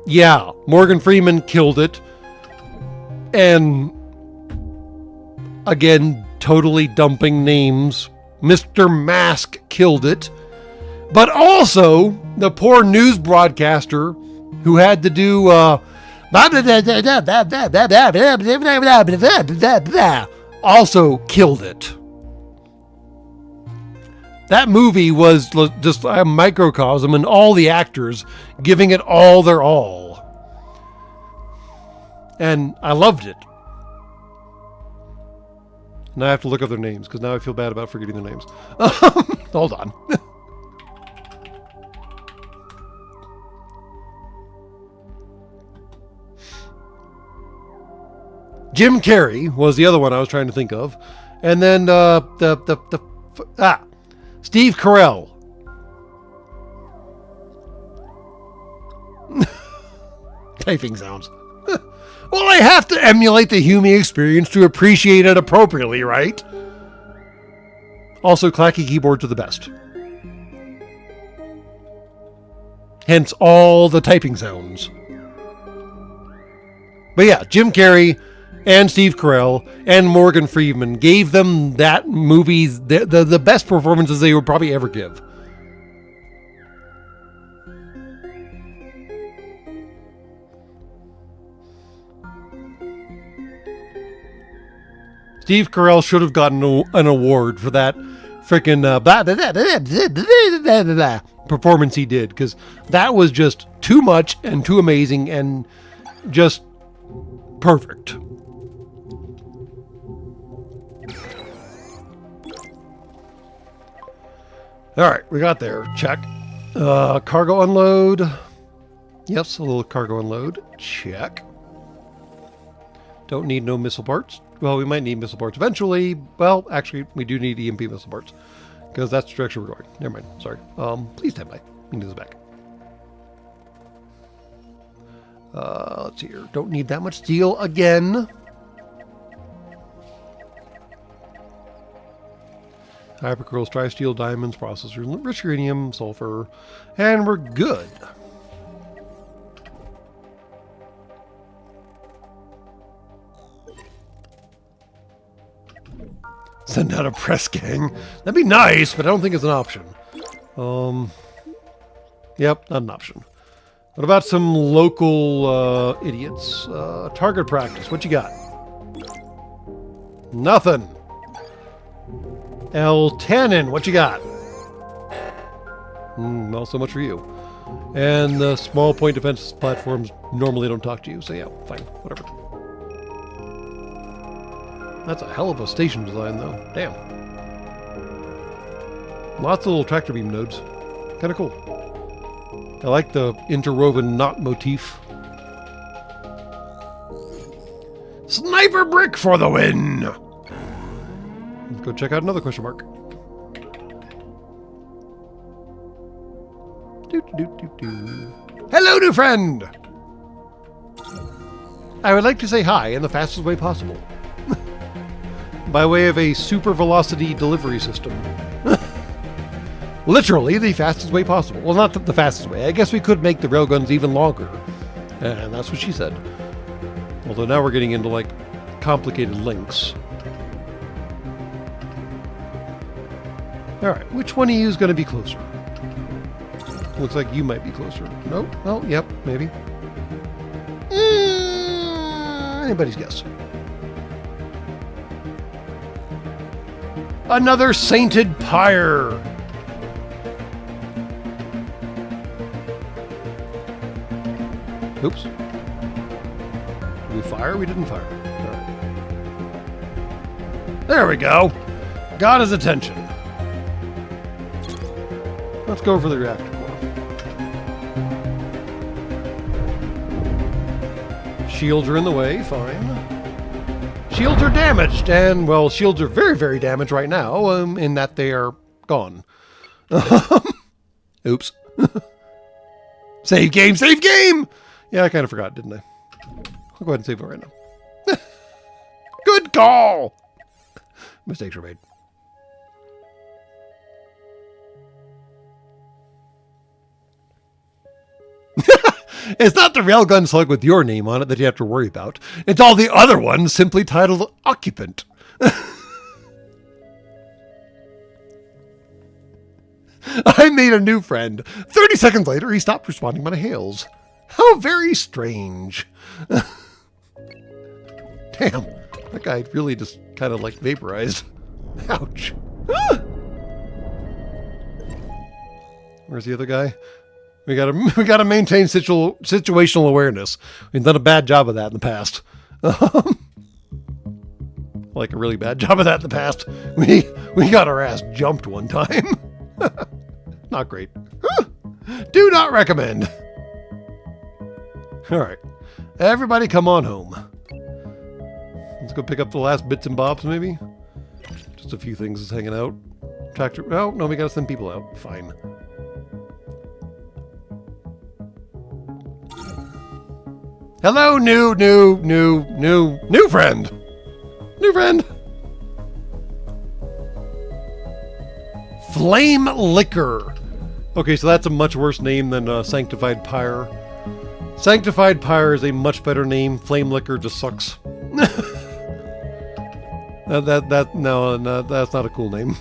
Speaker 1: Yeah, Morgan Freeman killed it. And again, totally dumping names. Mr. Mask killed it. But also, the poor news broadcaster who had to do also killed it. That movie was just a microcosm and all the actors giving it all their all. And I loved it. Now I have to look up their names because now I feel bad about forgetting their names. Hold on. Jim Carrey was the other one I was trying to think of. And then Steve Carell. Typing sounds. Well, I have to emulate the Hume experience to appreciate it appropriately, right? Also, clacky keyboards are the best. Hence all the typing sounds. But yeah, Jim Carrey and Steve Carell and Morgan Freeman gave them that movie's the best performances they would probably ever give. Steve Carell should have gotten an award for that freaking performance he did, because that was just too much and too amazing and just perfect. All right, we got there. Check. Cargo unload. Yes, a little cargo unload. Check. Don't need no missile parts. Well, we might need missile parts eventually. Well, actually, we do need EMP missile parts because that's the direction we're going. Never mind. Sorry. Please stand by. We can do this back. Let's see here. Don't need that much steel again. Hypercurls, tri-steel, diamonds, processors, rich uranium, sulfur, and we're good. Send out a press gang. That'd be nice, but I don't think it's an option. Yep, not an option. What about some local idiots? Target practice. What you got? Nothing. L. Tannen. What you got? Not so much for you. And the small point defense platforms normally don't talk to you, so yeah, fine, whatever. That's a hell of a station design, though. Damn. Lots of little tractor beam nodes. Kind of cool. I like the interwoven knot motif. Sniper brick for the win! Let's go check out another question mark. Hello, new friend! I would like to say hi in the fastest way possible. By way of a super velocity delivery system. Literally the fastest way possible. Well, not the fastest way. I guess we could make the railguns even longer. And that's what she said. Although now we're getting into, like, complicated links. Alright, which one of you is going to be closer? Looks like you might be closer. Nope. Well, yep, maybe. Anybody's guess. Another sainted pyre! Oops. Did we fire? We didn't fire. All right. There we go. Got his attention. Let's go for the reactor core. Shields are in the way, fine. Shields are damaged, and, well, shields are very, very damaged right now, in that they are gone. Oops. Save game, save game! Yeah, I kind of forgot, didn't I? I'll go ahead and save it right now. Good call! Mistakes were made. It's not the railgun slug with your name on it that you have to worry about. It's all the other ones simply titled Occupant. I made a new friend. 30 seconds later, he stopped responding to my hails. How very strange. Damn, that guy really just kind of like vaporized. Ouch. Where's the other guy? We gotta maintain situational awareness. We've done a bad job of that in the past. Like a really bad job of that in the past. We got our ass jumped one time. Not great. Do not recommend. All right, everybody, come on home. Let's go pick up the last bits and bobs, maybe. Just a few things is hanging out. Tractor. Oh no, we gotta send people out. Fine. Hello, new friend. New friend. Flame Liquor. Okay, so that's a much worse name than Sanctified Pyre. Sanctified Pyre is a much better name. Flame Liquor just sucks. No, that's not a cool name.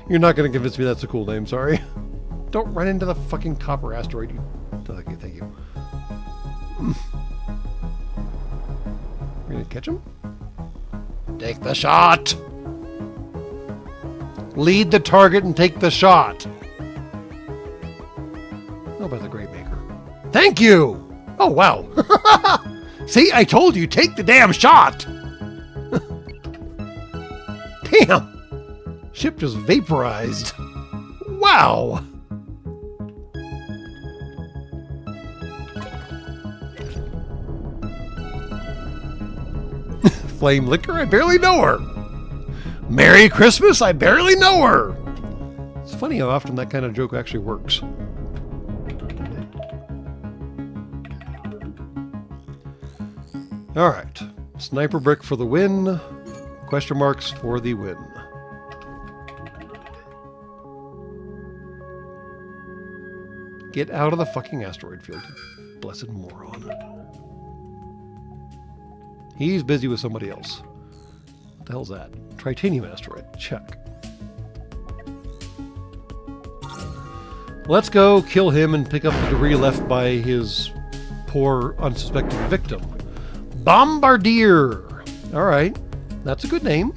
Speaker 1: You're not going to convince me that's a cool name, sorry. Don't run into the fucking copper asteroid, you... Okay, thank you. We're going to catch him? Take the shot! Lead the target and take the shot. Oh, by the Great Maker. Thank you! Oh, wow. See, I told you, take the damn shot! Damn! Ship just vaporized. Wow! Flame Liquor? I barely know her. Merry Christmas? I barely know her. It's funny how often that kind of joke actually works. All right. Sniper brick for the win. Question marks for the win. Get out of the fucking asteroid field, you blessed moron. He's busy with somebody else. What the hell's that? Tritanium asteroid. Check. Let's go kill him and pick up the debris left by his poor, unsuspecting victim. Bombardier. All right. That's a good name.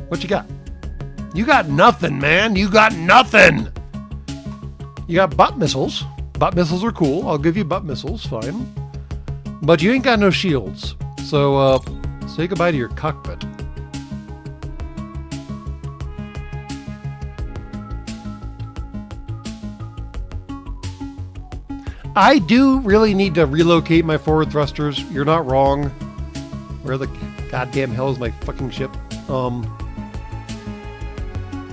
Speaker 1: What you got? You got nothing, man. You got nothing. You got butt missiles. Butt missiles are cool. I'll give you butt missiles, fine. But you ain't got no shields. So, say goodbye to your cockpit. I do really need to relocate my forward thrusters. You're not wrong. Where the goddamn hell is my fucking ship?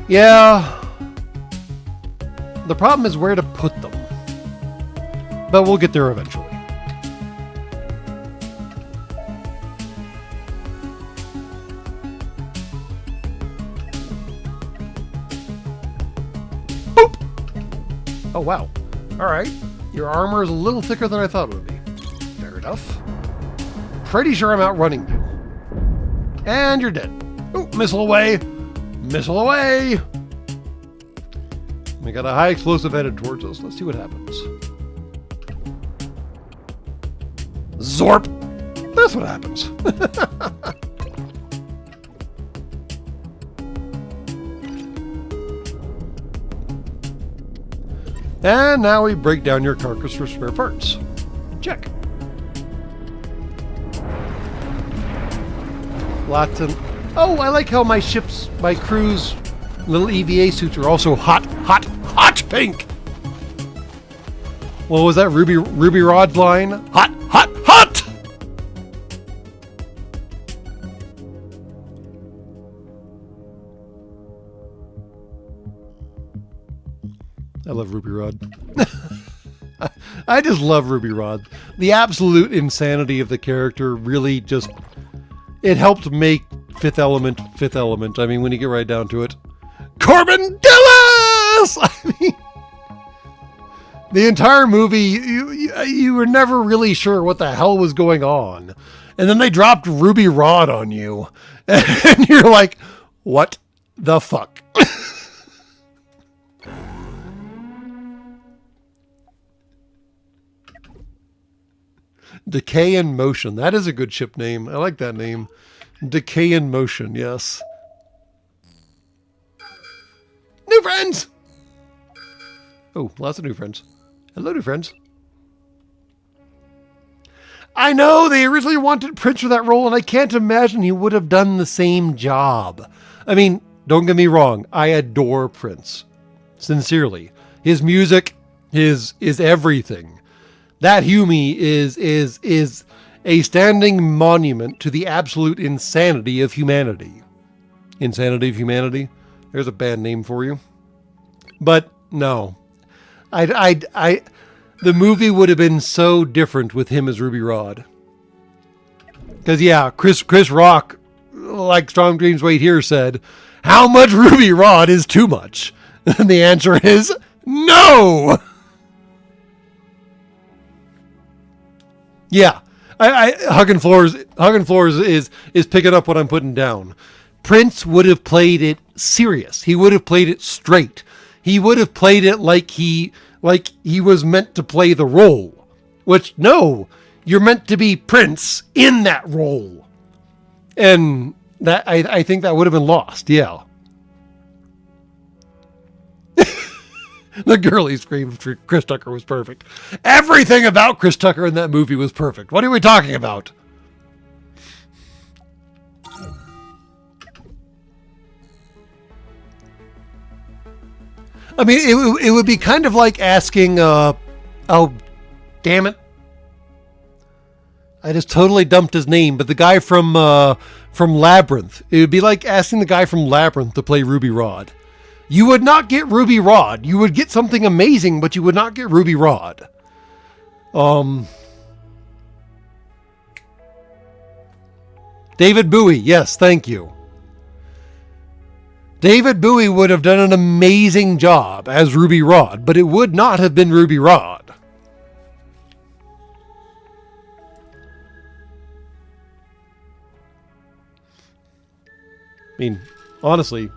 Speaker 1: Yeah. The problem is where to put them. But we'll get there eventually. Boop! Oh, wow. All right. Your armor is a little thicker than I thought it would be. Fair enough. Pretty sure I'm outrunning you. And you're dead. Oh, missile away. Missile away. We got a high explosive headed towards us. Let's see what happens. Zorp. That's what happens. And now we break down your carcass for spare parts. Check. Lots of... Oh, I like how my crew's little EVA suits are also hot pink. What was that Ruby Rod's line? Hot. I love Ruby Rod. I just love Ruby Rod. The absolute insanity of the character really just... It helped make Fifth Element. I mean, when you get right down to it. Corbin Dillis! I mean... The entire movie, you were never really sure what the hell was going on. And then they dropped Ruby Rod on you. And you're like, what the fuck? Decay in Motion. That is a good ship name. I like that name. Decay in Motion, yes. New friends! Oh, lots of new friends. Hello, new friends. I know they originally wanted Prince for that role, and I can't imagine he would have done the same job. I mean, don't get me wrong. I adore Prince. Sincerely. His music is everything. That Hume is a standing monument to the absolute insanity of humanity. Insanity of Humanity? There's a band name for you. But no. The movie would have been so different with him as Ruby Rod. Because yeah, Chris Rock, like Strong Dreams Wait Here said, how much Ruby Rod is too much? And the answer is no! Yeah, Hugging Floors is picking up what I'm putting down. Prince would have played it serious. He would have played it straight. He would have played it like he was meant to play the role. Which, no, you're meant to be Prince in that role. And that I think that would have been lost, yeah. The girly scream for Chris Tucker was perfect. Everything about Chris Tucker in that movie was perfect. What are we talking about? I mean, it would be kind of like asking, oh, damn it. I just totally dumped his name, but the guy from Labyrinth. It would be like asking the guy from Labyrinth to play Ruby Rod. You would not get Ruby Rod. You would get something amazing, but you would not get Ruby Rod. David Bowie. Yes, thank you. David Bowie would have done an amazing job as Ruby Rod, but it would not have been Ruby Rod. I mean, honestly,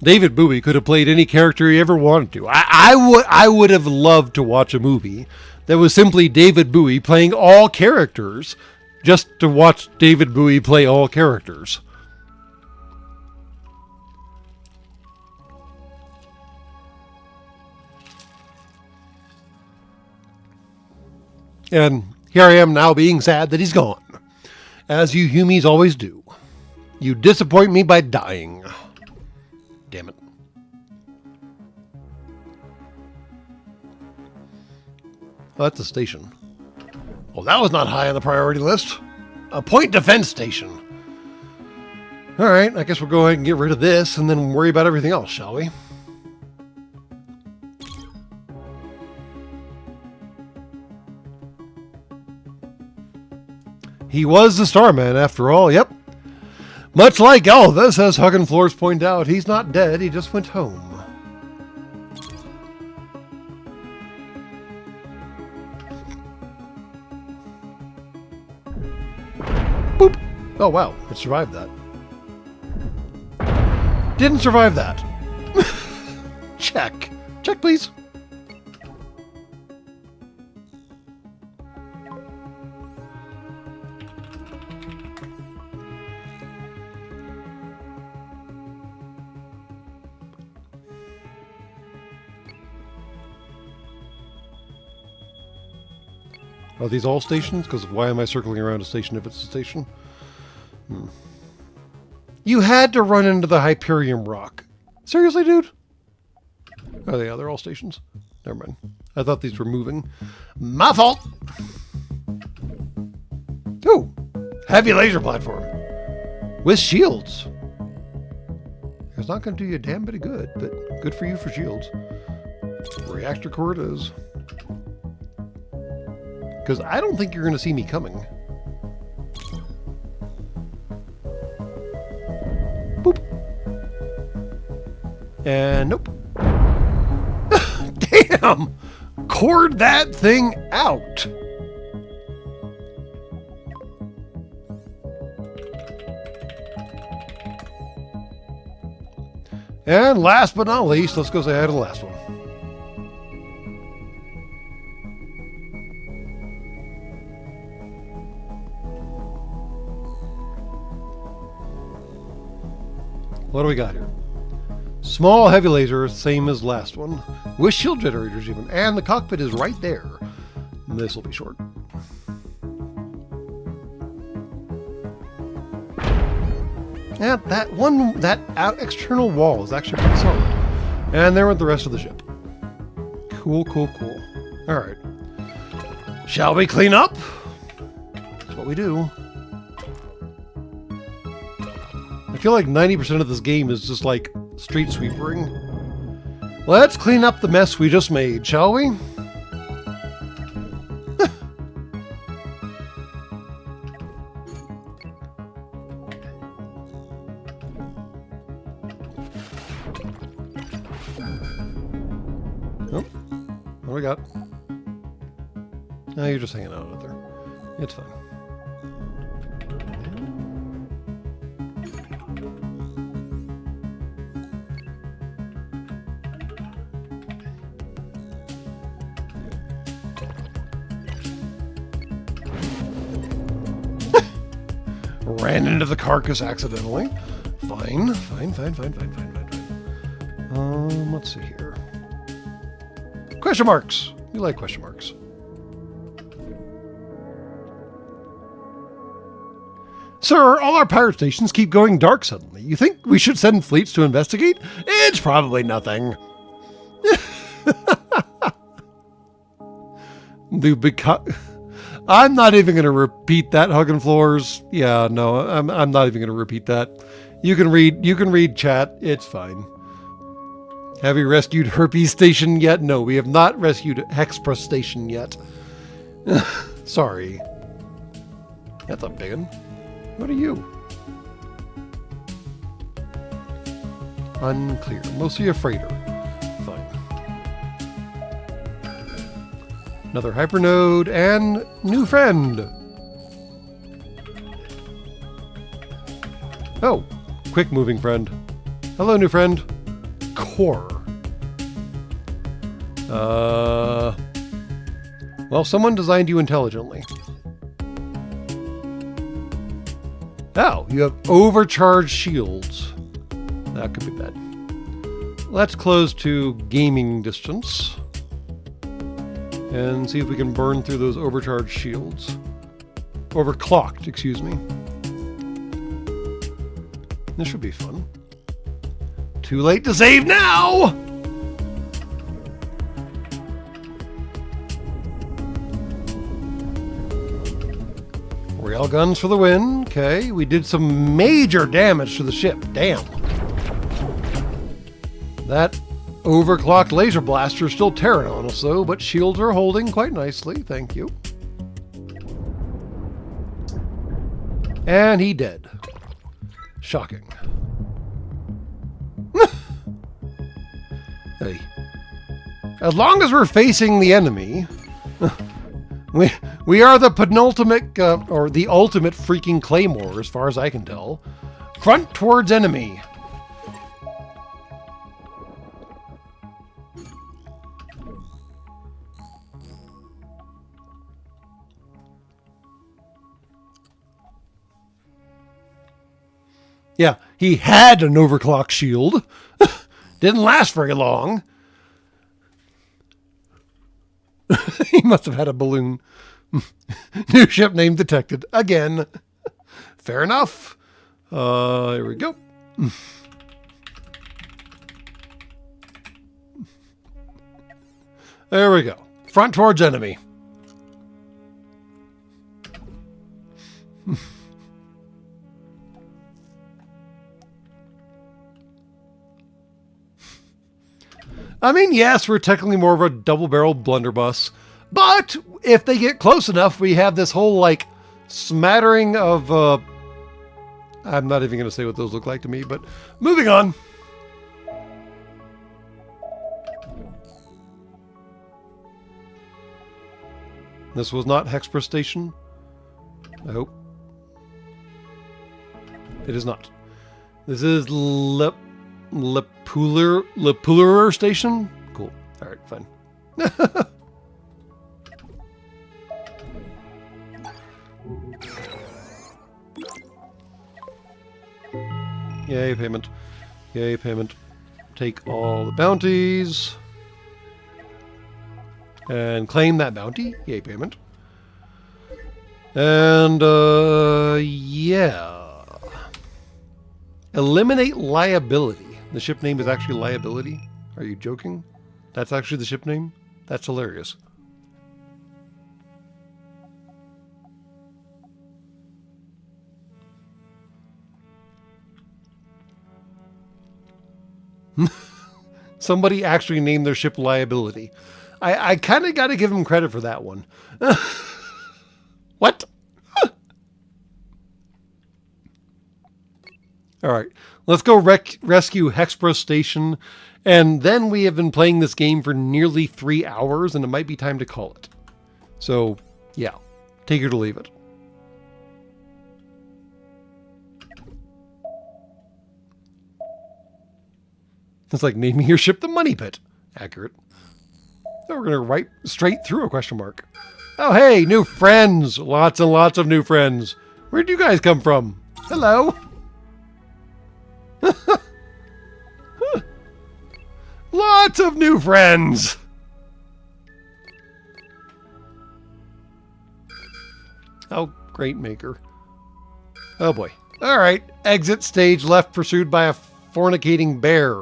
Speaker 1: David Bowie could have played any character he ever wanted to. I would have loved to watch a movie that was simply David Bowie playing all characters, just to watch David Bowie play all characters. And here I am now being sad that he's gone. As you Humies always do. You disappoint me by dying. Damn it. Oh, that's a station. Well, that was not high on the priority list. A point defense station. Alright, I guess we'll go ahead and get rid of this and then worry about everything else, shall we? He was the Starman, after all, yep. Much like Elvis, as Huggin' Floors point out, he's not dead, he just went home. Boop! Oh wow, it survived that. Didn't survive that. Check. Check, please. Are these all stations? Because why am I circling around a station if it's a station? You had to run into the Hyperion rock. Seriously, dude? Oh, yeah, they're all stations. Never mind. I thought these were moving. My fault! Ooh! Heavy laser platform. With shields. It's not going to do you a damn bit of good, but good for you for shields. Reactor core it is. Because I don't think you're going to see me coming. Boop. And nope. Damn! Cored that thing out. And last but not least, let's go say hi to the last one. What do we got here? Small heavy laser, same as last one. With shield generators even. And the cockpit is right there. This will be short. And that external wall is actually pretty solid. And there went the rest of the ship. Cool, cool, cool. Alright. Shall we clean up? That's what we do. I feel like 90% of this game is just like street sweepering. Let's clean up the mess we just made, shall we? Oh, what do we got? Oh, you're just hanging out there. It's fine. Ran into the carcass accidentally. Fine. Let's see here. Question marks. We like question marks. Sir, all our pirate stations keep going dark suddenly. You think we should send fleets to investigate? It's probably nothing. I'm not even going to repeat that, Huggin' Floors. Yeah, no, I'm not even going to repeat that. You can read chat. It's fine. Have you rescued Herpes Station yet? No, we have not rescued Hexpress Station yet. Sorry. That's a big one. What are you? Unclear. Mostly a freighter. Fine. Another hypernode and new friend. Oh, quick moving friend. Hello, new friend. Core. Well, someone designed you intelligently. Oh, you have overcharged shields. That could be bad. Let's close to gaming distance. And see if we can burn through those overcharged shields. Overclocked, excuse me. This should be fun. Too late to save now! Railguns for the win. Okay, we did some major damage to the ship. Damn. That overclocked laser blaster is still tearing on us though, but shields are holding quite nicely. Thank you. And he dead. Shocking. Hey. As long as we're facing the enemy, we are the penultimate, or the ultimate freaking claymore, as far as I can tell. Front towards enemy. Yeah, he had an overclock shield. Didn't last very long. He must have had a balloon. New ship name detected. Again. Fair enough. Here we go. There we go. Front towards enemy. I mean, yes, we're technically more of a double-barreled blunderbuss, but if they get close enough, we have this whole, like, smattering of, I'm not even going to say what those look like to me, but moving on. This was not Hexpress Station, I hope. It is not. This is Lepuller Station? Cool. Alright, fine. Yay, payment. Yay, payment. Take all the bounties. And claim that bounty. Yay, payment. And, yeah. Eliminate liability. The ship name is actually Liability? Are you joking? That's actually the ship name? That's hilarious. Somebody actually named their ship Liability. I kind of got to give him credit for that one. What? All right, let's go rescue Hexpress Station, and then we have been playing this game for nearly 3 hours, and it might be time to call it. So, yeah, take it or leave it. It's like naming your ship the Money Pit. Accurate. So we're going to write straight through a question mark. Oh, hey, new friends. Lots and lots of new friends. Where'd you guys come from? Hello. Lots of new friends. Oh, great maker. Oh boy. All right. Exit stage left, pursued by a fornicating bear.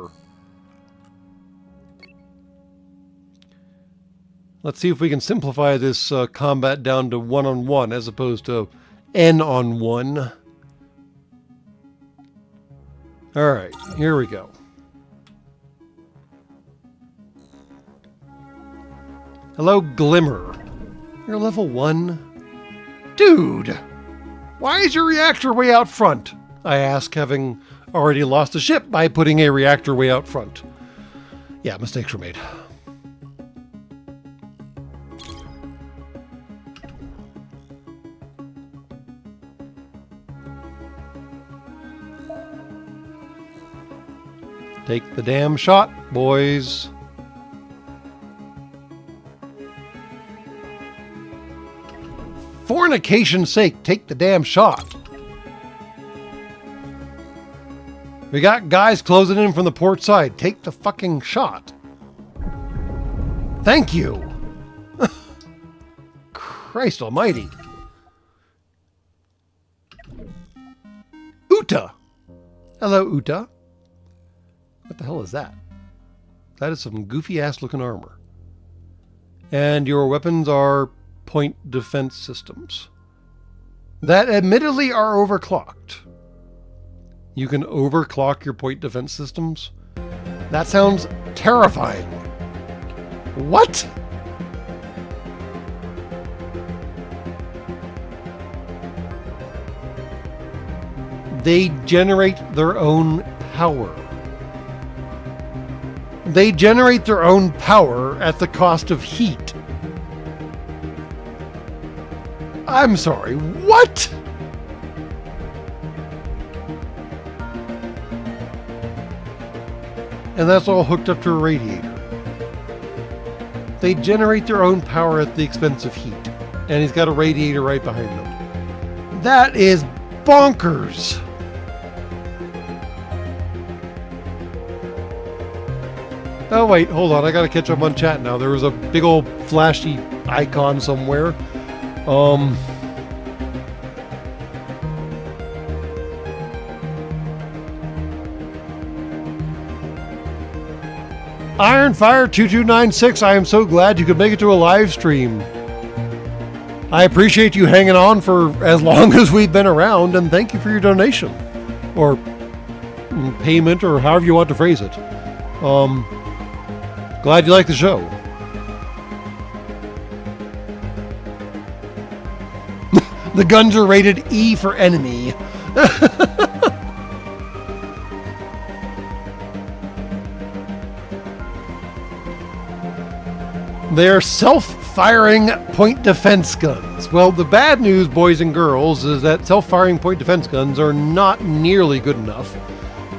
Speaker 1: Let's see if we can simplify this combat down to one-on-one as opposed to N-on-1. All right, here we go. Hello, Glimmer. You're level 1? Dude! Why is your reactor way out front? I ask, having already lost a ship by putting a reactor way out front. Yeah, mistakes were made. Take the damn shot, boys. Fornication's sake, take the damn shot. We got guys closing in from the port side. Take the fucking shot. Thank you. Christ almighty. Uta. Hello, Uta. What the hell is that? That is some goofy-ass looking armor. And your weapons are point defense systems that admittedly are overclocked. You can overclock your point defense systems? That sounds terrifying. What? They generate their own power. They generate their own power at the cost of heat. I'm sorry, what? And that's all hooked up to a radiator. They generate their own power at the expense of heat. And he's got a radiator right behind them. That is bonkers. Oh wait, hold on, I gotta catch up on chat now. There was a big old flashy icon somewhere. Ironfire2296, I am so glad you could make it to a live stream. I appreciate you hanging on for as long as we've been around, and thank you for your donation. Or payment, or however you want to phrase it. Glad you like the show. The guns are rated E for enemy. They're self-firing point defense guns. Well, the bad news, boys and girls, is that self-firing point defense guns are not nearly good enough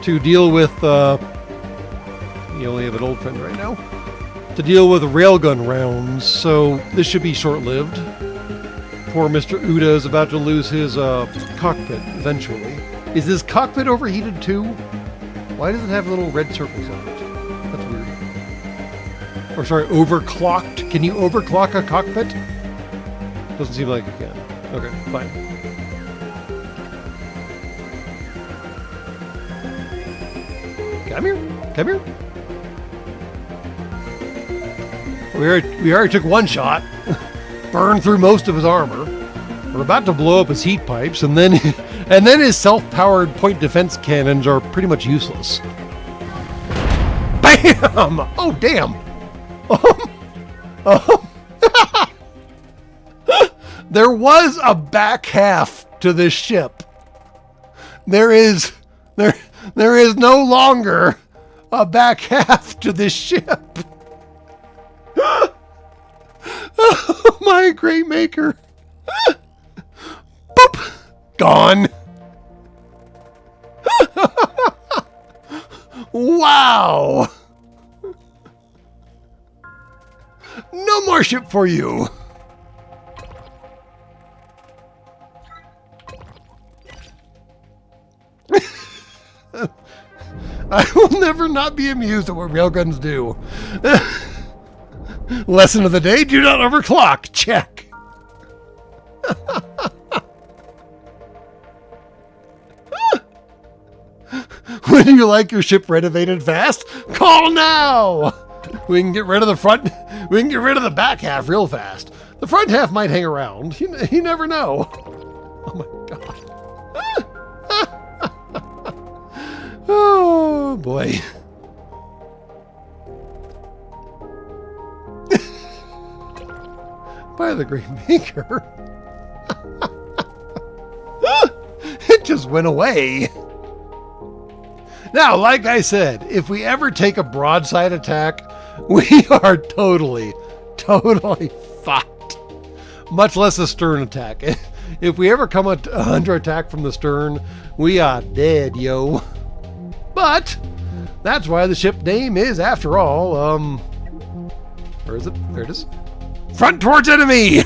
Speaker 1: to deal with, you only have an old friend right now, to deal with railgun rounds, so this should be short-lived. Poor Mr. Uda is about to lose his cockpit eventually. Is his cockpit overheated too? Why does it have little red circles on it? That's weird. Or sorry, overclocked. Can you overclock a cockpit? Doesn't seem like you can. Okay, fine. Come here. Come here. We already took one shot. Burned through most of his armor. We're about to blow up his heat pipes, and then his self-powered point defense cannons are pretty much useless. Bam! Oh, damn! There was a back half to this ship. There is no longer a back half to this ship. Oh, my great maker. Boop! Gone. Wow. No more ship for you. I will never not be amused at what railguns do. Lesson of the day, do not overclock. Check. Would you like your ship renovated fast? Call now. We can get rid of the front. We can get rid of the back half real fast. The front half might hang around. You never know. Oh my god. Oh boy. By the great maker. It just went away. Now, like I said, if we ever take a broadside attack, we are totally fucked. Much less a stern attack. If we ever come under attack from the stern, we are dead, yo. But that's why the ship name is, after all, where is it? There it is. Front towards enemy!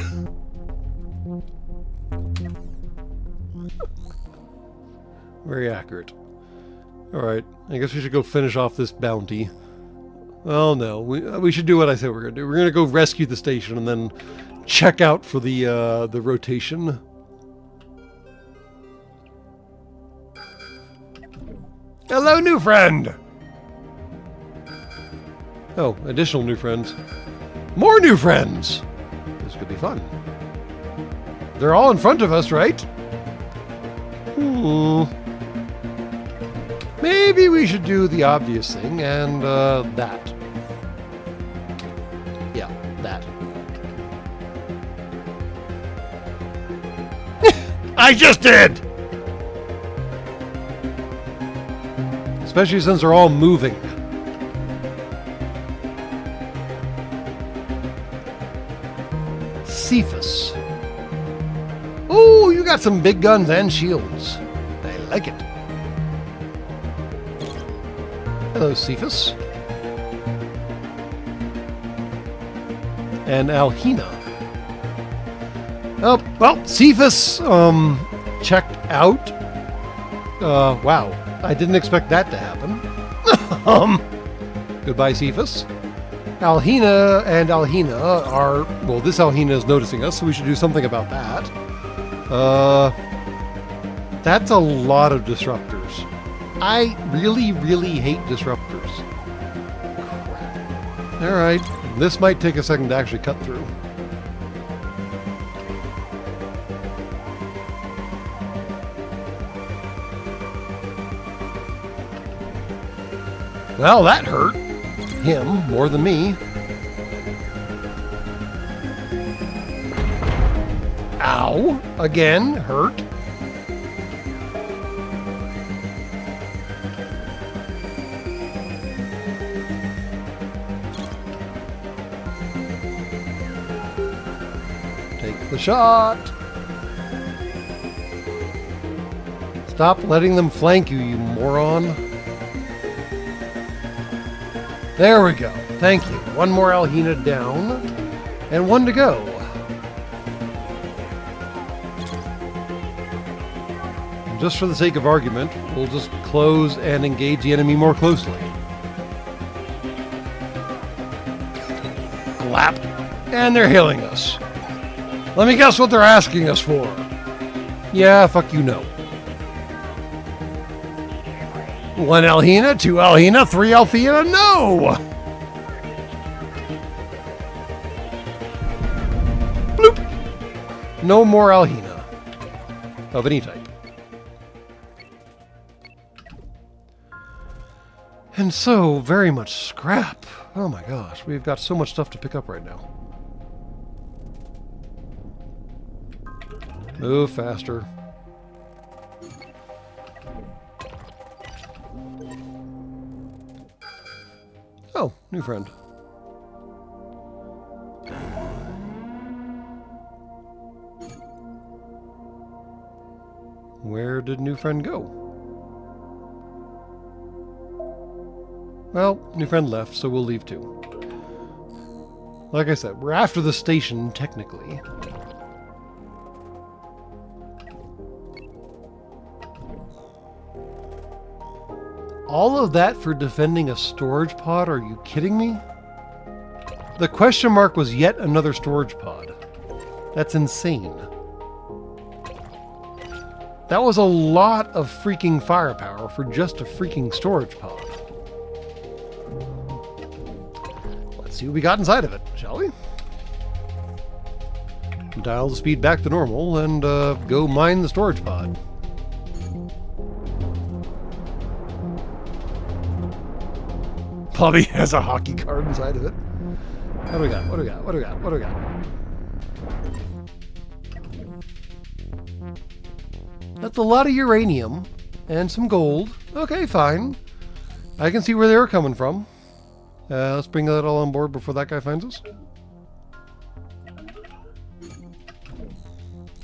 Speaker 1: Very accurate. Alright, I guess we should go finish off this bounty. Well, no, we should do what I said we're going to do. We're going to go rescue the station and then check out for the rotation. Hello, new friend! Oh, additional new friends. More new friends! This could be fun. They're all in front of us, right? Maybe we should do the obvious thing and that. Yeah, that. I just did! Especially since they're all moving. Cephas. Oh, you got some big guns and shields. I like it. Hello, Cephas. And Alhina. Oh, well, Cephas, checked out. Wow. I didn't expect that to happen. Goodbye, Cephas. Alhina and Alhina are... Well, this Alhina is noticing us, so we should do something about that. That's a lot of disruptors. I really, really hate disruptors. Crap. Alright, this might take a second to actually cut through. Well, that hurt him more than me. Ow! Again, hurt. Take the shot. Stop letting them flank you, you moron. There we go. Thank you. One more Alhina down, and one to go. And just for the sake of argument, we'll just close and engage the enemy more closely. Glap. And they're healing us. Let me guess what they're asking us for. Yeah, fuck you, no. 1 Alhina, 2 Alhina, 3 Althea, no! Bloop! No more Alhina. Of any type. And so, very much scrap. Oh my gosh, we've got so much stuff to pick up right now. Move faster. Oh, new friend. Where did new friend go? Well, new friend left, so we'll leave too. Like I said, we're after the station, technically. All of that for defending a storage pod? Are you kidding me? The question mark was yet another storage pod. That's insane. That was a lot of freaking firepower for just a freaking storage pod. Let's see what we got inside of it, shall we? Dial the speed back to normal and go mine the storage pod. Probably has a hockey card inside of it. What do we got? What do we got? What do we got? What do we got? That's a lot of uranium and some gold. Okay, fine. I can see where they were coming from. Let's bring that all on board before that guy finds us.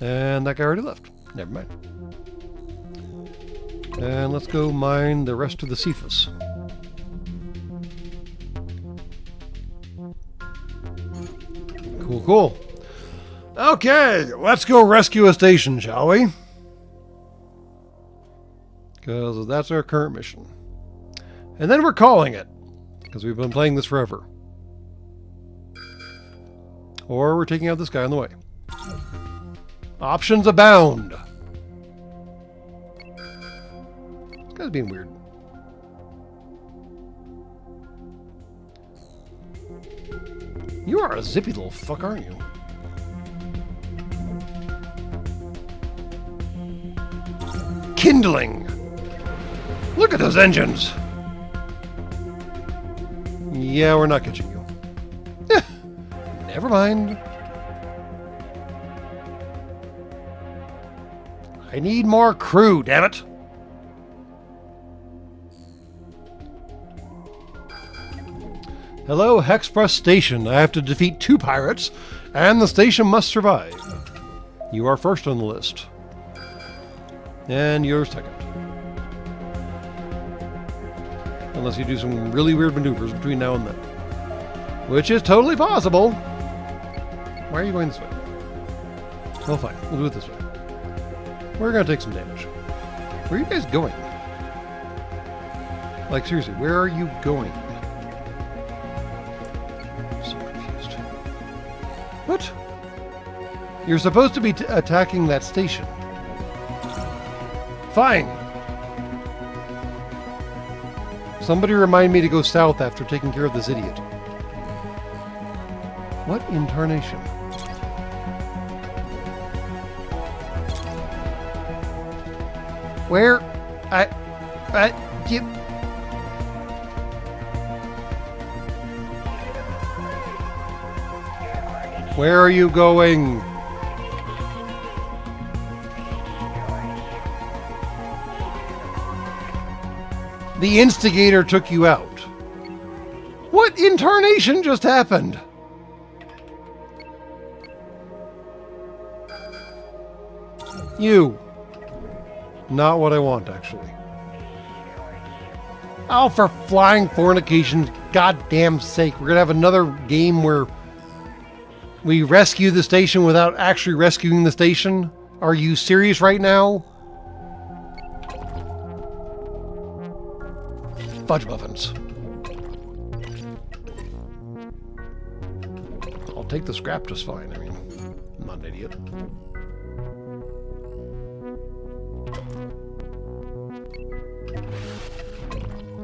Speaker 1: And that guy already left. Never mind. And let's go mine the rest of the Cephas. Cool, cool. Okay, let's go rescue a station, shall we? Because that's our current mission. And then we're calling it. Because we've been playing this forever. Or we're taking out this guy on the way. Options abound. This guy's being weird. You are a zippy little fuck, aren't you? Kindling! Look at those engines! Yeah, we're not catching you. Never mind. I need more crew, damn it! Hello, Hexpress Station. I have to defeat 2 pirates, and the station must survive. You are first on the list. And you're second. Unless you do some really weird maneuvers between now and then. Which is totally possible. Why are you going this way? Well, fine. We'll do it this way. We're going to take some damage. Where are you guys going? Like, seriously, where are you going? So confused. What? You're supposed to be attacking that station. Fine. Somebody remind me to go south after taking care of this idiot. What in tarnation? Where? You... Where are you going? The instigator took you out. What in tarnation just happened? You. Not what I want, actually. Oh, for flying fornication's goddamn sake. We're going to have another game where we rescue the station without actually rescuing the station? Are you serious right now? Fudge muffins. I'll take the scrap just fine. I mean, I'm not an idiot.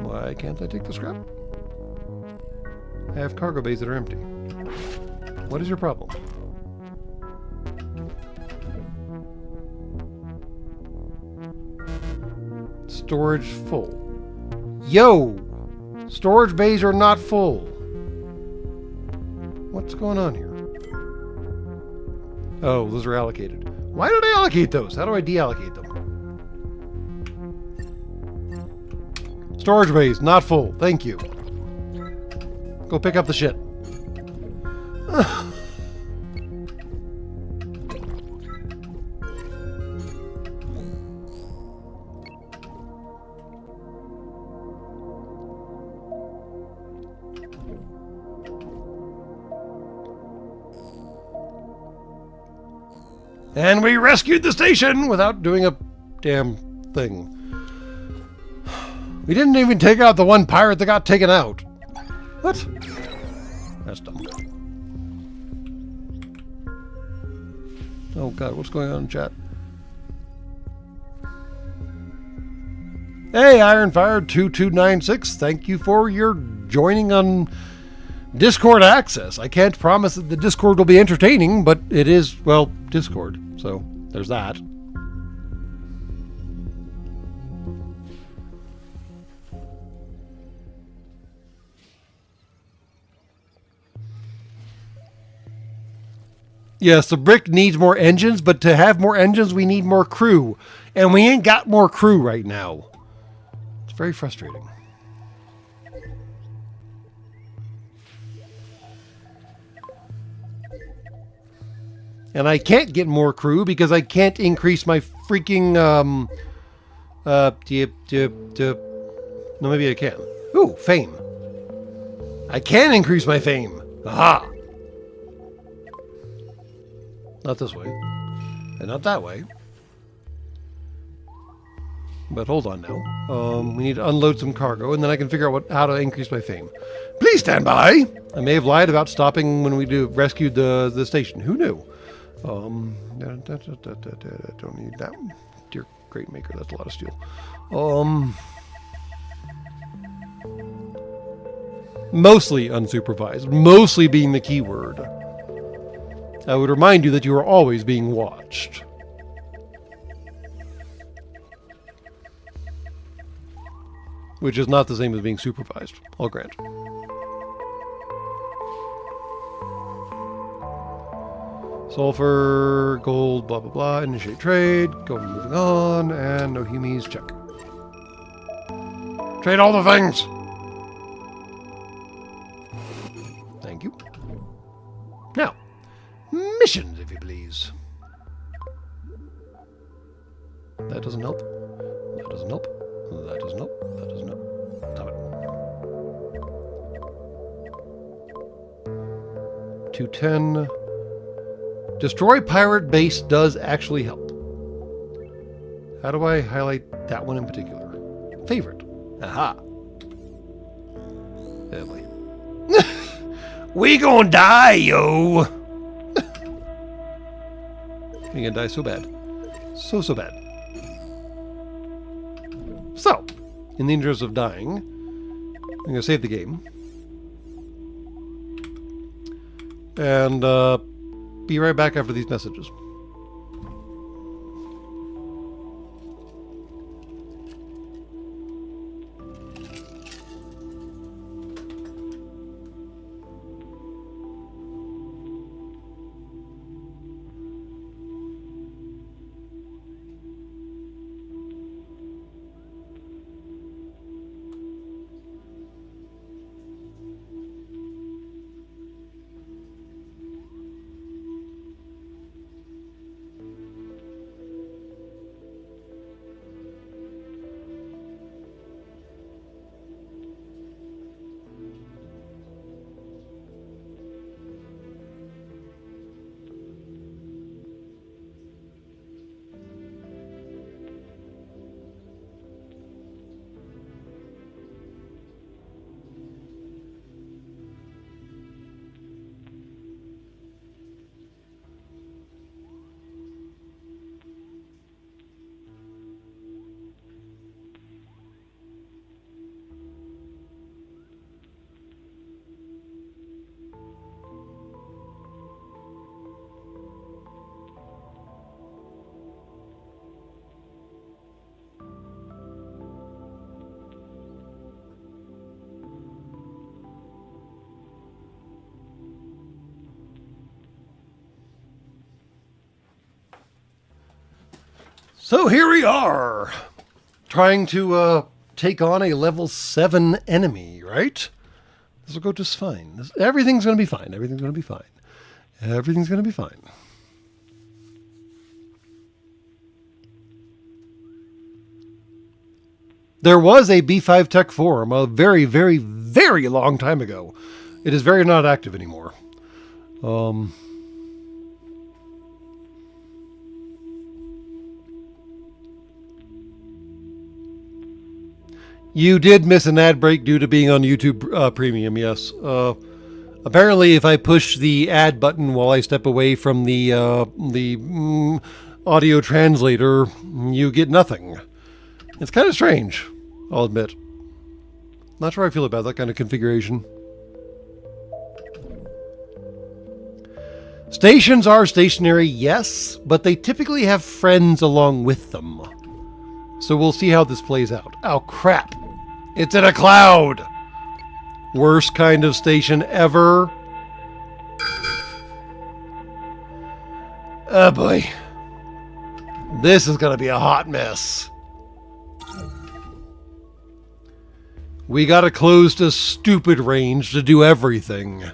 Speaker 1: Why can't I take the scrap? I have cargo bays that are empty. What is your problem? Storage full. Yo! Storage bays are not full. What's going on here? Oh, those are allocated. Why did I allocate those? How do I deallocate them? Storage bays, not full. Thank you. Go pick up the shit. And we rescued the station without doing a damn thing. We didn't even take out the one pirate that got taken out. What? That's dumb. Oh god, what's going on in chat? Hey, Ironfire2296, thank you for your joining on Discord access. I can't promise that the Discord will be entertaining, but it is, well, Discord. So, there's that. Yes, the brick needs more engines, but to have more engines, we need more crew. And we ain't got more crew right now. It's very frustrating. And I can't get more crew because I can't increase my freaking, no, maybe I can. Ooh, fame. I can increase my fame. Aha! Not this way. And not that way. But hold on now. We need to unload some cargo, and then I can figure out how to increase my fame. Please stand by! I may have lied about stopping when we rescued the station. Who knew? Don't need that. Dear Great Maker, that's a lot of steel. Mostly unsupervised. Mostly being the key word. I would remind you that you are always being watched. Which is not the same as being supervised, I'll grant. Sulfur, gold, blah, blah, blah. Initiate trade. Go moving on. And no humies, check. Trade all the things! Thank you. Now, missions, if you please. That doesn't help. That doesn't help. That doesn't help. That doesn't help. Stop it. 210. Destroy pirate base does actually help. How do I highlight that one in particular? Favorite. Aha. Oh boy. We gonna die, yo! We gonna die so bad. So bad. So, in the interest of dying, I'm gonna save the game. And, be right back after these messages. So here we are, trying to take on a level 7 enemy, right? This will go just fine. Everything's going to be fine. Everything's going to be fine. Everything's going to be fine. There was a B5 Tech forum a very, very, very long time ago. It is very not active anymore. You did miss an ad break due to being on YouTube Premium, yes. Apparently, if I push the ad button while I step away from the audio translator, you get nothing. It's kind of strange, I'll admit. Not sure how I feel about that kind of configuration. Stations are stationary, yes, but they typically have friends along with them. So we'll see how this plays out. Oh, crap. It's in a cloud. Worst kind of station ever. Oh, boy. This is going to be a hot mess. We got to close to stupid range to do everything.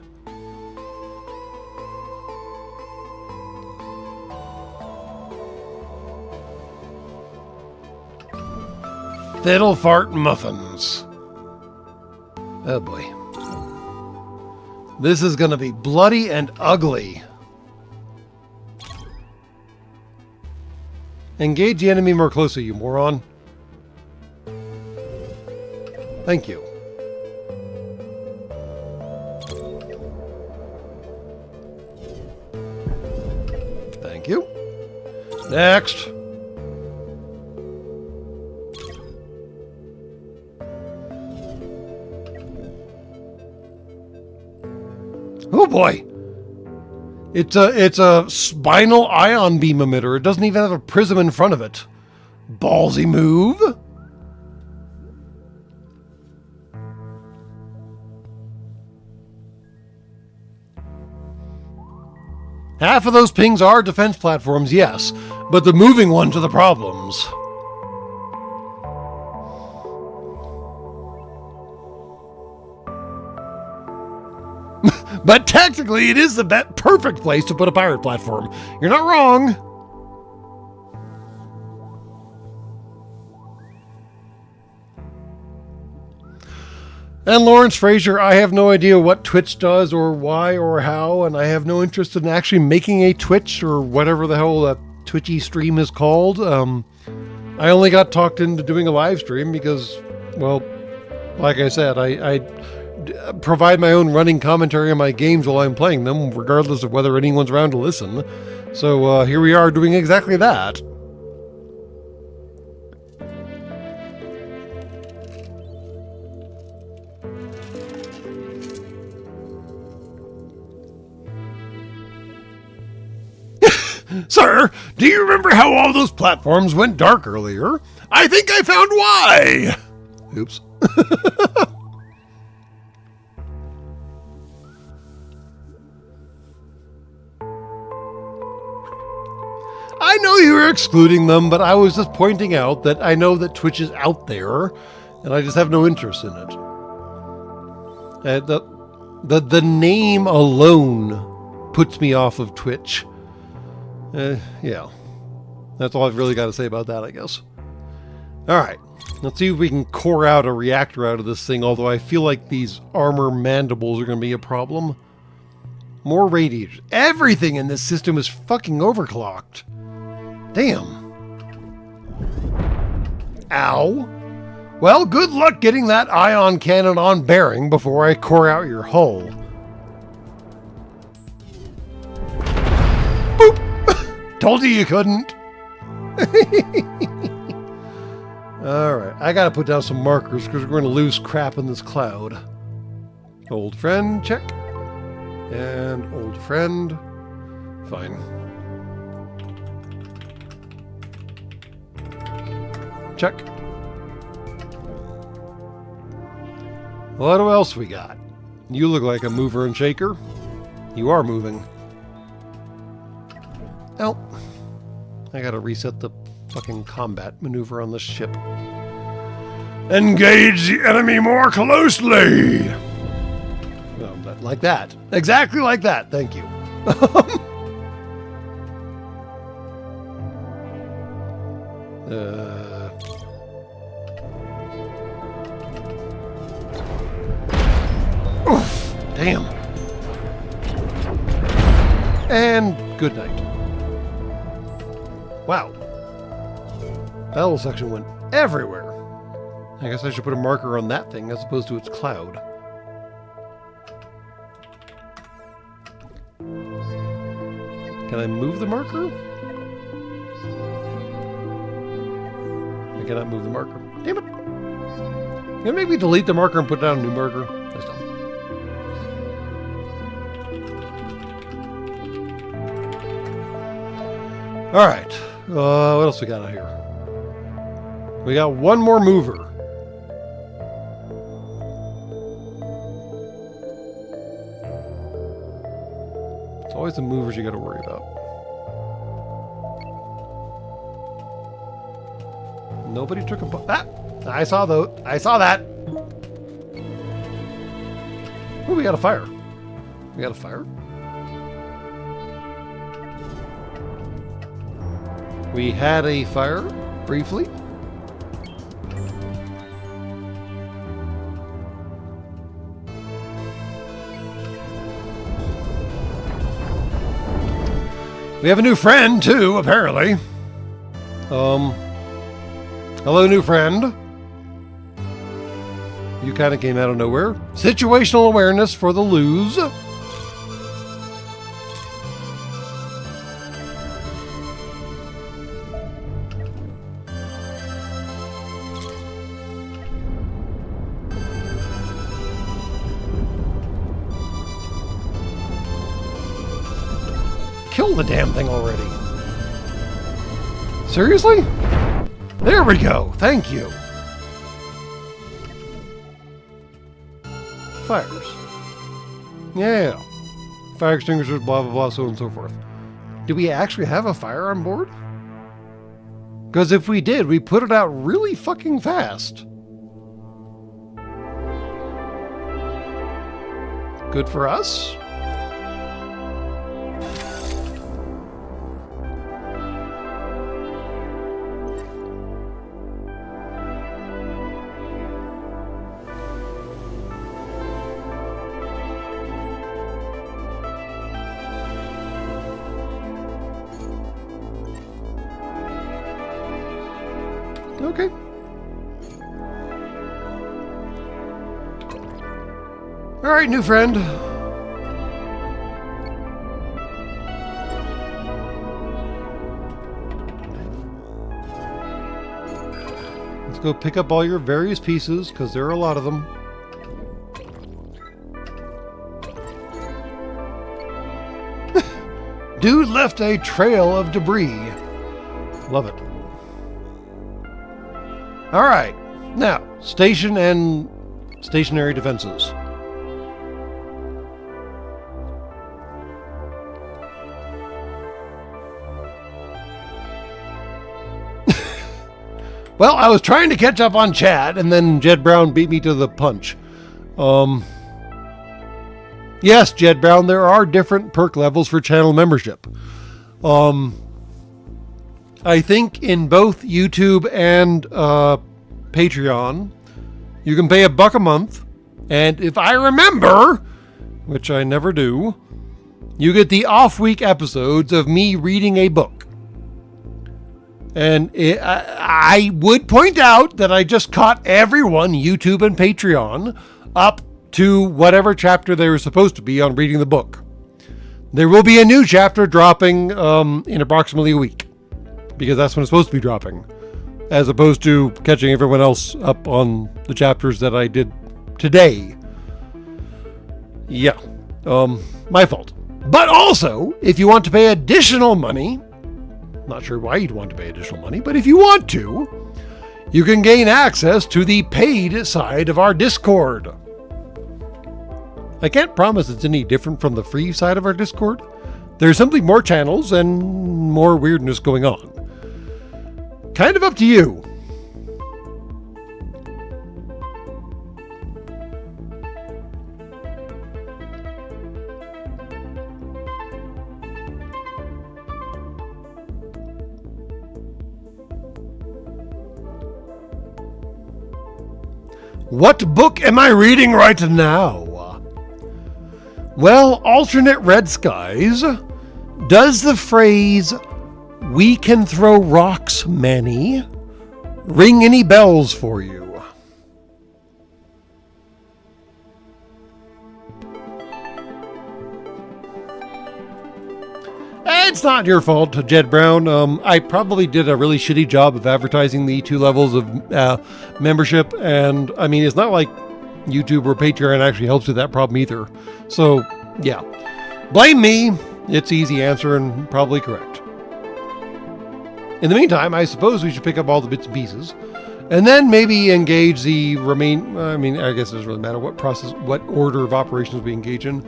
Speaker 1: Fiddle fart muffins. Oh boy. This is gonna be bloody and ugly. Engage the enemy more closely, you moron. Thank you. Thank you. Next. Oh boy. It's a spinal ion beam emitter. It doesn't even have a prism in front of it. Ballsy move. Half of those pings are defense platforms, yes, but the moving ones are the problems. But technically, it is the perfect place to put a pirate platform. You're not wrong. And Lawrence Frazier, I have no idea what Twitch does or why or how, and I have no interest in actually making a Twitch or whatever the hell that Twitchy stream is called. I only got talked into doing a live stream because, well, like I said, I provide my own running commentary on my games while I'm playing them, regardless of whether anyone's around to listen. So here we are doing exactly that. Sir, do you remember how all those platforms went dark earlier? I think I found why! Oops. I know you were excluding them, but I was just pointing out that I know that Twitch is out there, and I just have no interest in it. The name alone puts me off of Twitch. Yeah. That's all I've really got to say about that, I guess. Alright. Let's see if we can core out a reactor out of this thing, although I feel like these armor mandibles are going to be a problem. More radiators. Everything in this system is fucking overclocked. Damn. Ow. Well, good luck getting that ion cannon on bearing before I core out your hull. Boop! Told you couldn't. Alright, I gotta put down some markers because we're going to lose crap in this cloud. Old friend, check. And old friend, fine. Check. What else we got? You look like a mover and shaker. You are moving. Oh, I gotta reset the fucking combat maneuver on this ship. Engage the enemy more closely! Oh, like that. Exactly like that. Thank you. Oof, damn. And good night. Wow. That little section went everywhere. I guess I should put a marker on that thing as opposed to its cloud. Can I move the marker? I cannot move the marker. Damn it. Can I maybe delete the marker and put down a new marker? That's dumb. Alright. What else we got out here? We got one more mover. It's always the movers you got to worry about. Nobody took a... Ah! I saw that! Oh, we got a fire. We got a fire? We had a fire, briefly. We have a new friend, too, apparently. Hello, new friend. You kind of came out of nowhere. Situational awareness for the lose. Kill the damn thing already. Seriously? There we go. Thank you. Fires. Yeah. Fire extinguishers, blah, blah, blah, so on and so forth. Do we actually have a fire on board? Because if we did, we put it out really fucking fast. Good for us. Okay. All right, new friend. Let's go pick up all your various pieces, because there are a lot of them. Dude left a trail of debris. Love it. All right, now, station and stationary defenses. Well, I was trying to catch up on chat, and then Jed Brown beat me to the punch. Yes, Jed Brown, there are different perk levels for channel membership. I think in both YouTube and Patreon, you can pay $1 a month, and if I remember, which I never do, you get the off-week episodes of me reading a book. And I would point out that I just caught everyone, YouTube and Patreon, up to whatever chapter they were supposed to be on reading the book. There will be a new chapter dropping in approximately a week, because that's when it's supposed to be dropping, as opposed to catching everyone else up on the chapters that I did today. Yeah, my fault. But also, if you want to pay additional money, not sure why you'd want to pay additional money, but if you want to, you can gain access to the paid side of our Discord. I can't promise it's any different from the free side of our Discord. There's simply more channels and more weirdness going on. Kind of up to you. What book am I reading right now? Well, Alternate Red Skies does the phrase, "We can throw rocks, Manny," ring any bells for you? It's not your fault, Jed Brown. I probably did a really shitty job of advertising the 2 levels of membership, and I mean, it's not like YouTube or Patreon actually helps with that problem either. So, yeah. Blame me. It's easy answer and probably correct. In the meantime, I suppose we should pick up all the bits and pieces, and then maybe engage the I mean, I guess it doesn't really matter what order of operations we engage in.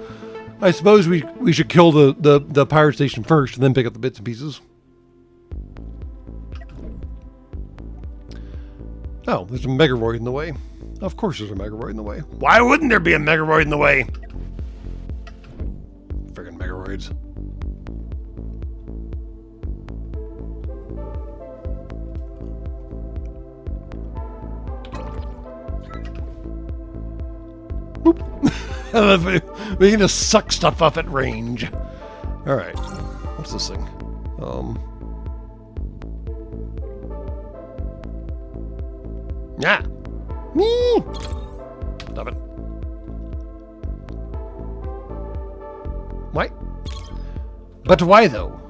Speaker 1: I suppose we should kill the pirate station first and then pick up the bits and pieces. Oh, there's a Megaroid in the way. Of course there's a Megaroid in the way. Why wouldn't there be a Megaroid in the way? Friggin' Megaroids. We can just suck stuff up at range. Alright. What's this thing? Yeah. Me. of it. Why? But why, though?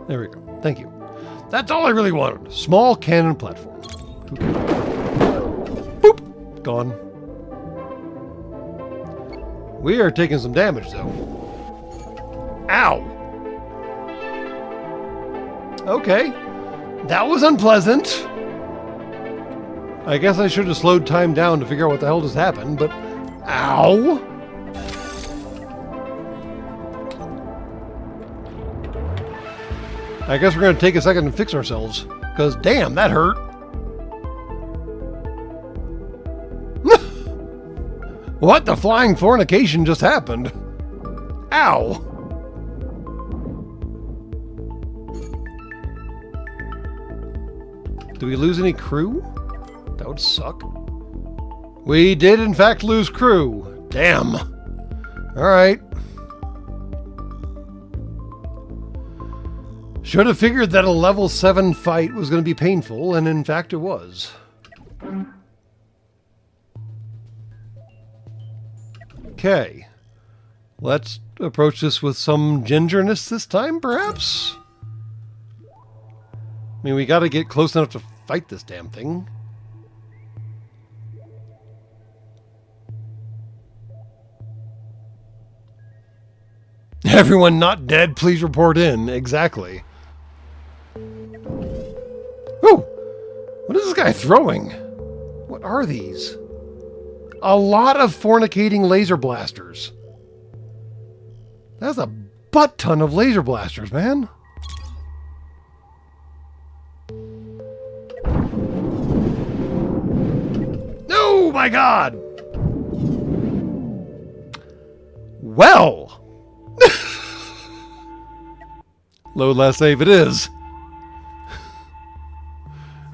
Speaker 1: There we go. Thank you. That's all I really wanted. Small cannon platform. Okay. Boop! Gone. We are taking some damage, though. Ow! Okay. That was unpleasant. I guess I should have slowed time down to figure out what the hell just happened, but... Ow! I guess we're going to take a second and fix ourselves, because damn, that hurt. What the flying fornication just happened? Ow! Do we lose any crew? That would suck. We did in fact lose crew. Damn. Alright. Should have figured that a level 7 fight was going to be painful, and in fact it was. Okay. Let's approach this with some gingerness this time, perhaps? I mean, we got to get close enough to fight this damn thing. Everyone not dead, please report in. Exactly. Ooh! What is this guy throwing? What are these? A lot of fornicating laser blasters. That's a butt ton of laser blasters, man. Oh my god! Well! Load last save it is.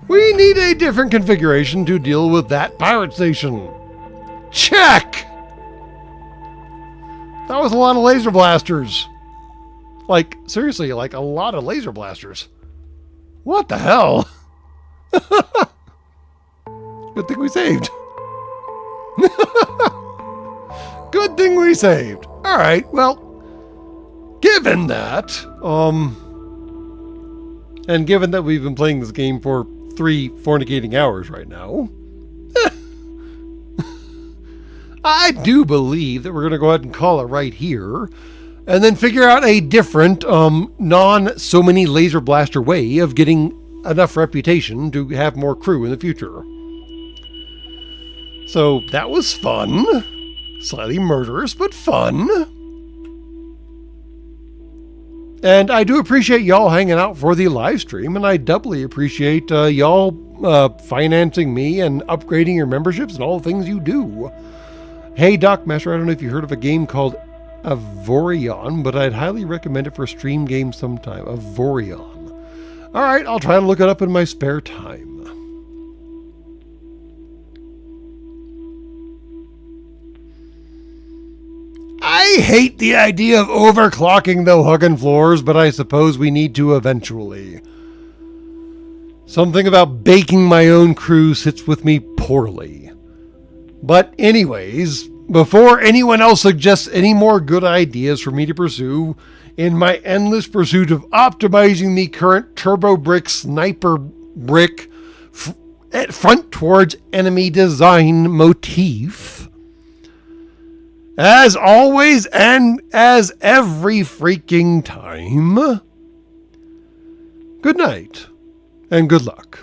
Speaker 1: We need a different configuration to deal with that pirate station. Check! That was a lot of laser blasters. Like, seriously, like a lot of laser blasters. What the hell? Good thing we saved. Good thing we saved. Alright, well, given that, and given that we've been playing this game for 3 fornicating hours right now, I do believe that we're going to go ahead and call it right here, and then figure out a different, non-so-many laser blaster way of getting enough reputation to have more crew in the future. So, that was fun. Slightly murderous, but fun. And I do appreciate y'all hanging out for the live stream, and I doubly appreciate y'all financing me and upgrading your memberships and all the things you do. Hey, Doc Master, I don't know if you heard of a game called Avorion, but I'd highly recommend it for a stream game sometime. Avorion. All right, I'll try to look it up in my spare time. I hate the idea of overclocking the Huggin' Floors, but I suppose we need to eventually. Something about baking my own crew sits with me poorly. But anyways, before anyone else suggests any more good ideas for me to pursue in my endless pursuit of optimizing the current Turbo Brick Sniper Brick front towards enemy design motif, as always and as every freaking time, good night and good luck.